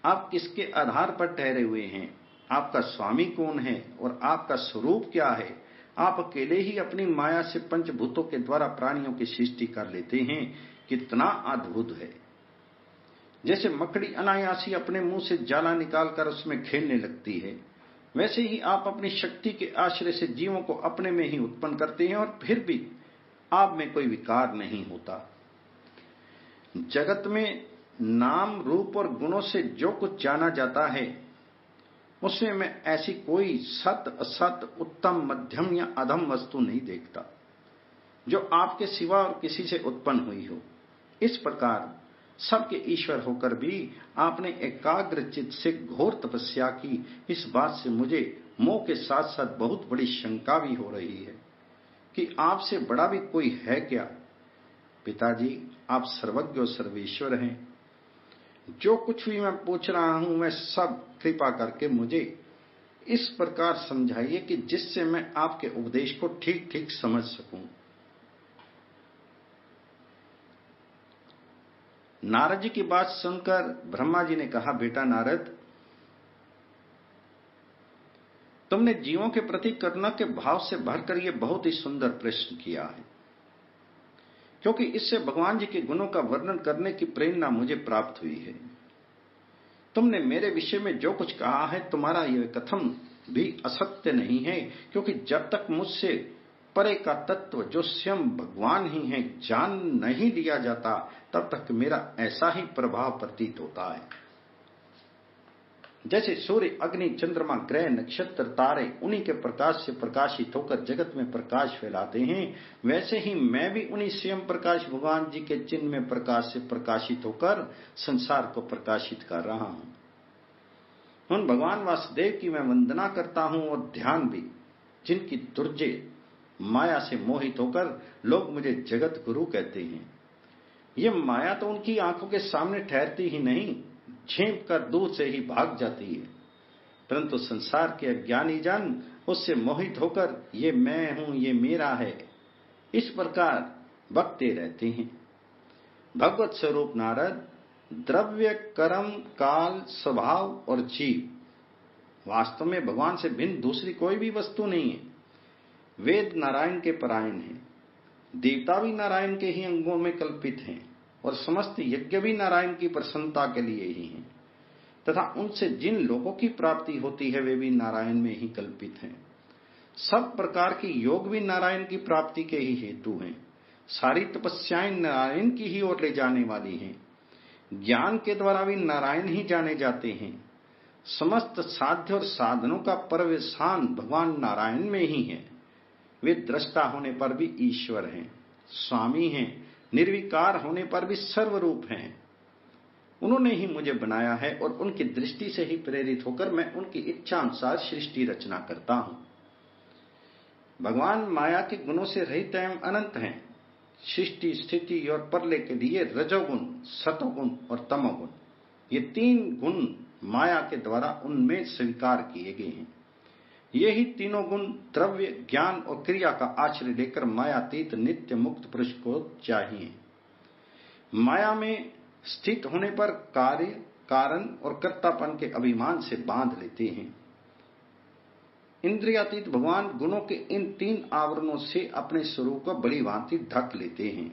आप किसके आधार पर ठहरे हुए हैं, आपका स्वामी कौन है और आपका स्वरूप क्या है। आप अकेले ही अपनी माया से पंचभूतों के द्वारा प्राणियों की सृष्टि कर लेते हैं, कितना अद्भुत है। जैसे मकड़ी अनायासी अपने मुंह से जाला निकालकर उसमें खेलने लगती है, वैसे ही आप अपनी शक्ति के आश्रय से जीवों को अपने में ही उत्पन्न करते हैं और फिर भी आप में कोई विकार नहीं होता। जगत में नाम, रूप और गुणों से जो कुछ जाना जाता है, उसमें मैं ऐसी कोई सत, असत, उत्तम, मध्यम या अधम वस्तु नहीं देखता जो आपके सिवा और किसी से उत्पन्न हुई हो। इस प्रकार सबके ईश्वर होकर भी आपने एकाग्र चित्त से घोर तपस्या की, इस बात से मुझे मोह के साथ साथ बहुत बड़ी शंका भी हो रही है कि आपसे बड़ा भी कोई है क्या। पिताजी, आप सर्वज्ञ और सर्वेश्वर हैं। जो कुछ भी मैं पूछ रहा हूं, वह सब कृपा करके मुझे इस प्रकार समझाइए कि जिससे मैं आपके उपदेश को ठीक ठीक समझ सकूं। नारद जी की बात सुनकर ब्रह्मा जी ने कहा, बेटा नारद, तुमने जीवों के प्रति करुणा के भाव से भरकर यह बहुत ही सुंदर प्रश्न किया है, क्योंकि इससे भगवान जी के गुणों का वर्णन करने की प्रेरणा मुझे प्राप्त हुई है। तुमने मेरे विषय में जो कुछ कहा है, तुम्हारा यह कथन भी असत्य नहीं है, क्योंकि जब तक मुझसे परे का तत्व जो स्वयं भगवान ही है जान नहीं लिया जाता, तब तक मेरा ऐसा ही प्रभाव प्रतीत होता है। जैसे सूर्य, अग्नि, चंद्रमा, ग्रह, नक्षत्र, तारे उन्हीं के प्रकाश से प्रकाशित होकर जगत में प्रकाश फैलाते हैं, वैसे ही मैं भी उन्हीं स्वयं प्रकाश भगवान जी के चिन्ह में प्रकाश से प्रकाशित होकर संसार को प्रकाशित कर रहा हूं। उन भगवान वासुदेव की मैं वंदना करता हूं और ध्यान भी, जिनकी दुर्जय माया से मोहित होकर लोग मुझे जगत गुरु कहते हैं। ये माया तो उनकी आंखों के सामने ठहरती ही नहीं, झेप कर दूर से ही भाग जाती है, परंतु संसार के अज्ञानी जन उससे मोहित होकर ये मैं हूं, ये मेरा है, इस प्रकार बकते रहते हैं। भगवत स्वरूप नारद द्रव्य, कर्म, काल, स्वभाव और जीव वास्तव में भगवान से भिन्न दूसरी कोई भी वस्तु नहीं है। वेद नारायण के परायण हैं, देवता भी नारायण के ही अंगों में कल्पित हैं और समस्त यज्ञ भी नारायण की प्रसन्नता के लिए ही हैं, तथा उनसे जिन लोगों की प्राप्ति होती है वे भी नारायण में ही कल्पित हैं। सब प्रकार की योग भी नारायण की प्राप्ति के ही हेतु हैं। सारी तपस्याएं नारायण की ही ओर ले जाने वाली हैं। ज्ञान के द्वारा भी नारायण ही जाने जाते हैं। समस्त साध्य और साधनों का पर्यवसान भगवान नारायण में ही है। वे दृष्टा होने पर भी ईश्वर हैं, स्वामी हैं, निर्विकार होने पर भी सर्वरूप हैं। उन्होंने ही मुझे बनाया है और उनकी दृष्टि से ही प्रेरित होकर मैं उनकी इच्छा अनुसार सृष्टि रचना करता हूं। भगवान माया के गुणों से रहित एवं अनंत हैं। सृष्टि, स्थिति और प्रलय के लिए रजोगुण, सतोगुण और तमोगुण, ये तीन गुण माया के द्वारा उनमें स्वीकार किए गए हैं। ये ही तीनों गुण द्रव्य, ज्ञान और क्रिया का आश्रय लेकर मायातीत नित्य मुक्त पुरुष को चाहिए। माया में स्थित होने पर कार्य, कारण और कर्तापन के अभिमान से बांध लेते हैं। इंद्रियातीत भगवान गुणों के इन तीन आवरणों से अपने स्वरूप को बड़ी भांति ढक लेते हैं,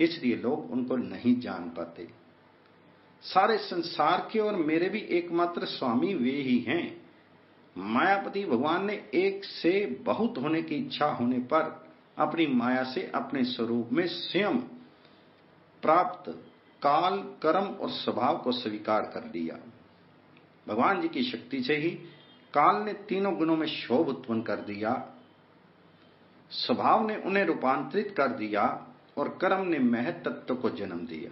इसलिए लोग उनको नहीं जान पाते। सारे संसार के और मेरे भी एकमात्र स्वामी वे ही हैं। मायापति भगवान ने एक से बहुत होने की इच्छा होने पर अपनी माया से अपने स्वरूप में स्वयं प्राप्त काल, कर्म और स्वभाव को स्वीकार कर लिया। भगवान जी की शक्ति से ही काल ने तीनों गुणों में शोभ उत्पन्न कर दिया, स्वभाव ने उन्हें रूपांतरित कर दिया और कर्म ने महत तत्व को जन्म दिया।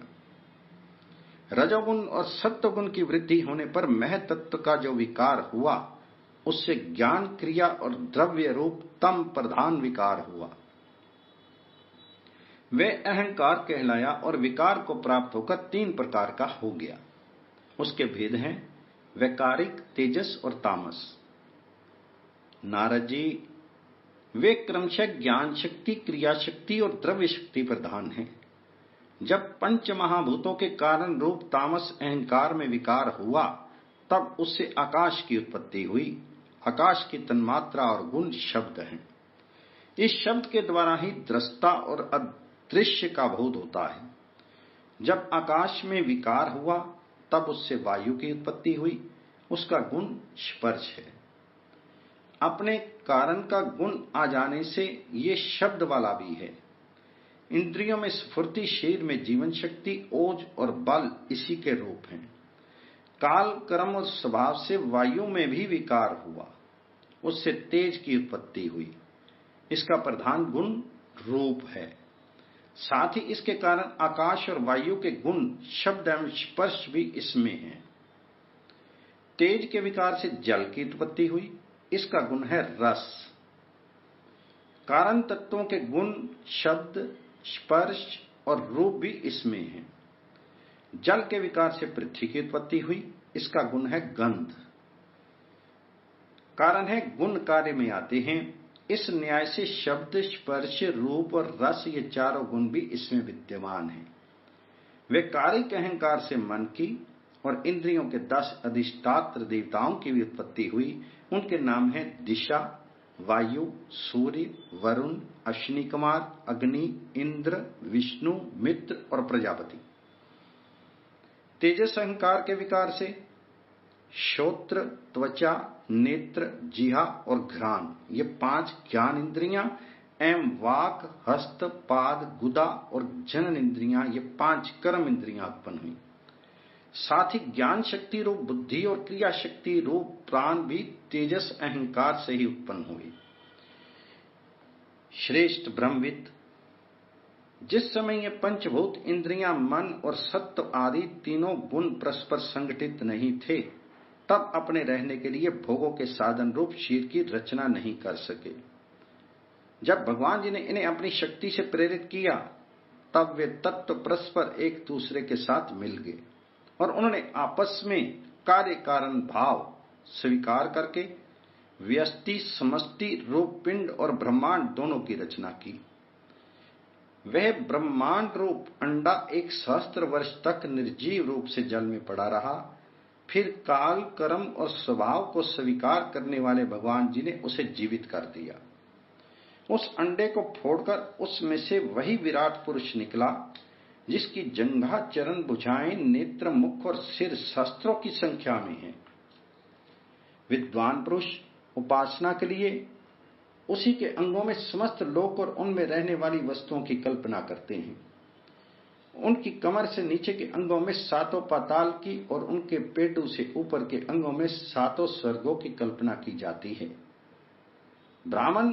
रजोगुण और सत्वगुण की वृद्धि होने पर महत तत्व का जो विकार हुआ, उससे ज्ञान, क्रिया और द्रव्य रूप तम प्रधान विकार हुआ। वे अहंकार कहलाया और विकार को प्राप्त होकर तीन प्रकार का हो गया। उसके भेद हैं वैकारिक, तेजस और तामस। नारद जी, वे क्रमशः ज्ञान शक्ति, क्रिया शक्ति और द्रव्य शक्ति प्रधान हैं। जब पंच महाभूतों के कारण रूप तामस अहंकार में विकार हुआ, तब उससे आकाश की उत्पत्ति हुई। आकाश की तन्मात्रा और गुण शब्द हैं। इस शब्द के द्वारा ही दृष्टा और अदृश्य का बोध होता है। जब आकाश में विकार हुआ, तब उससे वायु की उत्पत्ति हुई। उसका गुण स्पर्श है। अपने कारण का गुण आ जाने से ये शब्द वाला भी है। इंद्रियों में स्फूर्ति, शरीर में जीवन शक्ति, ओज और बल इसी के रूप हैं। काल, कर्म और स्वभाव से वायु में भी विकार हुआ, उससे तेज की उत्पत्ति हुई। इसका प्रधान गुण रूप है। साथ ही इसके कारण आकाश और वायु के गुण शब्द एवं स्पर्श भी इसमें है। तेज के विकार से जल की उत्पत्ति हुई, इसका गुण है रस। कारण तत्वों के गुण शब्द, स्पर्श और रूप भी इसमें है। जल के विकार से पृथ्वी की उत्पत्ति हुई, इसका गुण है गंध। कारण है गुण कार्य में आते हैं। इस न्याय से शब्द, स्पर्श, रूप और रस, ये चारों गुण भी इसमें विद्यमान हैं। वे कारिक अहंकार से मन की और इंद्रियों के 10 अधिष्ठात्र देवताओं की भी उत्पत्ति हुई। उनके नाम हैं दिशा, वायु, सूर्य, वरुण, अश्विनी कुमार, अग्नि, इंद्र, विष्णु, मित्र और प्रजापति। तेजस अहंकार के विकार से श्रोत्र, त्वचा, नेत्र, जिह्वा और घ्राण, ये 5 ज्ञान इंद्रियां एवं वाक, हस्त, पाद, गुदा और जनन इंद्रियां, ये 5 कर्म इंद्रियां उत्पन्न हुई। साथ ही ज्ञान शक्ति रूप बुद्धि और क्रिया शक्ति रूप प्राण भी तेजस अहंकार से ही उत्पन्न हुई। श्रेष्ठ ब्रह्मविद, जिस समय ये पंचभूत इंद्रियां, मन और सत्व आदि तीनों गुण परस्पर संगठित नहीं थे, तब अपने रहने के लिए भोगों के साधन रूप शरीर की रचना नहीं कर सके। जब भगवान जी ने इन्हें अपनी शक्ति से प्रेरित किया, तब वे तत्व परस्पर एक दूसरे के साथ मिल गए और उन्होंने आपस में कार्य कारण भाव स्वीकार करके व्यष्टि समष्टि रूप पिंड और ब्रह्मांड दोनों की रचना की। वह ब्रह्मांड रूप अंडा 1 सहस्त्र वर्ष तक निर्जीव रूप से जल में पड़ा रहा। फिर काल, कर्म और स्वभाव को स्वीकार करने वाले भगवान जी ने उसे जीवित कर दिया। उस अंडे को फोड़कर उसमें से वही विराट पुरुष निकला, जिसकी जंघा, चरण, भुजाएं, नेत्र, मुख और सिर सहस्त्रों की संख्या में है। विद्वान पुरुष उपासना के लिए उसी के अंगों में समस्त लोक और उनमें रहने वाली वस्तुओं की कल्पना करते हैं। उनकी कमर से नीचे के अंगों में 7 पाताल की और उनके पेटू से ऊपर के अंगों में 7 स्वर्गों की कल्पना की जाती है। ब्राह्मण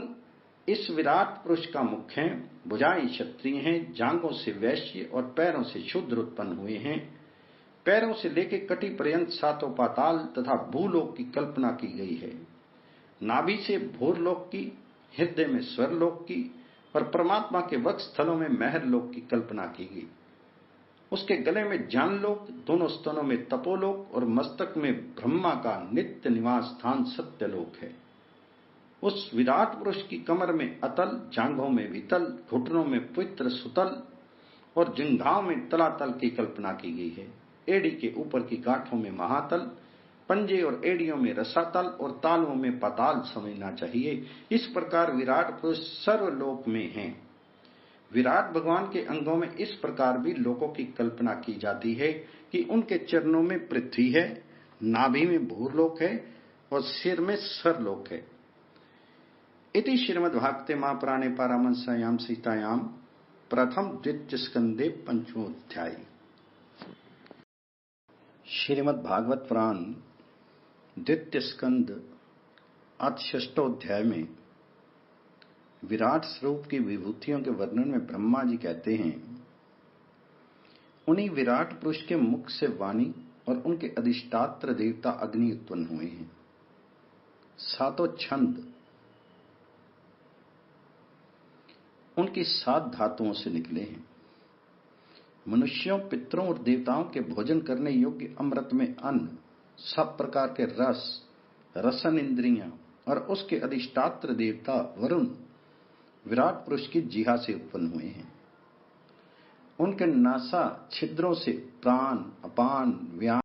इस विराट पुरुष का मुख है, भुजाएं क्षत्रिय हैं, जांघों से वैश्य और पैरों से शूद्र उत्पन्न हुए हैं। पैरों से लेकर कटी पर्यंत 7 पाताल तथा भूलोक की कल्पना की गई है। नाभि से भूरलोक की, हृदय में स्वरलोक की और परमात्मा के वक्षस्थलों में महरलोक की कल्पना की गई। उसके गले में जानलोक, दोनों स्तनों में तपोलोक और मस्तक में ब्रह्मा का नित्य निवास स्थान सत्यलोक है। उस विराट पुरुष की कमर में अतल, जांघों में वितल, घुटनों में पवित्र सुतल और जंघाओं में तलातल की कल्पना की गई है। एड़ी के ऊपर की गांठों में महातल, पंजे और एड़ियों में रसातल और तालुओं में पाताल समझना चाहिए। इस प्रकार विराट पुरुष सर्वलोक में है। विराट भगवान के अंगों में इस प्रकार भी लोकों की कल्पना की जाती है कि उनके चरणों में पृथ्वी है, नाभि में भूरलोक है और सिर में सरलोक है। इति श्रीमद्भागवते महापुराणे पारमहंस्यां संहितायां प्रथम द्वितीय स्कंदे 5वां अध्याय। श्रीमद्भागवत पुराण द्वितीय स्कंद अथ 6वां अध्याय में विराट स्वरूप की विभूतियों के वर्णन में ब्रह्मा जी कहते हैं, उन्हीं विराट पुरुष के मुख से वाणी और उनके अधिष्ठात्र देवता अग्नि उत्पन्न हुए हैं। 7 छंद उनकी 7 धातुओं से निकले हैं। मनुष्यों, पितरों और देवताओं के भोजन करने योग्य अमृत में अन्न, सब प्रकार के रस, रसन इंद्रियां और उसके अधिष्ठात्र देवता वरुण विराट पुरुष की जिह्वा से उत्पन्न हुए हैं। उनके नासा छिद्रों से प्राण, अपान, व्यान